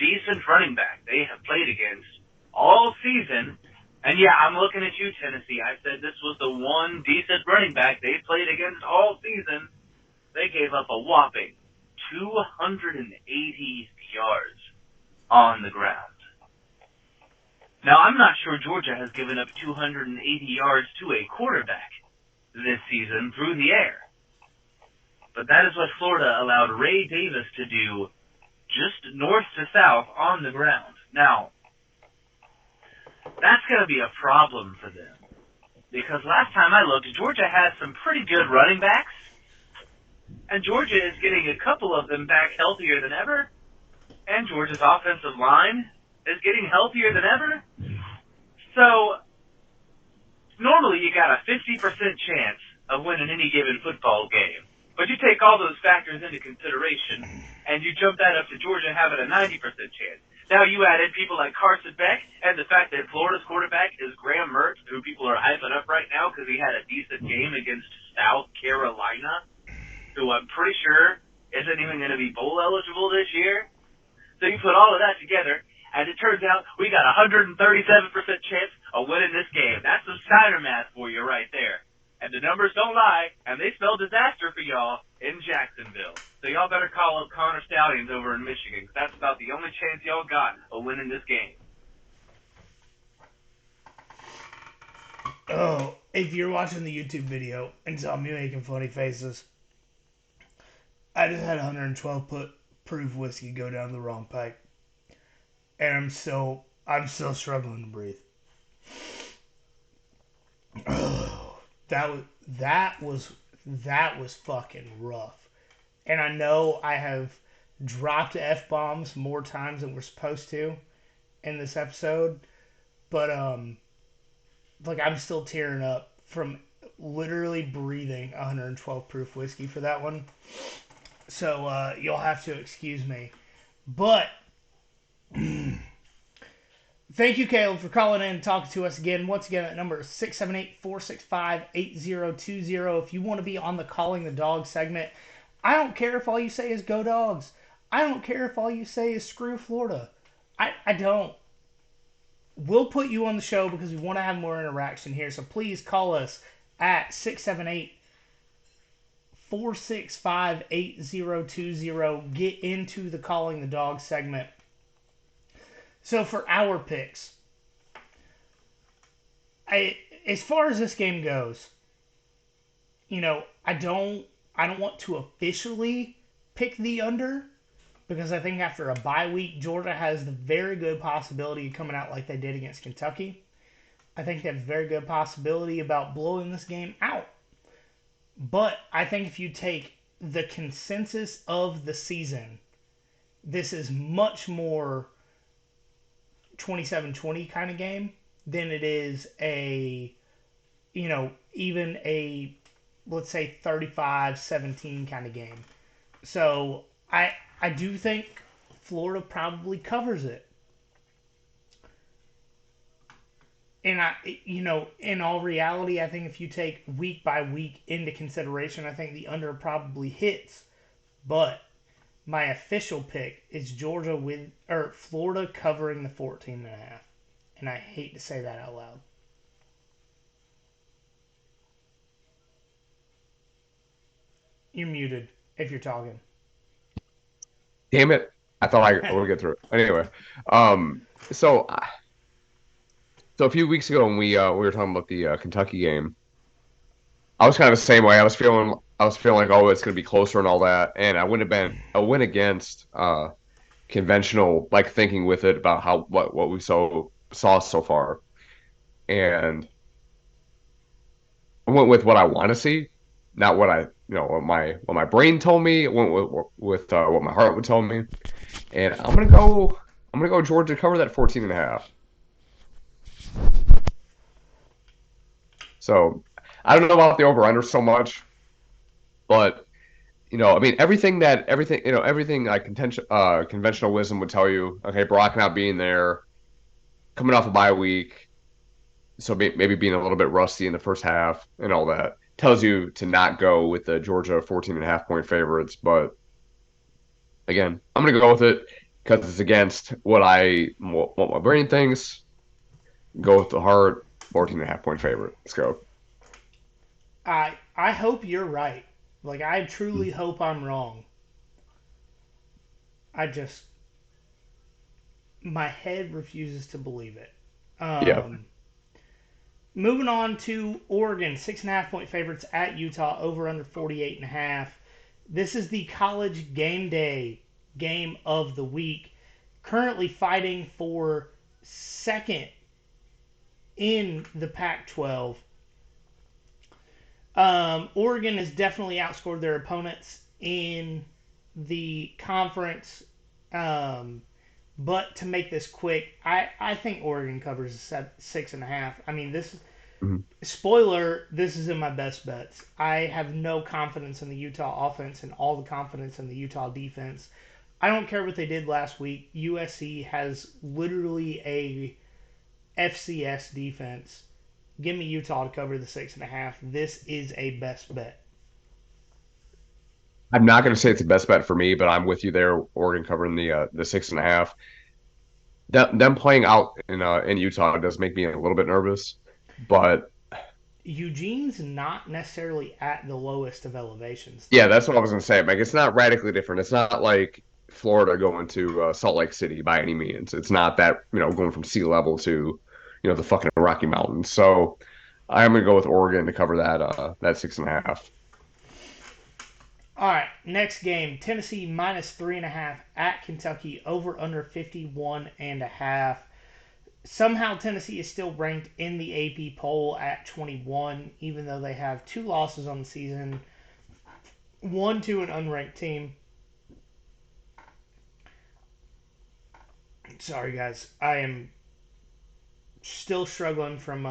decent running back they have played against all season, and yeah, I'm looking at you, Tennessee. I said this was the one decent running back they played against all season. They gave up a whopping 280 yards on the ground. Now, I'm not sure Georgia has given up 280 yards to a quarterback this season through the air. But that is what Florida allowed Ray Davis to do just north to south on the ground. Now, that's going to be a problem for them. Because last time I looked, Georgia had some pretty good running backs. And Georgia is getting a couple of them back healthier than ever. And Georgia's offensive line is getting healthier than ever. So, normally you got a 50% chance of winning any given football game. But you take all those factors into consideration, and you jump that up to Georgia having a 90% chance. Now you add in people like Carson Beck and the fact that Florida's quarterback is Graham Mertz, who people are hyping up right now because he had a decent game against South Carolina, who I'm pretty sure isn't even going to be bowl eligible this year. So you put all of that together, and it turns out we got a 137% chance of winning this game. That's some Steiner math for you right there. And the numbers don't lie, and they spell disaster for y'all in Jacksonville. So y'all better call up Connor Stallions over in Michigan, because that's about the only chance y'all got of winning this game. Oh, if you're watching the YouTube video and saw me making funny faces, I just had 112 proof whiskey go down the wrong pipe, and I'm still struggling to breathe. Oh, that was fucking rough. And I know I have dropped F-bombs more times than we're supposed to in this episode, but like I'm still tearing up from literally breathing 112 proof whiskey for that one. So you'll have to excuse me. But thank you, Caleb, for calling in and talking to us again. Once again, that number is 678-465-8020. If you want to be on the Calling the Dog segment, I don't care if all you say is go dogs. I don't care if all you say is screw Florida. I don't. We'll put you on the show because we want to have more interaction here. So please call us at 678-465-8020. Get into the Calling the Dog segment. So for our picks, as far as this game goes, I don't want to officially pick the under because I think after a bye week, Georgia has the very good possibility of coming out like they did against Kentucky. I think they have a very good possibility about blowing this game out. But I think if you take the consensus of the season, this is much more 27-20 kind of game than it is even a, let's say, 35-17 kind of game. So I do think Florida probably covers it. And in all reality, I think if you take week by week into consideration, I think the under probably hits. But my official pick is Florida covering the 14.5. And I hate to say that out loud. You're muted if you're talking. Damn it! I thought I would get through it. Anyway, so a few weeks ago when we were talking about the Kentucky game, I was kind of the same way. I was feeling like, oh, it's going to be closer and all that, and I went against conventional like thinking with it about what we saw so far, and I went with what I want to see, not what my brain told me. I went with what my heart would tell me, and I'm gonna go Georgia cover that 14.5. So I don't know about the over under so much, but I mean everything like conventional wisdom would tell you. Okay, Brock not being there, coming off a bye week, so maybe being a little bit rusty in the first half and all that tells you to not go with the Georgia 14.5 point favorites. But again, I'm gonna go with it because it's against what my brain thinks. Go with the heart, 14.5 point favorite. Let's go. I hope you're right. Like, I truly hope I'm wrong. My head refuses to believe it. Yeah. Moving on to Oregon, 6.5 point favorites at Utah, over under 48.5. This is the college game day game of the week. Currently fighting for second in the Pac-12. Oregon has definitely outscored their opponents in the conference. But to make this quick, I think Oregon covers 6.5. I mean, spoiler, this is in my best bets. I have no confidence in the Utah offense and all the confidence in the Utah defense. I don't care what they did last week. USC has literally a FCS defense. Give me Utah to cover the 6.5. This is a best bet. I'm not going to say it's the best bet for me, but I'm with you there. Oregon covering the 6.5. Them playing out in Utah does make me a little bit nervous, but Eugene's not necessarily at the lowest of elevations, yeah, though. that's what I was going to say. Like, it's not radically different. It's not like Florida going to Salt Lake City by any means. It's not that, going from sea level to, the fucking Rocky Mountains. So I'm going to go with Oregon to cover that 6.5. All right, next game Tennessee minus 3.5 at Kentucky, over under 51.5. Somehow Tennessee is still ranked in the AP poll at 21, even though they have 2 losses on the season, one to an unranked team. Sorry, guys. I am still struggling from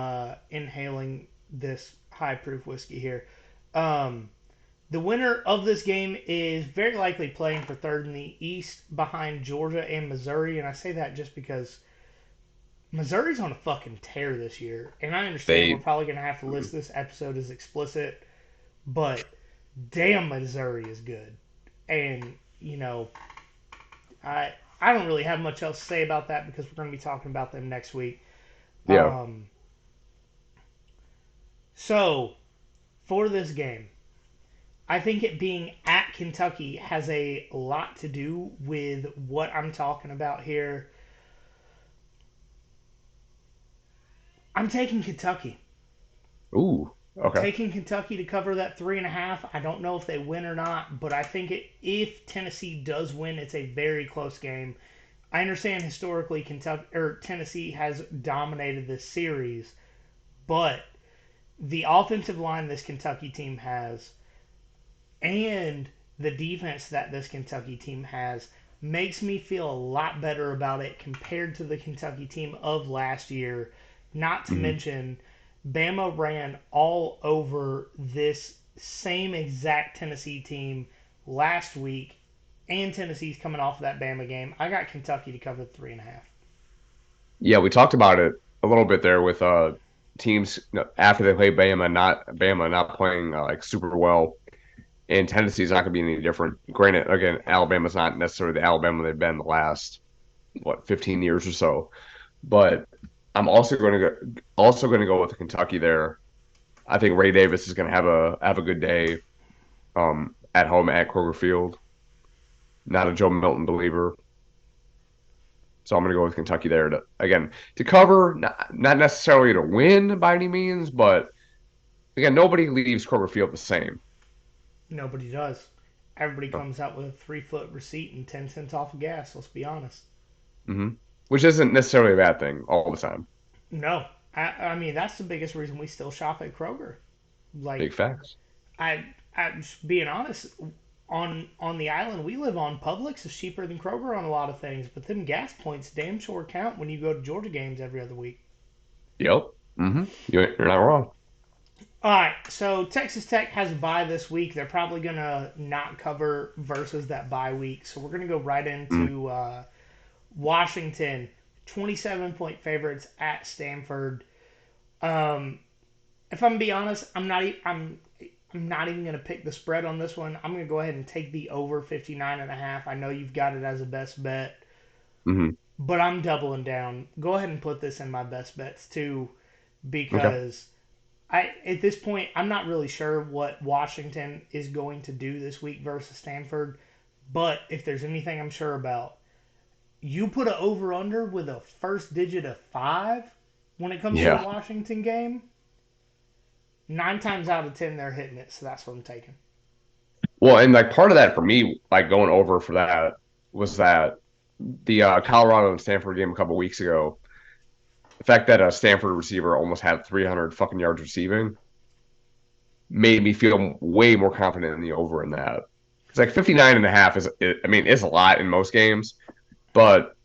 inhaling this high proof whiskey here. The winner of this game is very likely playing for third in the East behind Georgia and Missouri, and I say that just because Missouri's on a fucking tear this year, and I understand we're They, probably going to have to list this episode as explicit, but damn, Missouri is good. And, I don't really have much else to say about that because we're going to be talking about them next week. yeah. Um, so, for this game, I think it being at Kentucky has a lot to do with what I'm talking about here. I'm taking Kentucky. Ooh, okay. Taking Kentucky to cover that 3.5. I don't know if they win or not, but I think if Tennessee does win, it's a very close game. I understand historically Kentucky or Tennessee has dominated this series, but the offensive line this Kentucky team has and the defense that this Kentucky team has makes me feel a lot better about it compared to the Kentucky team of last year. Not to Hmm. mention, Bama ran all over this same exact Tennessee team last week, and Tennessee's coming off of that Bama game. I got Kentucky to cover the 3.5. Yeah, we talked about it a little bit there with teams after they play Bama not playing like super well, and Tennessee's not going to be any different. Granted, again, Alabama's not necessarily the Alabama they've been the last 15 years or so, but I'm also going to go with Kentucky there. I think Ray Davis is going to have a good day at home at Kroger Field. Not a Joe Milton believer. So I'm going to go with Kentucky there to cover, not necessarily to win by any means, but again, nobody leaves Kroger Field the same. Nobody does. Everybody comes out with a 3 foot receipt and 10 cents off of gas, let's be honest. Hmm. Which isn't necessarily a bad thing all the time. No. I mean, that's the biggest reason we still shop at Kroger. Like, Big facts. I'm just being honest. On the island we live on, Publix is cheaper than Kroger on a lot of things, but them gas points damn sure count when you go to Georgia games every other week. Yep. You're not wrong. All right, so Texas Tech has a bye this week. They're probably gonna not cover versus that bye week, so we're gonna go right Mm. into Washington, 27-point favorites at Stanford. Um, if I'm gonna be honest, I'm not even gonna pick the spread on this one. I'm gonna go ahead and take the over 59.5. I know you've got it as a best bet, Hmm. but I'm doubling down. Go ahead and put this in my best bets too, Okay. because at this point I'm not really sure what Washington is going to do this week versus Stanford. But if there's anything I'm sure about, you put an over under with a first digit of 5 when it comes to a Yeah. Washington game, 9 times out of 10 they're hitting it. So that's what I'm taking. Well, and like part of that for me, like going over for that was that the Colorado and Stanford game a couple weeks ago. The fact that a Stanford receiver almost had 300 fucking yards receiving made me feel way more confident in the over in that. It's like 59.5 I mean, it's a lot in most games, but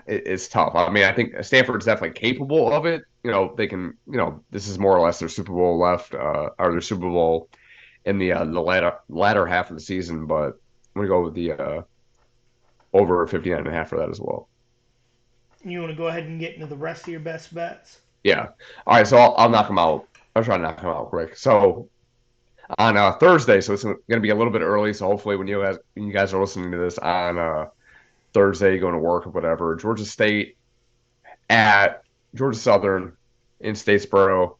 it's tough. I mean, I think Stanford's definitely capable of it. They can, this is more or less their Super Bowl left, or their Super Bowl in the latter half of the season. But I'm gonna go with the over 59.5 for that as well. You want to go ahead and get into the rest of your best bets? Yeah. All right. So I'll knock them out. I'll try to knock them out quick. So on Thursday, so it's going to be a little bit early. So hopefully when you guys are listening to this on Thursday, going to work or whatever, Georgia State at Georgia Southern in Statesboro.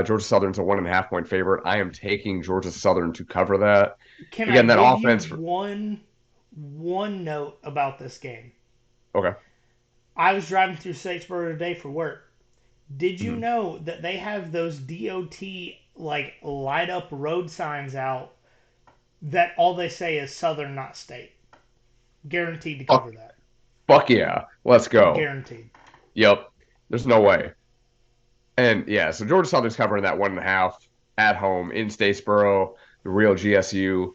Georgia Southern's a 1.5 point favorite. I am taking Georgia Southern to cover that. Can I Again, that give you offense. one note about this game? Okay. I was driving through Statesboro today for work. Did you Mhm. know that they have those DOT like light up road signs out that all they say is Southern, not State? Guaranteed to Fuck, cover that. fuck yeah. Let's go. Guaranteed. Yep. There's no way. And yeah, so Georgia Southern's covering that 1.5 at home in Statesboro, the real GSU.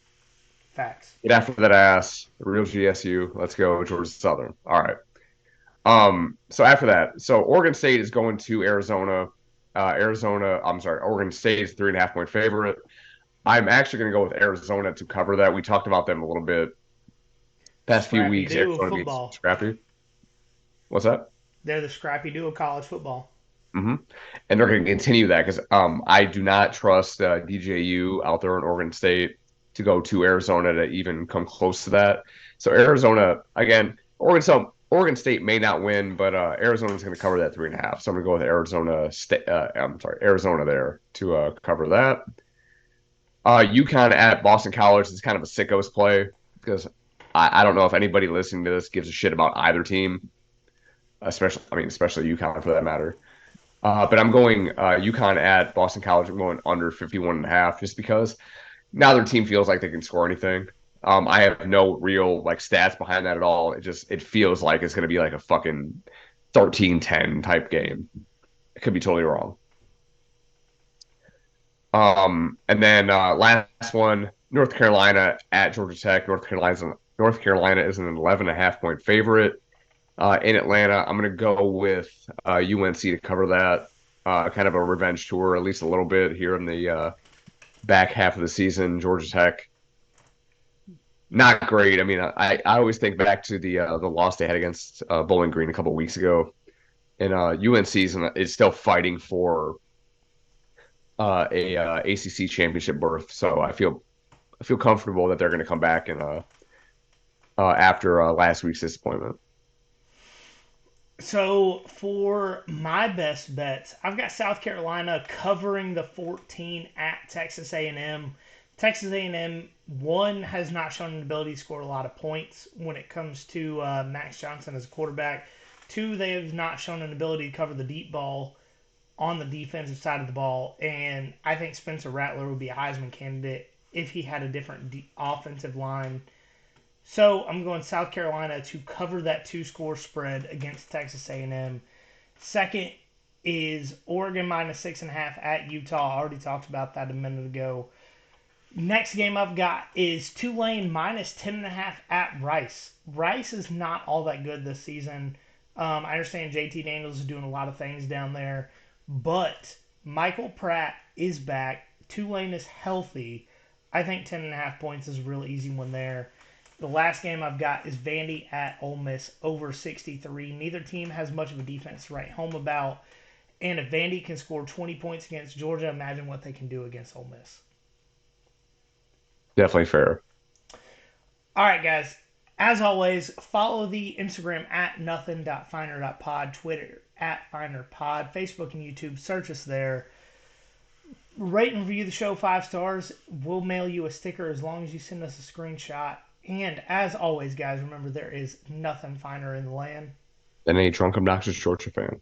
Facts. Get after that ass, the real GSU. Let's go, Georgia Southern. All right. So after that, so Oregon State is going to Arizona. I'm sorry, Oregon State is 3.5 point favorite. I'm actually going to go with Arizona to cover that. We talked about them a little bit past few Scrappy weeks. do of Arizona being football. scrappy. What's that? They're the scrappy do of college football. Mm-hmm. And they're going to continue that because I do not trust DJU out there in Oregon State to go to Arizona to even come close to that. So Arizona again, Oregon State may not win, but Arizona's going to cover that 3.5. So I'm going to go with Arizona State. I'm sorry, Arizona there to cover that. UConn at Boston College is kind of a sickos play because I don't know if anybody listening to this gives a shit about either team, especially UConn for that matter. But I'm going UConn at Boston College. I'm going under 51.5 just because now their team feels like they can score anything. I have no real like stats behind that at all. It feels like it's going to be like a fucking 13-10 type game. It could be totally wrong. And then last one, North Carolina at Georgia Tech. North Carolina is an 11.5 point favorite. In Atlanta, I'm going to go with UNC to cover that. Kind of a revenge tour, at least a little bit here in the back half of the season. Georgia Tech, not great. I mean, I always think back to the loss they had against Bowling Green a couple of weeks ago, and UNC is still fighting for a ACC championship berth. So I feel comfortable that they're going to come back and after last week's disappointment. So for my best bets, I've got South Carolina covering the 14 at Texas A&M. Texas A&M, one, has not shown an ability to score a lot of points when it comes to Max Johnson as a quarterback. Two, they have not shown an ability to cover the deep ball on the defensive side of the ball. And I think Spencer Rattler would be a Heisman candidate if he had a different offensive line. So I'm going South Carolina to cover that two-score spread against Texas A&M. Second is Oregon minus 6.5 at Utah. I already talked about that a minute ago. Next game I've got is Tulane minus 10.5 at Rice. Rice is not all that good this season. I understand JT Daniels is doing a lot of things down there, but Michael Pratt is back. Tulane is healthy. I think 10.5 points is a real easy one there. The last game I've got is Vandy at Ole Miss over 63. Neither team has much of a defense to write home about. And if Vandy can score 20 points against Georgia, imagine what they can do against Ole Miss. Definitely fair. All right, guys. As always, follow the Instagram at nothing.finer.pod, Twitter at finerpod, Facebook and YouTube. Search us there. Rate and review the show 5 stars. We'll mail you a sticker as long as you send us a screenshot. And as always, guys, remember there is nothing finer in the land Than a drunk, obnoxious Georgia fan.